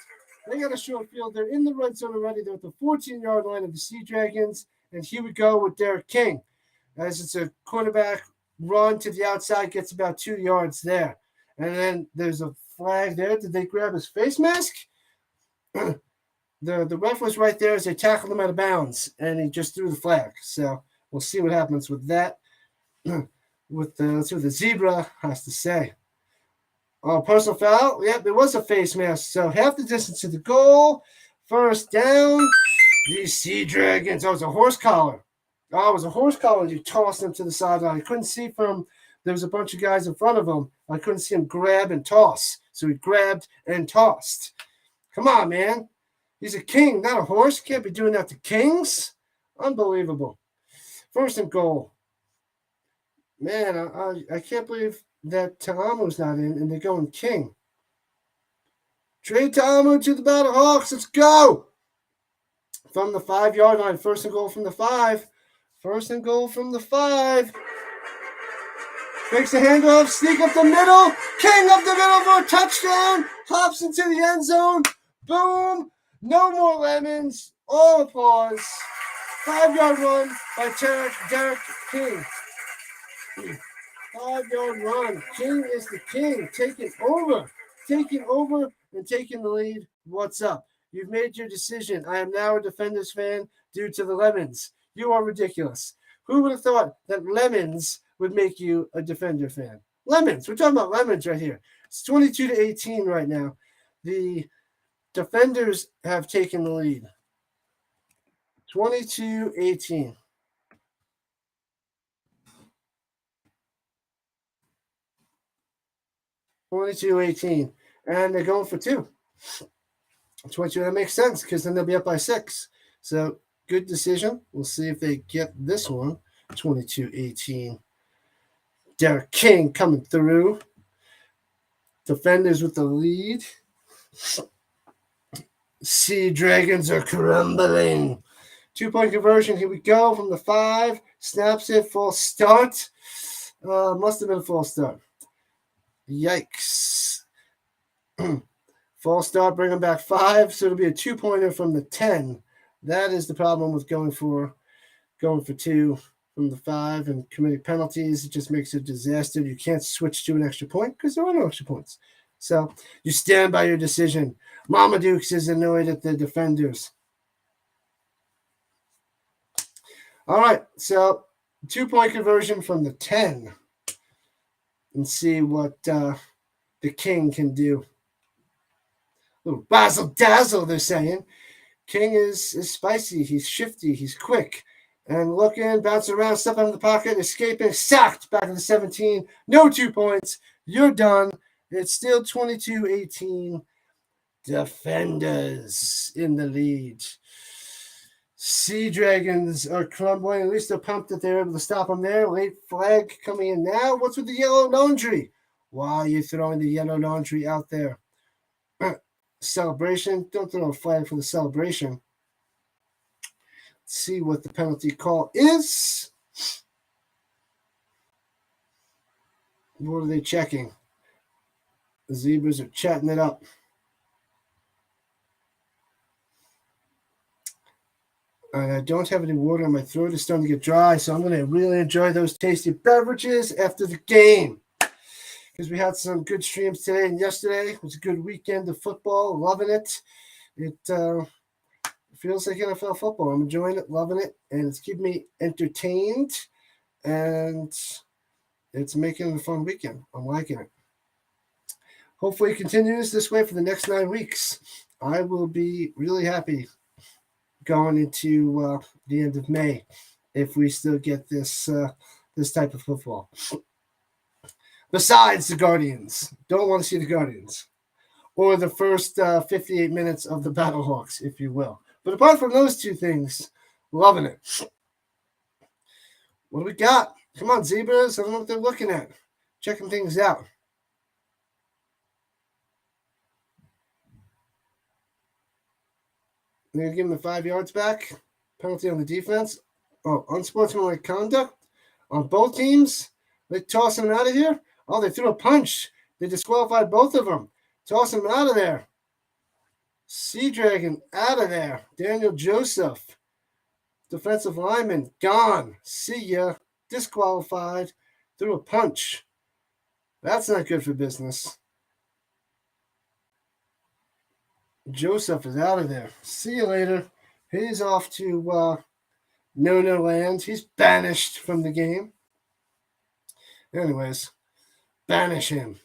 They got a short field. They're in the red zone already. They're at the 14-yard line of the Sea Dragons. And here we go with Derek King. As it's a quarterback run to the outside, gets about 2 yards there. And then there's a flag there. Did they grab his face mask? The ref was right there as they tackled him out of bounds, and he just threw the flag. So we'll see what happens with that. Let's see what the zebra has to say. Oh, personal foul. Yep, it was a face mask. So half the distance to the goal. First down. The Sea Dragons. Oh, it was a horse collar. Oh, it was a horse collar. You tossed him to the sideline. I couldn't see from. There was a bunch of guys in front of him. I couldn't see him grab and toss. So he grabbed and tossed. Come on, man. He's a king, not a horse. Can't be doing that to kings. Unbelievable. First and goal. Man, I can't believe that Ta'amu's not in, and they're going king. Trade Ta'amu to the Battle Hawks. Let's go. From the 5-yard line. First and goal from the 5. First and goal from the 5. Makes the handoff. Sneak up the middle. King up the middle for a touchdown. Hops into the end zone. Boom. No more lemons. All applause. 5-yard run by Derek King. 5-yard run. King is the king. Taking over and taking the lead. What's up? You've made your decision. I am now a Defenders fan due to the lemons. You are ridiculous. Who would have thought that lemons would make you a Defender fan? Lemons. We're talking about lemons right here. It's 22-18 right now. The Defenders have taken the lead. 22-18. 22-18. And they're going for 2. 22, that makes sense because then they'll be up by 6. So good decision. We'll see if they get this one. 22-18. Derek King coming through. Defenders with the lead. Sea Dragons are crumbling. 2-point conversion. Here we go from the 5. Snaps it. False start. Must have been a false start. Yikes. False start. Bring them back 5. So it'll be a 2-pointer from the 10. That is the problem with going for 2 from the 5 and committing penalties. It just makes it a disaster. You can't switch to an extra point because there are no extra points. So you stand by your decision. Mama Dukes is annoyed at the Defenders. All right, so 2-point conversion from the 10. And see what the King can do. Little Basil Dazzle, they're saying. King is spicy. He's shifty. He's quick. And looking, bouncing around, stepping in the pocket, escaping, sacked back to the 17. No 2 points. You're done. It's still 22-18. Defenders in the lead. Sea Dragons are crumbling. At least they're pumped that they're able to stop them there. Late flag coming in now. What's with the yellow laundry? Why are you throwing the yellow laundry out there? Celebration. Don't throw a flag for the celebration. Let's see what the penalty call is. What are they checking? The Zebras are chatting it up. And I don't have any water in my throat. It's starting to get dry, so I'm going to really enjoy those tasty beverages after the game. Because we had some good streams today and yesterday. It was a good weekend of football. Loving it. It feels like NFL football. I'm enjoying it, loving it, and it's keeping me entertained. And it's making it a fun weekend. I'm liking it. Hopefully it continues this way for the next 9 weeks. I will be really happy going into the end of May if we still get this type of football. Besides the Guardians. Don't want to see the Guardians. Or the first 58 minutes of the Battlehawks, if you will. But apart from those 2 things, Loving it. What do we got? Come on, Zebras. I don't know what they're looking at. Checking things out. They're going to give him the 5 yards back. Penalty on the defense. Oh, unsportsmanlike conduct on both teams. They're tossing him out of here. Oh, they threw a punch. They disqualified both of them. Tossing him out of there. Sea Dragon out of there. Daniel Joseph, defensive lineman, gone. See ya. Disqualified. Threw a punch. That's not good for business. Joseph is out of there. See you later. He's off to no land. He's banished from the game. Anyways, banish him.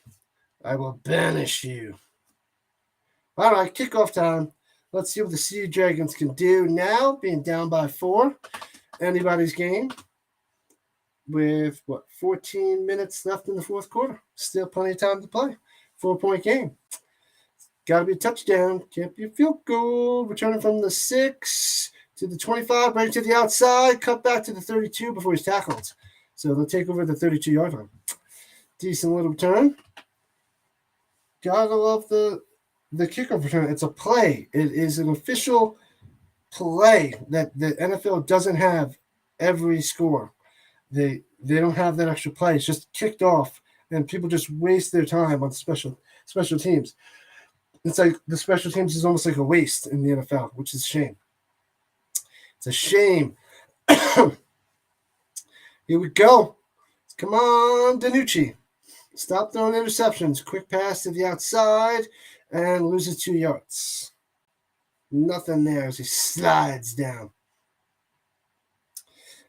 I will banish you. All right, kickoff time. Let's see what the Sea Dragons can do now, being down by 4. Anybody's game with, 14 minutes left in the fourth quarter. Still plenty of time to play. 4-point game. Got to be a touchdown. Can't be a field goal. Returning from the 6 to the 25, right to the outside. Cut back to the 32 before he's tackled. So they'll take over the 32-yard line. Decent little return. Gotta love the kickoff return. It's a play. It is an official play that the NFL doesn't have every score. They don't have that extra play. It's just kicked off, and people just waste their time on special teams. It's like the special teams is almost like a waste in the NFL, which is a shame. It's a shame. Here we go. Come on, DiNucci. Stop throwing interceptions. Quick pass to the outside and loses 2 yards. Nothing there as he slides down.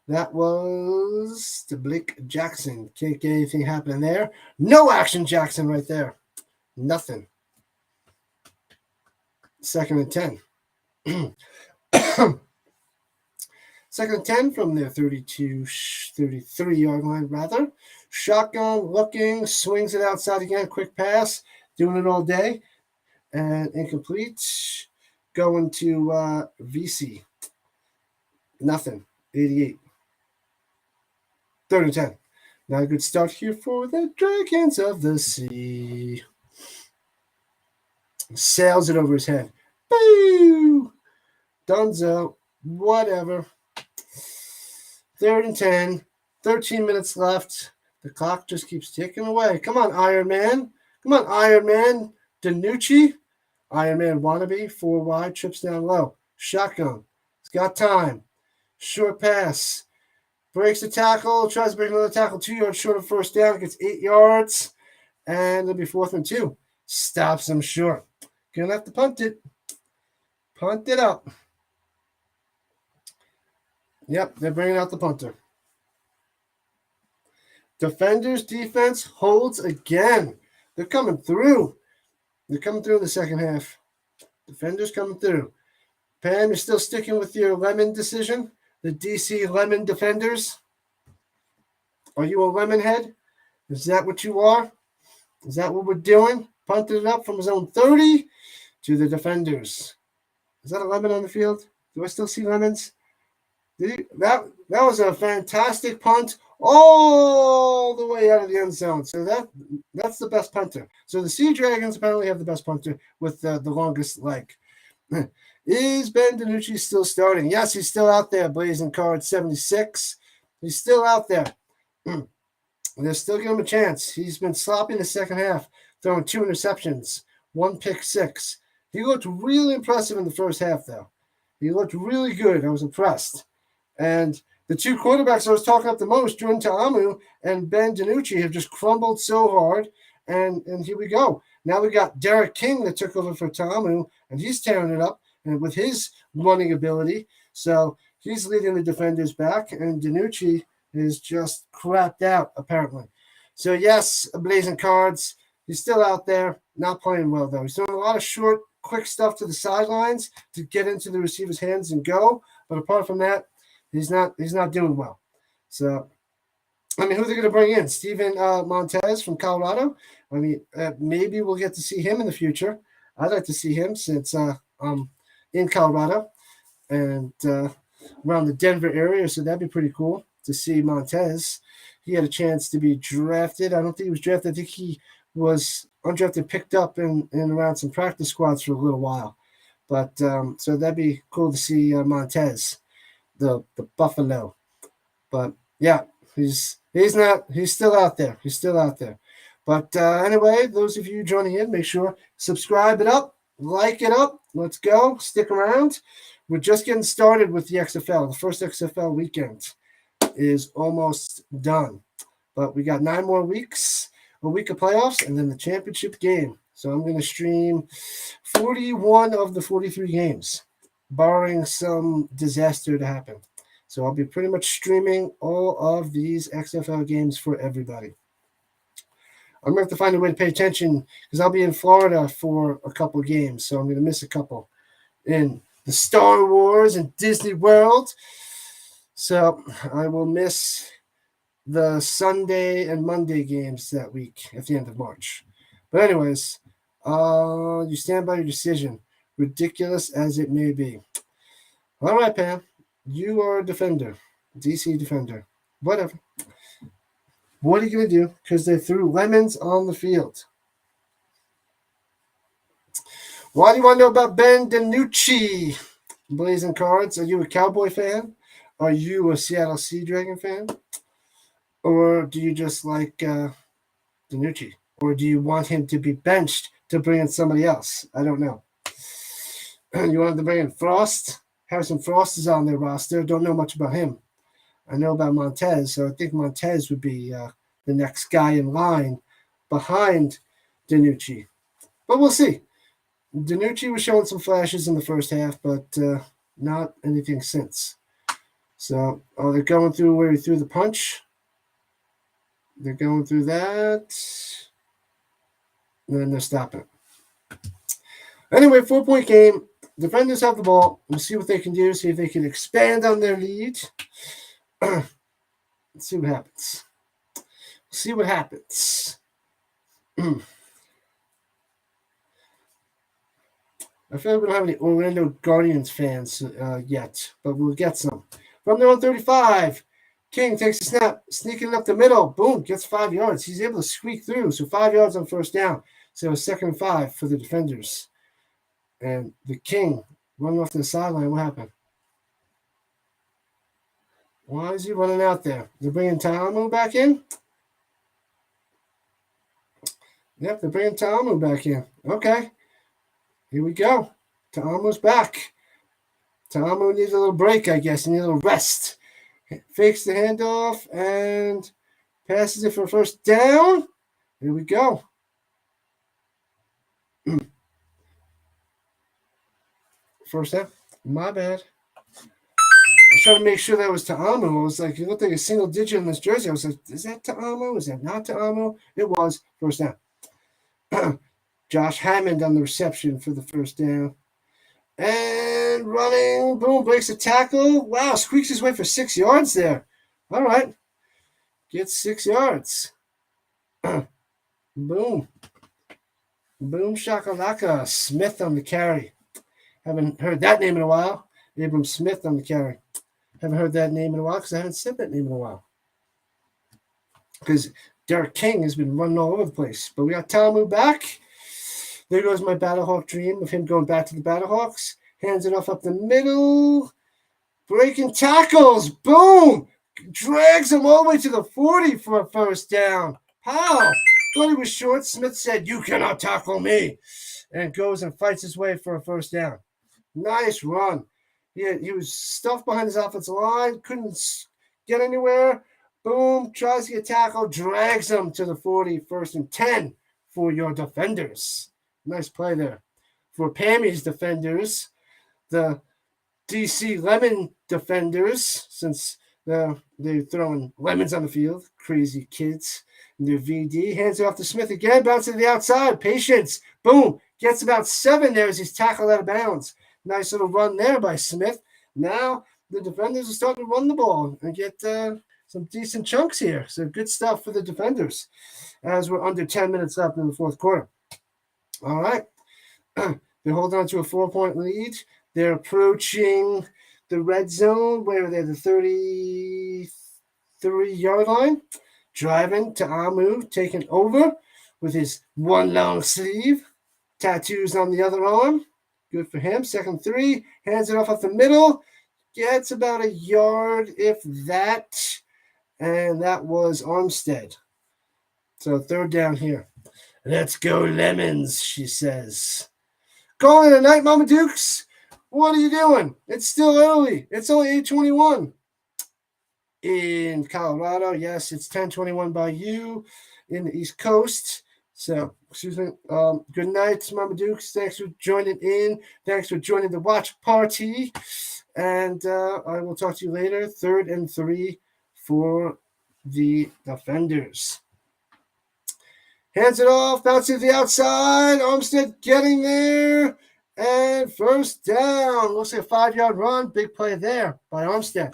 That was to Blake Jackson. Can't get anything happening there. No action Jackson right there. Nothing. 2nd and 10. 2nd and 10 from their 33-yard line, rather. Shotgun, looking, swings it outside again. Quick pass, doing it all day. And incomplete. Going to VC. Nothing. 88. 3rd and 10. Not a good start here for the Dragons of the Sea. Sails it over his head. Boo! Dunzo. Whatever. 3rd and 10. 13 minutes left. The clock just keeps ticking away. Come on, Iron Man. Come on, Iron Man. DiNucci. Iron Man wannabe. 4 wide. Trips down low. Shotgun. He's got time. Short pass. Breaks the tackle. Tries to break another tackle. 2 yards short of first down. Gets 8 yards. And it'll be 4th and 2. Stops him short. Gonna have to punt it. Punt it up. Yep, they're bringing out the punter. Defenders defense holds again. They're coming through. They're coming through in the second half. Defenders coming through. Pam, you're still sticking with your lemon decision? The D.C. Lemon Defenders? Are you a lemon head? Is that what you are? Is that what we're doing? Punted it up from his own 30 to the defenders. Is that a lemon on the field? Do I still see lemons? That was a fantastic punt all the way out of the end zone. So that's the best punter. So the Sea Dragons apparently have the best punter with the longest leg. Is Ben DiNucci still starting? Yes, he's still out there, blazing card 76. He's still out there. They're still giving him a chance. He's been sloppy in the second half, throwing 2 interceptions, 1 pick 6. He looked really impressive in the first half, though. He looked really good. I was impressed. And the 2 quarterbacks I was talking up the most, Jordan Ta'amu and Ben DiNucci, have just crumbled so hard. And here we go. Now we got Derek King that took over for Ta'amu, and he's tearing it up and with his running ability. So he's leading the defenders back, and DiNucci is just crapped out, apparently. So, yes, blazing cards. He's still out there, not playing well, though. He's doing a lot of short, quick stuff to the sidelines to get into the receiver's hands and go. But apart from that, he's not doing well. So, I mean, who are they going to bring in? Steven Montez from Colorado? I mean, maybe we'll get to see him in the future. I'd like to see him since I'm in Colorado. And around the Denver area, so that'd be pretty cool to see Montez. He had a chance to be drafted. I don't think he was drafted. I think he was undrafted, picked up in around some practice squads for a little while. But so that'd be cool to see Montez, the Buffalo. But yeah, he's still out there. He's still out there. But anyway, those of you joining in, make sure subscribe it up, like it up. Let's go. Stick around. We're just getting started with the XFL. The first XFL weekend is almost done. But we got 9 more weeks, a week of playoffs, and then the championship game. So I'm going to stream 41 of the 43 games, barring some disaster to happen. So I'll be pretty much streaming all of these XFL games for everybody. I'm going to have to find a way to pay attention because I'll be in Florida for a couple games. So I'm going to miss a couple in the Star Wars and Disney World. So I will miss the Sunday and Monday games that week at the end of March. But anyways, you stand by your decision, ridiculous as it may be. All right, Pam, you are a defender, DC Defender, whatever. What are you going to do? Because they threw lemons on the field. Why do you want to know about Ben DiNucci? Blazing Cards. Are you a Cowboy fan? Are you a Seattle Sea Dragon fan? Or do you just like DiNucci? Or do you want him to be benched to bring in somebody else? I don't know. You want to bring in Frost? Harrison Frost is on their roster. Don't know much about him. I know about Montez, so I think Montez would be the next guy in line behind DiNucci. But we'll see. DiNucci was showing some flashes in the first half, but not anything since. So, they're going through where he threw the punch. They're going through that. And then they're stopping. Anyway, 4-point game. Defenders have the ball. We'll see what they can do. See if they can expand on their lead. Let's see what happens. See what happens. I feel like we don't have any Orlando Guardians fans yet, but we'll get some. From their own 35, King takes a snap, sneaking it up the middle. Boom, gets 5 yards. He's able to squeak through. So 5 yards on first down. So 2nd and 5 for the defenders. And the King running off to the sideline. What happened? Why is he running out there? They're bringing Ta'amu back in? Yep, they're bringing Ta'amu back in. Okay. Here we go. Ta'amu's back. Ta'amu needs a little break, I guess. He needs a little rest. Fakes the handoff and passes it for first down. Here we go. First down. My bad. I was trying to make sure that was Ta'amu. I was like, he looked like a single digit in this jersey. I was like, is that Ta'amu? Is that not Ta'amu? It was. First down. Josh Hammond on the reception for the first down. And running. Boom. Breaks a tackle. Wow. Squeaks his way for 6 yards there. All right. Gets 6 yards. Boom. Boom shakalaka. Smith on the carry. Haven't heard that name in a while. Abram Smith on the carry. Haven't heard that name in a while because I haven't said that name in a while. Because Derek King has been running all over the place. But we got Ta'amu back. There goes my Battlehawk dream of him going back to the Battlehawks. Hands it off up the middle. Breaking tackles. Boom. Drags him all the way to the 40 for a first down. How? Thought he was short. Smith said, "You cannot tackle me." And goes and fights his way for a first down. Nice run. He was stuffed behind his offensive line. Couldn't get anywhere. Boom. Tries to get tackled. Drags him to the 40. 1st and 10 for your defenders. Nice play there. For Pammy's defenders, the DC Lemon defenders, since they're throwing lemons on the field. Crazy kids. And their VD. Hands it off to Smith again. Bounce to the outside. Patience. Boom. Gets about 7 there as he's tackled out of bounds. Nice little run there by Smith. Now the defenders are starting to run the ball and get some decent chunks here. So good stuff for the defenders as we're under 10 minutes left in the 4th quarter. All right. They're holding on to a 4-point lead. They're approaching the red zone, where they're the 33-yard line. Driving to Amu, taking over with his one long sleeve. Tattoos on the other arm. Good for him. 2nd 3. Hands it off up the middle. Gets about a yard, if that. And that was Armstead. So 3rd down here. Let's go Lemons, she says. Calling it a night, Mama Dukes. What are you doing? It's still early. It's only 8:21. In Colorado, yes, it's 10:21 by you in the East Coast. So, excuse me. Good night, Mama Dukes. Thanks for joining in. Thanks for joining the watch party. And I will talk to you later. 3rd and 3 for the Defenders. Hands it off, bounces to the outside. Armstead getting there. And 1st down. Looks like a 5-yard run. Big play there by Armstead.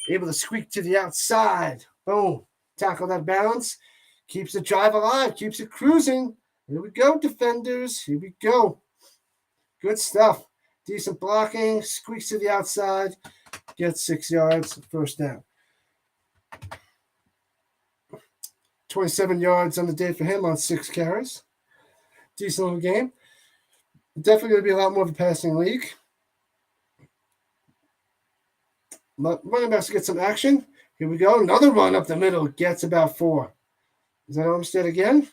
Able to squeak to the outside. Boom. Tackle that bounce. Keeps the drive alive. Keeps it cruising. Here we go, Defenders. Here we go. Good stuff. Decent blocking. Squeaks to the outside. Gets 6 yards. 1st down. 27 yards on the day for him on 6 carries. Decent little game. Definitely going to be a lot more of a passing league. But running backs get some action. Here we go. Another run up the middle. Gets about 4. Is that Armstead again?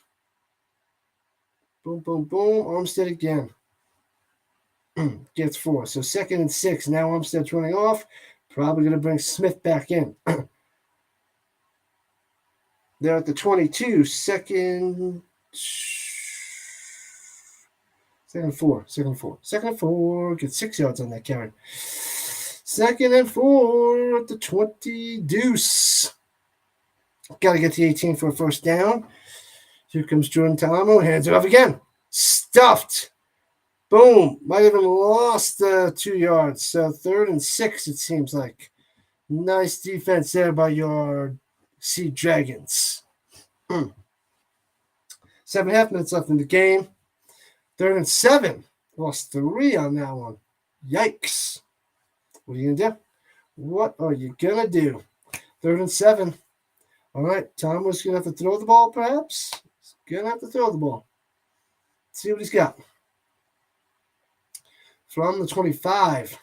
Boom, boom, boom. Armstead again. Gets 4. So 2nd and 6. Now Armstead's running off. Probably going to bring Smith back in. They're at the 22. 2nd and 4. 2nd and 4. Get 6 yards on that carry. 2nd and 4 at the 20 deuce. Got to get the 18 for a 1st down. Here comes Jordan Talamo. Hands it off again. Stuffed. Boom. Might have even lost 2 yards. So 3rd and 6, it seems like. Nice defense there by your Sea Dragons. 7.5 minutes left in the game. 3rd and 7. Lost 3 on that one. Yikes. What are you going to do? What are you going to do? 3rd and 7. All right. Tom was going to have to throw the ball, perhaps. He's going to have to throw the ball. Let's see what he's got. From the 25.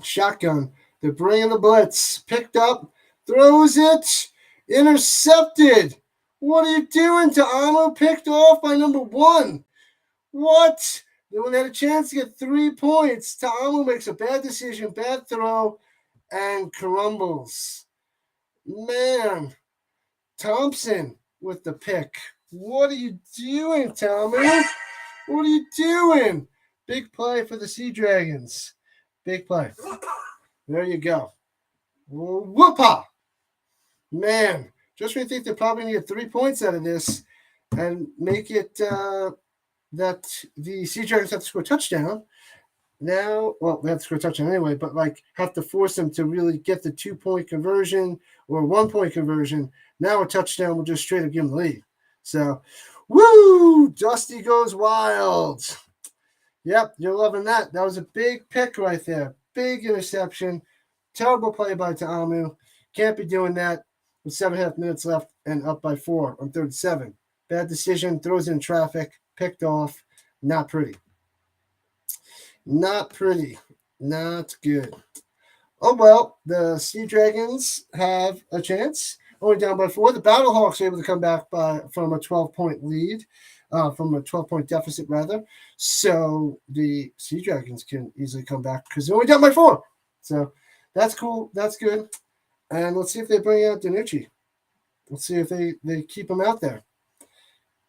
Shotgun. They're bringing the blitz. Picked up. Throws it. Intercepted. What are you doing? Ta'amo picked off by number 1. What? They only had a chance to get 3 points. Ta'amo makes a bad decision, bad throw, and crumbles. Man. Thompson with the pick. What are you doing, Ta'amo? What are you doing? Big play for the Sea Dragons. Big play. There you go. Whoop-a! Man, just when you think they're probably going to get 3 points out of this and make it that the Sea Dragons have to score a touchdown. Now, well, they have to score a touchdown anyway, but have to force them to really get the 2-point conversion or 1-point conversion. Now a touchdown will just straight up give them the lead. So, woo! Dusty goes wild. Yep, you're loving that. That was a big pick right there. Big interception. Terrible play by Ta'amu. Can't be doing that with 7.5 minutes left and up by 4 on 3rd and 7. Bad decision. Throws in traffic. Picked off. Not pretty. Not pretty. Not good. Oh, well, the Sea Dragons have a chance. Only down by 4. The Battlehawks are able to come back from a 12-point lead. From a 12-point deficit, rather. So the Sea Dragons can easily come back because they're only down by 4. So that's cool. That's good. And let's see if they bring out DiNucci. Let's see if they keep him out there.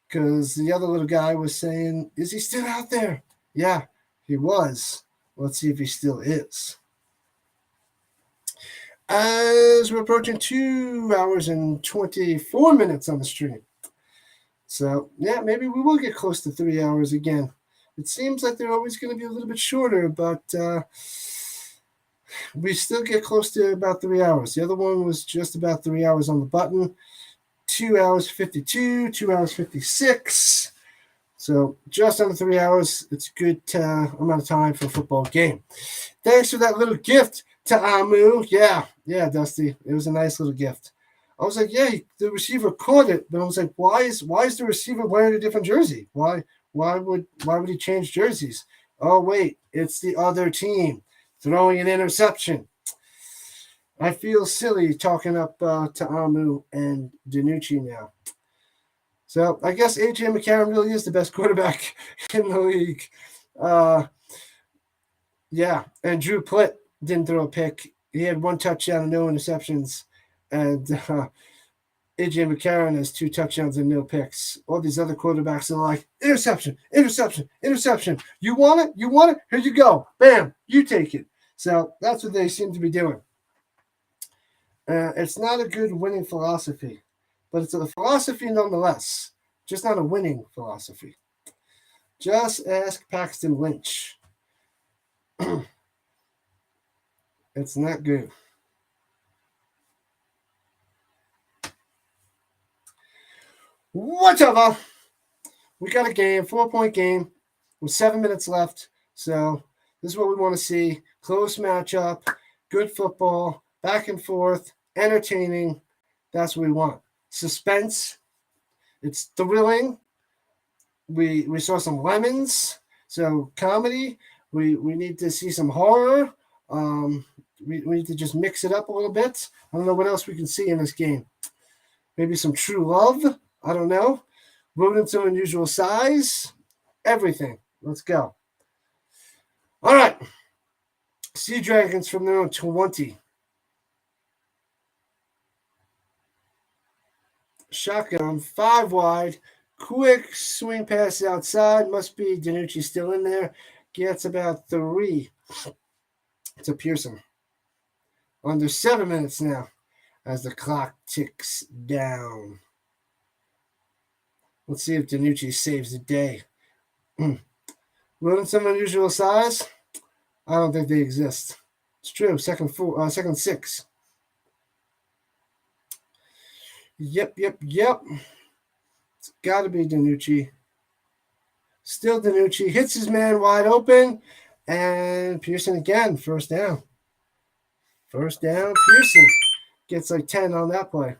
Because the other little guy was saying, is he still out there? Yeah, he was. Let's see if he still is. As we're approaching 2 hours and 24 minutes on the stream. So, yeah, maybe we will get close to 3 hours again. It seems like they're always going to be a little bit shorter, but we still get close to about 3 hours. The other one was just about 3 hours on the button. 2 hours 52, 2 hours 56. So just under 3 hours. It's a good amount of time for a football game. Thanks for that little gift to Amu. Yeah, Dusty. It was a nice little gift. I was like, yeah, the receiver caught it, but I was like, why is the receiver wearing a different jersey? Why would he change jerseys? Oh wait, it's the other team throwing an interception. I feel silly talking up to Amu and DiNucci now. So I guess A.J. McCarron really is the best quarterback in the league. Yeah, and Drew Plitt didn't throw a pick. He had 1 touchdown and no interceptions. And A.J. McCarron has 2 touchdowns and no picks. All these other quarterbacks are like, interception. You want it? Here you go. Bam, you take it. So that's what they seem to be doing. It's not a good winning philosophy, but it's a philosophy nonetheless, just not a winning philosophy. Just ask Paxton Lynch. It's not good. Whatever. We got a game, 4-point game with 7 minutes left. So this is what we want to see. Close matchup, good football, back and forth, entertaining. That's what we want. Suspense. It's thrilling. We saw some lemons. So comedy. We need to see some horror. We need to just mix it up a little bit. I don't know what else we can see in this game. Maybe some true love. I don't know. Rodents of unusual size. Everything. Let's go. All right. Sea Dragons from their own 20. Shotgun, 5 wide. Quick swing pass outside. Must be DiNucci still in there. Gets about 3 to Pearson. Under 7 minutes now as the clock ticks down. Let's see if DiNucci saves the day. Rodents of unusual size? I don't think they exist. It's true. Second 6. Yep. It's got to be DiNucci. Still DiNucci. Hits his man wide open. And Pearson again. First down. Pearson gets like 10 on that play.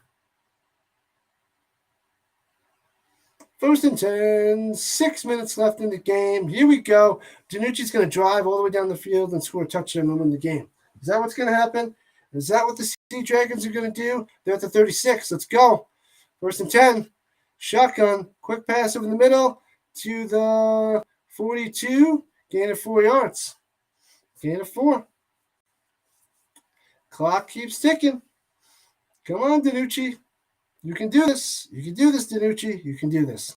1st and 10. 6 minutes left in the game. Here we go. DiNucci's going to drive all the way down the field and score a touchdown and win the game. Is that what's going to happen? Is that what the Sea Dragons are going to do? They're at the 36. Let's go. 1st and 10. Shotgun. Quick pass over the middle to the 42. Gain of 4 yards. Gain of 4. Clock keeps ticking. Come on, DiNucci. You can do this. DiNucci. You can do this.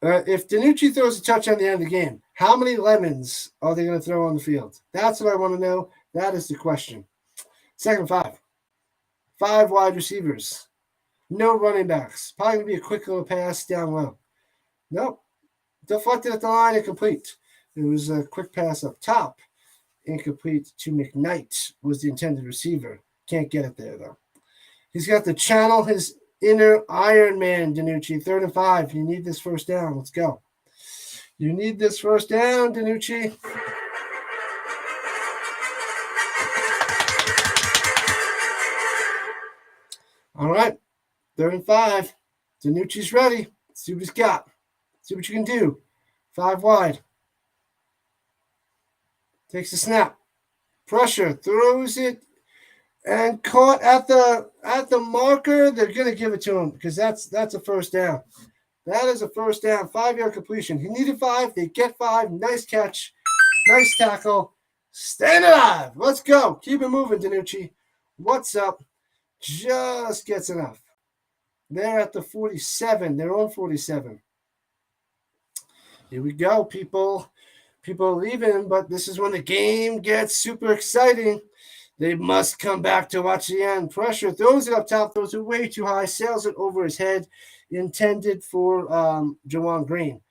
If DiNucci throws a touchdown at the end of the game, how many lemons are they going to throw on the field? That's what I want to know. That is the question. 2nd and 5. 5 wide receivers. No running backs. Probably going to be a quick little pass down low. Nope. Deflected at the line, incomplete. It was a quick pass up top. Incomplete to McKnight was the intended receiver. Can't get it there, though. He's got to channel his inner Iron Man, DiNucci. 3rd and 5. You need this 1st down. Let's go. You need this 1st down, DiNucci. All right. 3rd and 5. DiNucci's ready. Let's see what he's got. See what you can do. 5 wide. Takes the snap. Pressure. Throws it. And caught at the marker. They're going to give it to him because that's a 1st down. That is a 1st down. 5-yard completion. He needed 5. They get 5. Nice catch. Nice tackle. Staying alive. Let's go. Keep it moving, DiNucci. What's up? Just gets enough. They're at the 47. They're on 47. Here we go, people. People are leaving, but this is when the game gets super exciting. They must come back to watch the end. Pressure, throws it up top, throws it way too high, sails it over his head, intended for Jawan Green.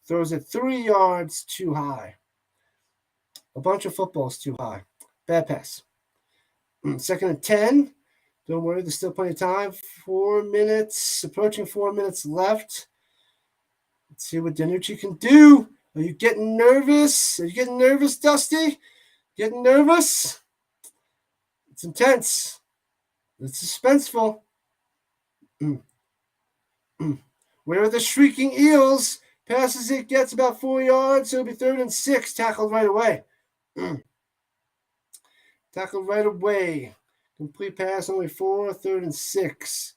Throws it 3 yards too high. A bunch of footballs too high. Bad pass. 2nd and 10. Don't worry, there's still plenty of time. 4 minutes, approaching 4 minutes left. Let's see what DiNucci can do. Are you getting nervous? Are you getting nervous, Dusty? Getting nervous? It's intense. It's suspenseful. Where are the shrieking eels? Passes it, gets about 4 yards. So it'll be 3rd and 6. Tackled right away. Tackled right away. Complete pass, only 4. 3rd and 6.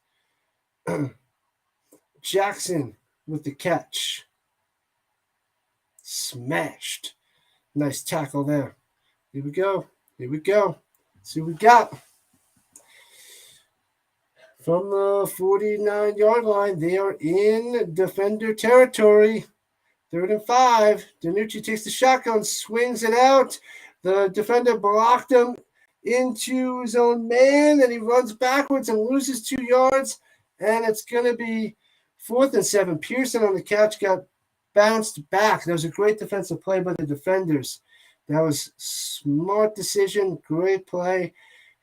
Jackson with the catch. Smashed. Nice tackle there. Here we go. Here we go. See what we got. From the 49-yard line, they are in defender territory. 3rd and 5. DiNucci takes the shotgun, swings it out. The defender blocked him into his own man, and he runs backwards and loses 2 yards. And it's going to be 4th and 7. Pearson on the catch got bounced back. That was a great defensive play by the defenders. That was smart decision, great play.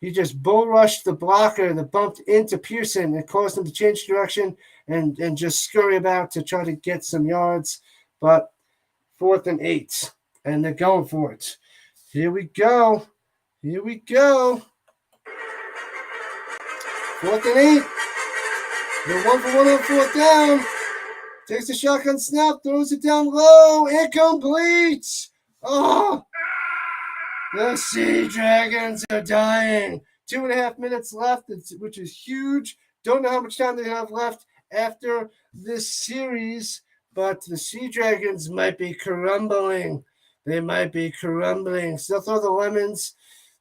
He just bull rushed the blocker that bumped into Pearson and caused him to change direction and just scurry about to try to get some yards. But 4th and 8, and they're going for it. Here we go. Here we go. 4th and 8. They're 1 for 1 on 4th down. Takes the shotgun snap, throws it down low. Incomplete. Oh, the Sea Dragons are dying. 2.5 minutes left, which is huge. Don't know how much time they have left after this series, but the Sea Dragons might be crumbling. They might be crumbling. So they'll throw the lemons.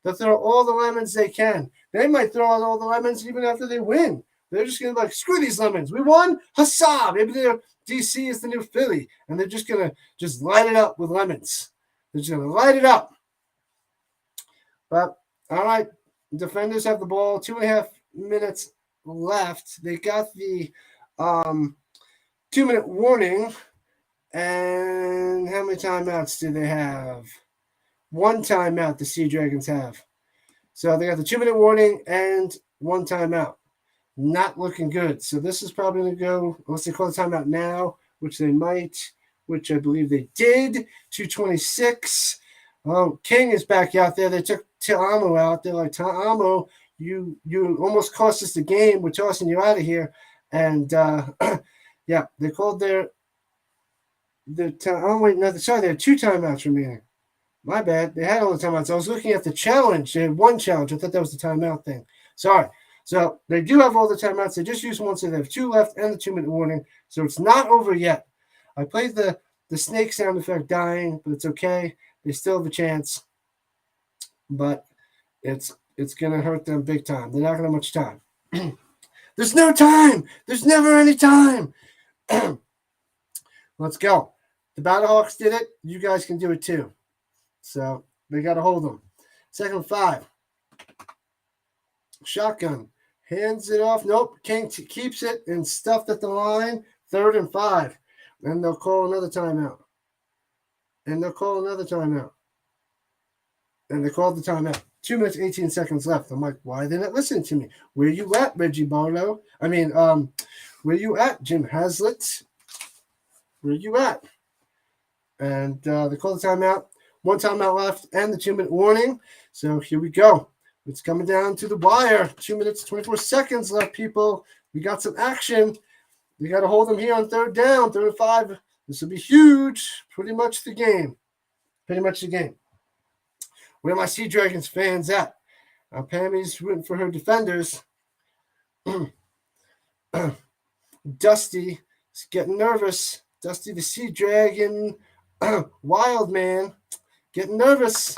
They'll throw all the lemons they can. They might throw out all the lemons even after they win. They're just going to be like, screw these lemons. We won. Huzzah. Maybe they're DC is the new Philly, and they're just going to just light it up with lemons. They're just going to light it up. But, all right, defenders have the ball. 2.5 minutes left. They got the 2-minute warning. And how many timeouts do they have? 1 timeout the Sea Dragons have. So they got the 2-minute warning and 1 timeout. Not looking good. So this is probably going to go, unless they call the timeout now, which they might, which I believe they did. 2:26. Oh, King is back out there. They took Ta'amu out. They're like, Ta'amu, you almost cost us the game. We're tossing you out of here. And, yeah, they called their oh, wait, no, sorry, they had 2 timeouts remaining. My bad. They had all the timeouts. I was looking at the challenge. They had 1 challenge. I thought that was the timeout thing. Sorry. So they do have all the timeouts. They just used 1, so they have 2 left and the 2-minute warning. So it's not over yet. I played the snake sound effect dying, but it's okay. They still have a chance. But it's going to hurt them big time. They're not going to have much time. There's no time. There's never any time. Let's go. The Battlehawks did it. You guys can do it too. So they got to hold them. 2nd and 5. Shotgun. Hands it off. Nope. King keeps it and stuffed at the line. 3rd and 5. And they'll call another timeout. And they called the timeout. 2 minutes, 18 seconds left. I'm like, why are they not listening to me? Where you at, Reggie Barlow? Where you at, Jim Haslett? Where you at? And they called the timeout. 1 timeout left and the 2-minute warning. So here we go. It's coming down to the wire. 2 minutes, 24 seconds left, people. We got some action. We got to hold them here on 3rd down, 3rd and 5. This will be huge. Pretty much the game. Where are my Sea Dragons fans at? Pammy's rooting for her defenders. Dusty is getting nervous. Dusty the Sea Dragon wild man getting nervous.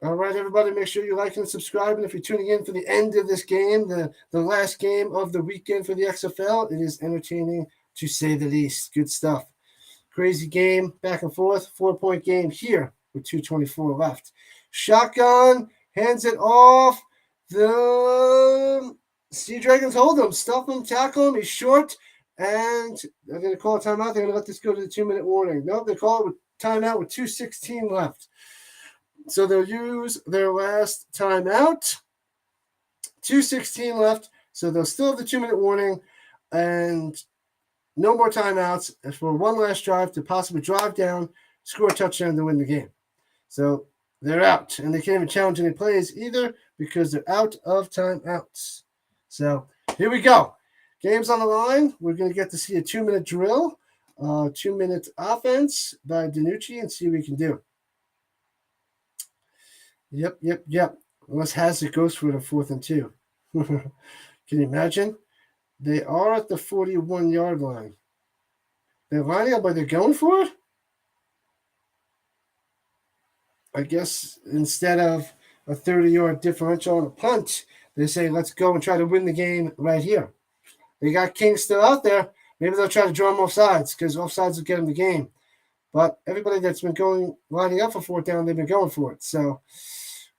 All right, everybody, make sure you like and subscribe. And if you're tuning in for the end of this game, the last game of the weekend for the XFL, it is entertaining to say the least. Good stuff. Crazy game, back and forth, 4-point game here with 2:24 left. Shotgun, hands it off. The Sea Dragons hold him, stuff him, tackle him. He's short, and they're going to call a timeout. They're going to let this go to the 2-minute warning. Nope, they call it with timeout with 2:16 left. So they'll use their last timeout. 2:16 left. So they'll still have the 2-minute warning. And no more timeouts for one last drive to possibly drive down, score a touchdown to win the game. So they're out, and they can't even challenge any plays either because they're out of timeouts. So here we go. Game's on the line. We're going to get to see a 2-minute drill, 2-minute offense by DiNucci, and see what we can do. Yep. Unless Hazard goes for the 4th and 2. Can you imagine? They are at the 41-yard line. They're lining up, but they're going for it? I guess instead of a 30-yard differential on a punt, they say, let's go and try to win the game right here. They got King still out there. Maybe they'll try to draw him off sides because off sides will get him the game. But everybody that's been lining up for 4th down, they've been going for it. So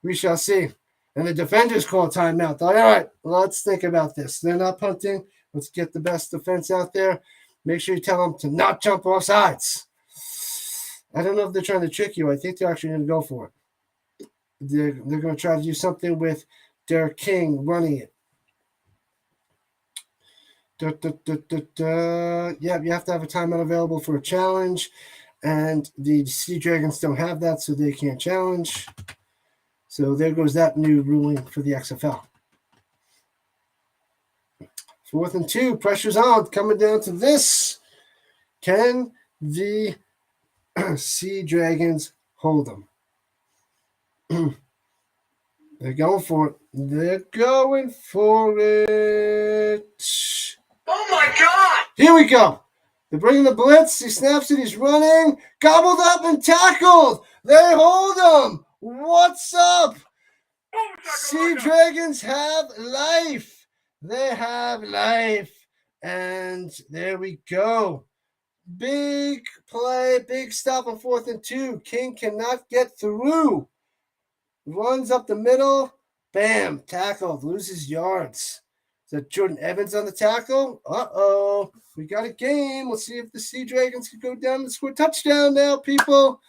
we shall see. And the defenders call a timeout. All right, let's think about this. They're not punting. Let's get the best defense out there. Make sure you tell them to not jump off sides. I don't know if they're trying to trick you. I think they're actually going to go for it. They're going to try to do something with Derek King running it. Yeah, you have to have a timeout available for a challenge. And the Sea Dragons don't have that, so they can't challenge. So there goes that new ruling for the XFL. 4th and 2, pressure's on, coming down to this. Can the Sea Dragons hold them? They're going for it. They're going for it. Oh my God! Here we go. They're bringing the blitz. He snaps it. He's running. Gobbled up and tackled. They hold him. What's up? Sea Dragons have life. They have life. And there we go. Big play, big stop on 4th and 2. King cannot get through. Runs up the middle. Bam. Tackled. Loses yards. Is that Jordan Evans on the tackle? Uh-oh. We got a game. Let's see if the Sea Dragons can go down and score a touchdown now, people.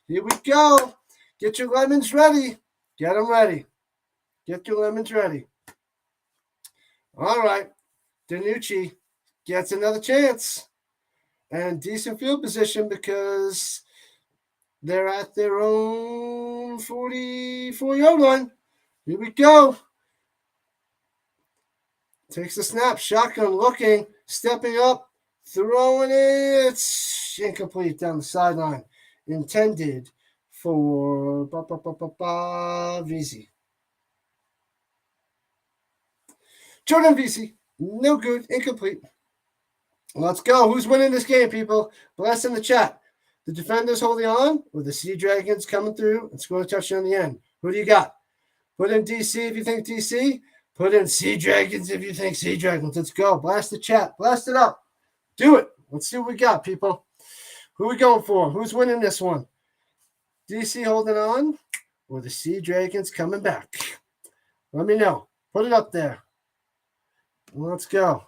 Here we go. Get your lemons ready. Get them ready. Get your lemons ready. All right. DiNucci gets another chance. And decent field position because they're at their own 44-yard line. Here we go. Takes the snap. Shotgun looking. Stepping up. Throwing it. It's incomplete down the sideline. Intended for VZ. Jordan VZ. No good. Incomplete. Let's go. Who's winning this game, people? Bless in the chat. The Defenders holding on or the Sea Dragons coming through and scoring a touchdown in the end? Who do you got? Put in DC if you think DC. Put in Sea Dragons if you think Sea Dragons. Let's go. Blast the chat. Blast it up. Do it. Let's see what we got, people. Who are we going for? Who's winning this one? DC holding on or the Sea Dragons coming back? Let me know. Put it up there. Let's go.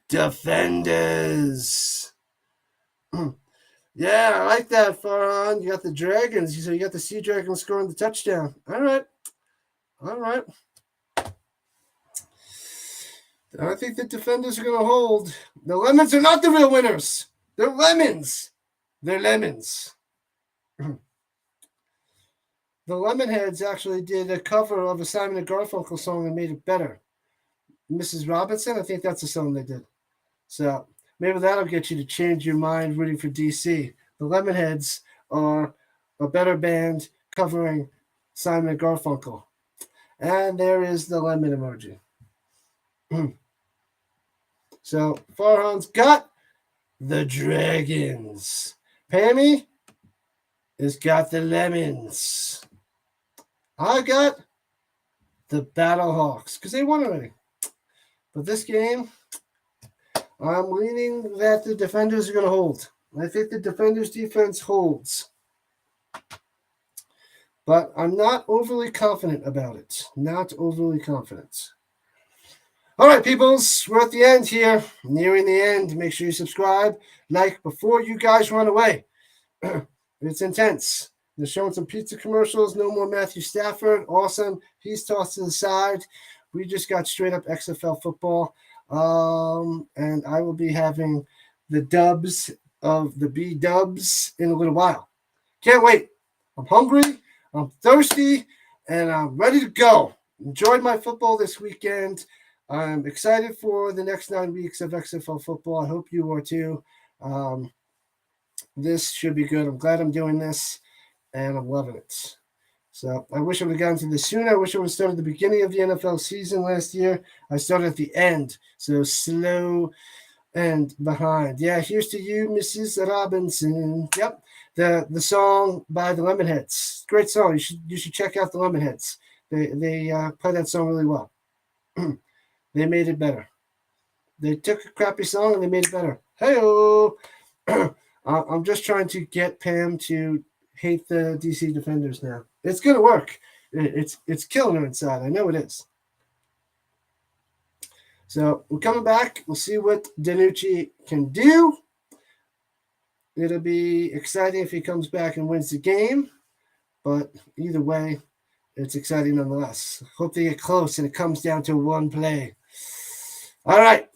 Defenders. Yeah, I like that, Farhan. You got the Dragons. So you got the Sea Dragons scoring the touchdown. All right. I think the Defenders are going to hold. The Lemons are not the real winners. They're lemons. They're lemons. The Lemonheads actually did a cover of a Simon & Garfunkel song and made it better. Mrs. Robinson, I think that's the song they did. So maybe that'll get you to change your mind rooting for DC. The Lemonheads are a better band covering Simon & Garfunkel. And there is the lemon emoji. So Farhan's got the Dragons. Pammy has got the Lemons. I got the Battlehawks because they won already. But this game, I'm leaning that the Defenders are going to hold. I think the Defenders' defense holds. But I'm not overly confident about it. Not overly confident. All right, peoples, we're at the end here. Nearing the end. Make sure you subscribe, like before you guys run away. It's intense. They're showing some pizza commercials. No more Matthew Stafford. Awesome. He's tossed to the side. We just got straight up XFL football. And I will be having the dubs of the B-dubs in a little while. Can't wait. I'm hungry. I'm thirsty. And I'm ready to go. Enjoyed my football this weekend. I'm excited for the next 9 weeks of XFL football. I hope you are too. This should be good. I'm glad I'm doing this, and I'm loving it. So I wish I would have gotten to this sooner. I wish I would have started at the beginning of the NFL season last year. I started at the end, so slow and behind. Yeah, here's to you, Mrs. Robinson. Yep, the song by the Lemonheads. Great song. You should check out the Lemonheads. They play that song really well. They made it better. They took a crappy song and they made it better. Hey-oh! I'm just trying to get Pam to hate the D.C Defenders now. It's going to work. It's killing her inside. I know it is. So we're coming back. We'll see what DiNucci can do. It'll be exciting if he comes back and wins the game. But either way, it's exciting nonetheless. Hope they get close and it comes down to one play. All right.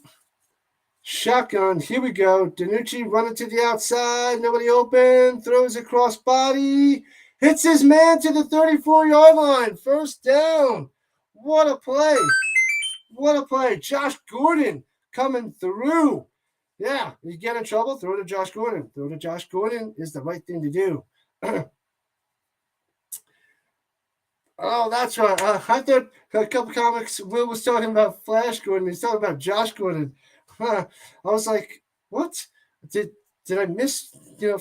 Shotgun. Here we go. DiNucci running to the outside. Nobody open. Throws across body. Hits his man to the 34-yard line. First down. What a play. What a play. Josh Gordon coming through. Yeah, you get in trouble, throw to Josh Gordon. Throw to Josh Gordon is the right thing to do. Oh, that's right. I thought a couple comics, Will was talking about Flash Gordon. He's talking about Josh Gordon. I was like, what? Did I miss,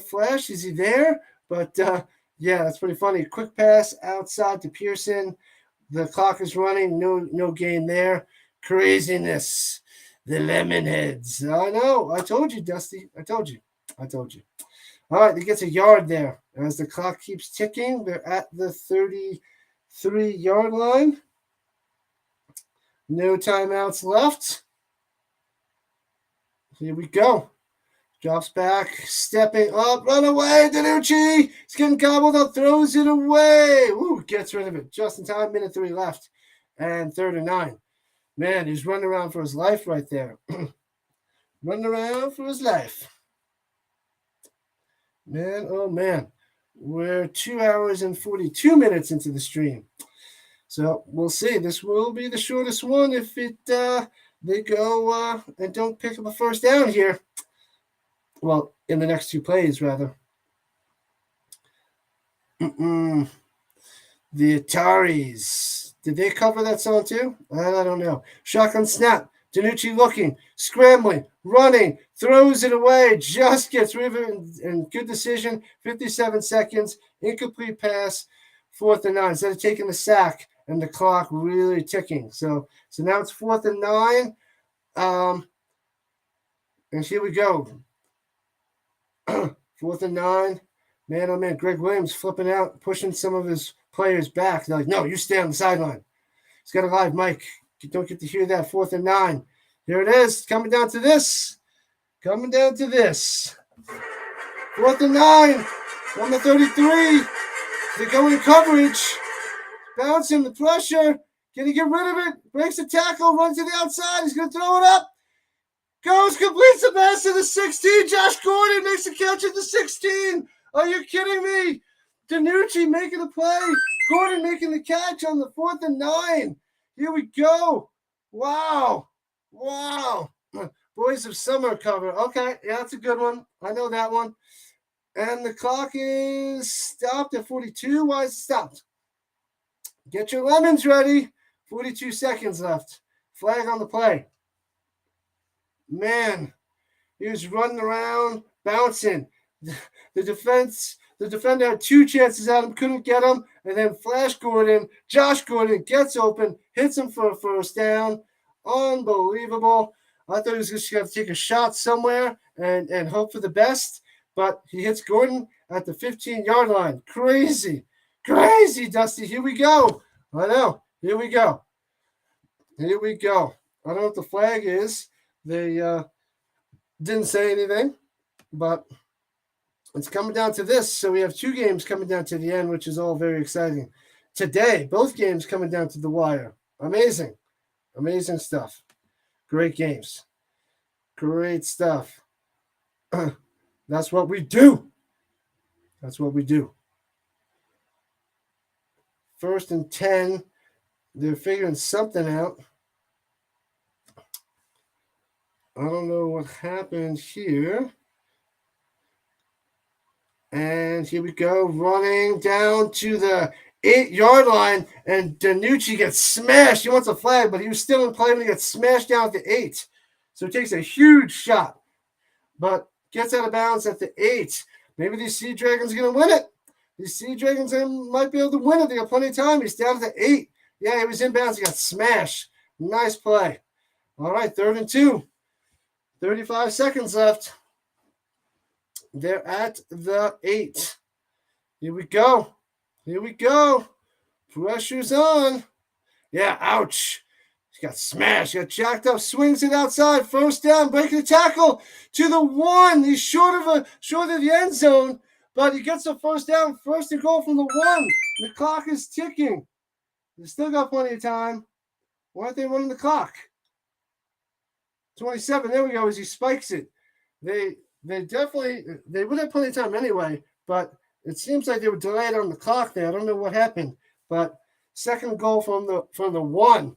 Flash? Is he there? But, yeah, that's pretty funny. Quick pass outside to Pearson. The clock is running. No gain there. Craziness. The Lemonheads. I know. I told you, Dusty. I told you. All right, he gets a yard there. As the clock keeps ticking, they're at the 33-yard line. No timeouts left. Here we go. Drops back, stepping up, run away, DiNucci. He's getting gobbled up, throws it away. Ooh, gets rid of it. Just in time, minute 3 left. And 3rd and 9. Man, he's running around for his life right there. Running around for his life. Man, oh man. We're 2 hours and 42 minutes into the stream. So we'll see. This will be the shortest one if they go and don't pick up a first down here. Well, in the next 2 plays, rather. The Ataris. Did they cover that song too? I don't know. Shotgun snap. DiNucci looking, scrambling, running, throws it away, just gets rid of it, and good decision. 57 seconds, incomplete pass, 4th and 9. Instead of taking the sack and the clock really ticking. So now it's 4th and 9. And here we go. 4th and 9. Man, oh man, Greg Williams flipping out, pushing some of his players back. They're like, no, you stay on the sideline. He's got a live mic. You don't get to hear that. 4th and 9. Here it is. Coming down to this. 4th and 9. On the 33. They're going coverage. Bouncing the pressure. Can he get rid of it? Breaks the tackle. Runs to the outside. He's going to throw it up. Goes, completes the pass to the 16. Josh Gordon makes the catch at the 16. Are you kidding me? DiNucci making the play. Gordon making the catch on the 4th and 9. Here we go. Wow. Boys of Summer cover. Okay, yeah, that's a good one. I know that one. And the clock is stopped at 42. Why is it stopped? Get your lemons ready. 42 seconds left. Flag on the play. Man, he was running around, bouncing. The defender had 2 chances at him, couldn't get him, and then Josh Gordon gets open, hits him for a first down. Unbelievable. I thought he was just going to take a shot somewhere and hope for the best, but he hits Gordon at the 15-yard line. Crazy, Dusty. Here we go. I know. Here we go. I don't know what the flag is. They didn't say anything, but it's coming down to this. So we have 2 games coming down to the end, which is all very exciting. Today, both games coming down to the wire. Amazing. Amazing stuff. Great games. Great stuff. That's what we do. That's what we do. 1st and 10. They're figuring something out. I don't know what happened here. And here we go, running down to the 8-yard line, and DiNucci gets smashed. He wants a flag, but he was still in play when he gets smashed down at the 8. So he takes a huge shot, but gets out of bounds at the 8. Maybe these Sea Dragons are going to win it. These Sea Dragons might be able to win it. They got plenty of time. He's down at the 8. Yeah, he was inbounds. He got smashed. Nice play. All right, 3rd and 2. 35 seconds left. They're at the 8. Here we go. Here we go. Pressure's on. Yeah, ouch. He got smashed. He got jacked up. Swings it outside. 1st down. Breaking the tackle to the 1. He's short of the end zone, but he gets the 1st down. 1st and goal from the 1. The clock is ticking. They still got plenty of time. Why aren't they running the clock? 27. There we go. As he spikes it. They would have plenty of time anyway, but it seems like they were delayed on the clock there. I don't know what happened, but 2nd goal from the 1.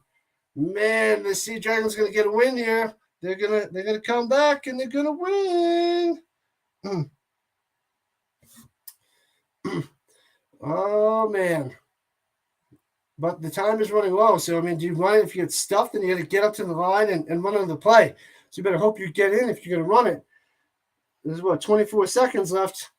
Man, the Sea Dragons are gonna get a win here. They're gonna come back and they're gonna win. Oh man. But the time is running low. So I mean, do you run it if you get stuffed and you gotta get up to the line and run on the play? So you better hope you get in if you're gonna run it. There's 24 seconds left.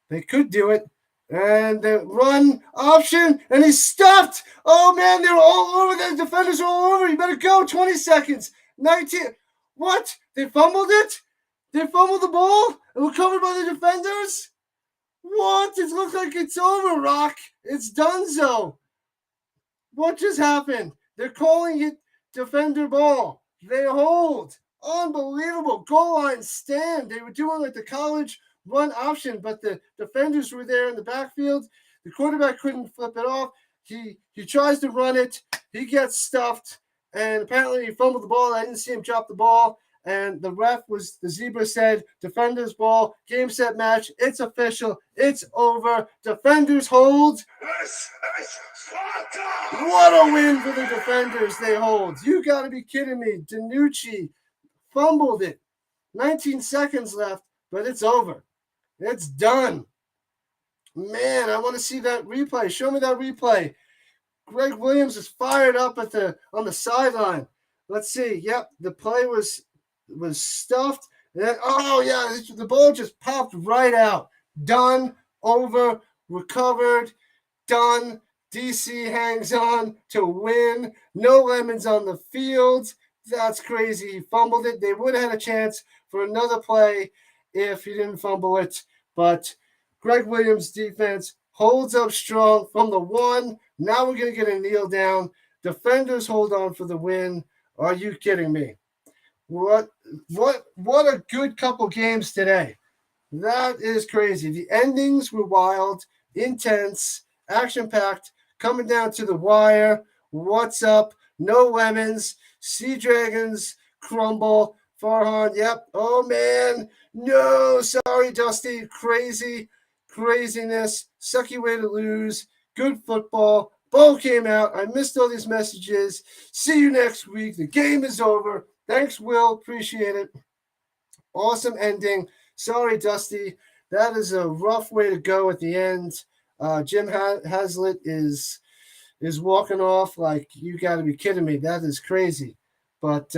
They could do it. And the run option, and he's stuffed. Oh man, they're all over. The defenders are all over. You better go. 20 seconds. 19. What? They fumbled it? They fumbled the ball? It was covered by the defenders? What? It looks like it's over, Rock. It's donezo. What just happened? They're calling it defender ball. They hold. Unbelievable. Goal line stand. They were doing like the college run option, but the defenders were there in the backfield. The quarterback couldn't flip it off. He tries to run it. He gets stuffed, and apparently he fumbled the ball. I didn't see him drop the ball, and the zebra said, defenders ball, game, set, match. It's official. It's over. Defenders hold. What a win for the defenders. They hold. You got to be kidding me. DiNucci fumbled it. 19 seconds left, but it's over. It's done. Man, I want to see that replay. Show me that replay. Greg Williams is fired up on the sideline. Let's see. Yep, the play was stuffed. And oh yeah, the ball just popped right out. Done. Over. Recovered. Done. DC hangs on to win. No lemons on the field. That's crazy. He fumbled it. They would have had a chance for another play if he didn't fumble it. But Greg Williams' defense holds up strong from the 1. Now we're going to get a kneel down. Defenders hold on for the win. Are you kidding me? What a good couple games today. That is crazy. The endings were wild, intense, action-packed, coming down to the wire. What's up? No lemons. Sea Dragons crumble. Farhan, yep. Oh, man. No, sorry, Dusty. Craziness. Sucky way to lose. Good football. Ball came out. I missed all these messages. See you next week. The game is over. Thanks, Will. Appreciate it. Awesome ending. Sorry, Dusty. That is a rough way to go at the end. Jim Haslett is walking off like, you got to be kidding me. That is crazy. But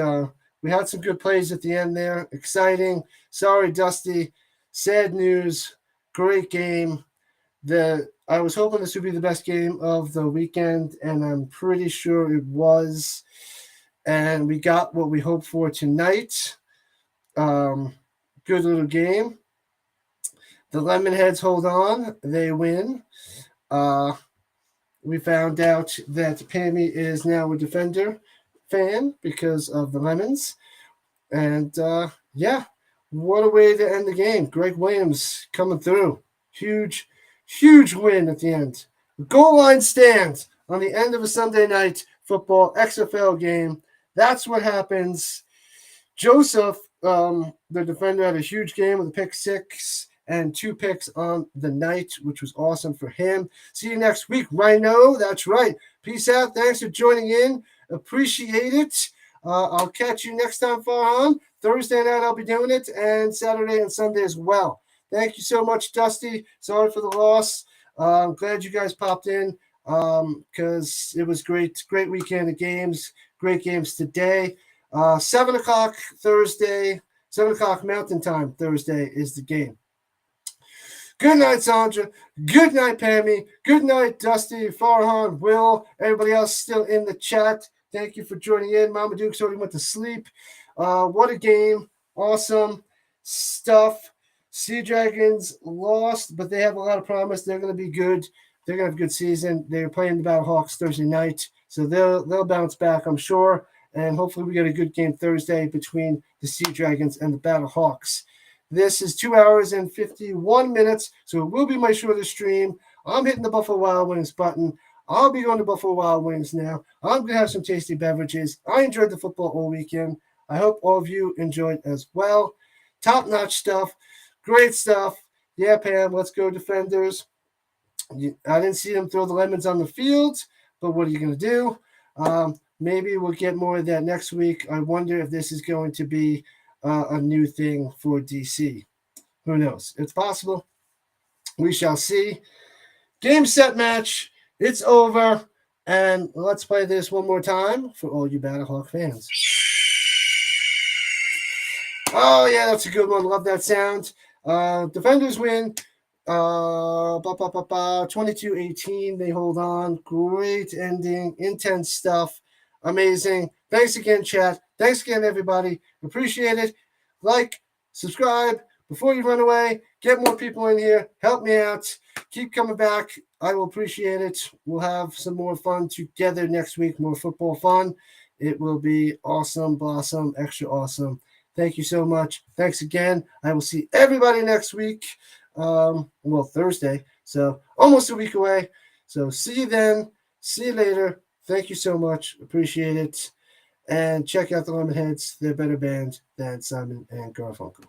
we had some good plays at the end there. Exciting. Sorry, Dusty. Sad news. Great game. I was hoping this would be the best game of the weekend, and I'm pretty sure it was. And we got what we hoped for tonight. Good little game. The Lemonheads hold on. They win. We found out that Pammy is now a Defender fan because of the Lemons. And, yeah, What a way to end the game. Greg Williams coming through. Huge, huge win at the end. The goal line stand on the end of a Sunday night football XFL game. That's what happens. Joseph, the defender, had a huge game with a pick six and 2 picks on the night, which was awesome for him. See you next week, Rhino. That's right. Peace out. Thanks for joining in. Appreciate it. I'll catch you next time, Farhan. Thursday night I'll be doing it, and Saturday and Sunday as well. Thank you so much, Dusty. Sorry for the loss. I'm glad you guys popped in because it was great. Great weekend of games. Great games today. 7 o'clock Thursday, 7 o'clock Mountain Time Thursday is the game. Good night, Sandra. Good night, Pammy. Good night, Dusty, Farhan, Will, everybody else still in the chat. Thank you for joining in. Mama Duke's already went to sleep. What a game. Awesome stuff. Sea Dragons lost, but they have a lot of promise. They're going to be good. They're going to have a good season. They're playing the Battlehawks Thursday night, so they'll bounce back, I'm sure. And hopefully we get a good game Thursday between the Sea Dragons and the Battlehawks. This is 2 hours and 51 minutes, so it will be my shortest stream. I'm hitting the Buffalo Wild Wings button. I'll be going to Buffalo Wild Wings now. I'm going to have some tasty beverages. I enjoyed the football all weekend. I hope all of you enjoyed as well. Top-notch stuff. Great stuff. Yeah, Pam, let's go Defenders. I didn't see them throw the lemons on the field, but what are you going to do? Maybe we'll get more of that next week. I wonder if this is going to be a new thing for DC. Who knows? It's possible. We shall see. Game, set, match. It's over. And let's play this one more time for all you Battlehawk fans. Oh, yeah, that's a good one. Love that sound. Defenders win. 22-18. They hold on. Great ending. Intense stuff. Amazing. Thanks again, chat. Thanks again, everybody. Appreciate it. Like, subscribe before you run away. Get more people in here. Help me out. Keep coming back. I will appreciate it. We'll have some more fun together next week. More football fun. It will be awesome, blossom, extra awesome. Thank you so much. Thanks again. I will see everybody next week. Thursday. So almost a week away. So see you then. See you later. Thank you so much. Appreciate it. And check out the Lemonheads. They're a better band than Simon and Garfunkel.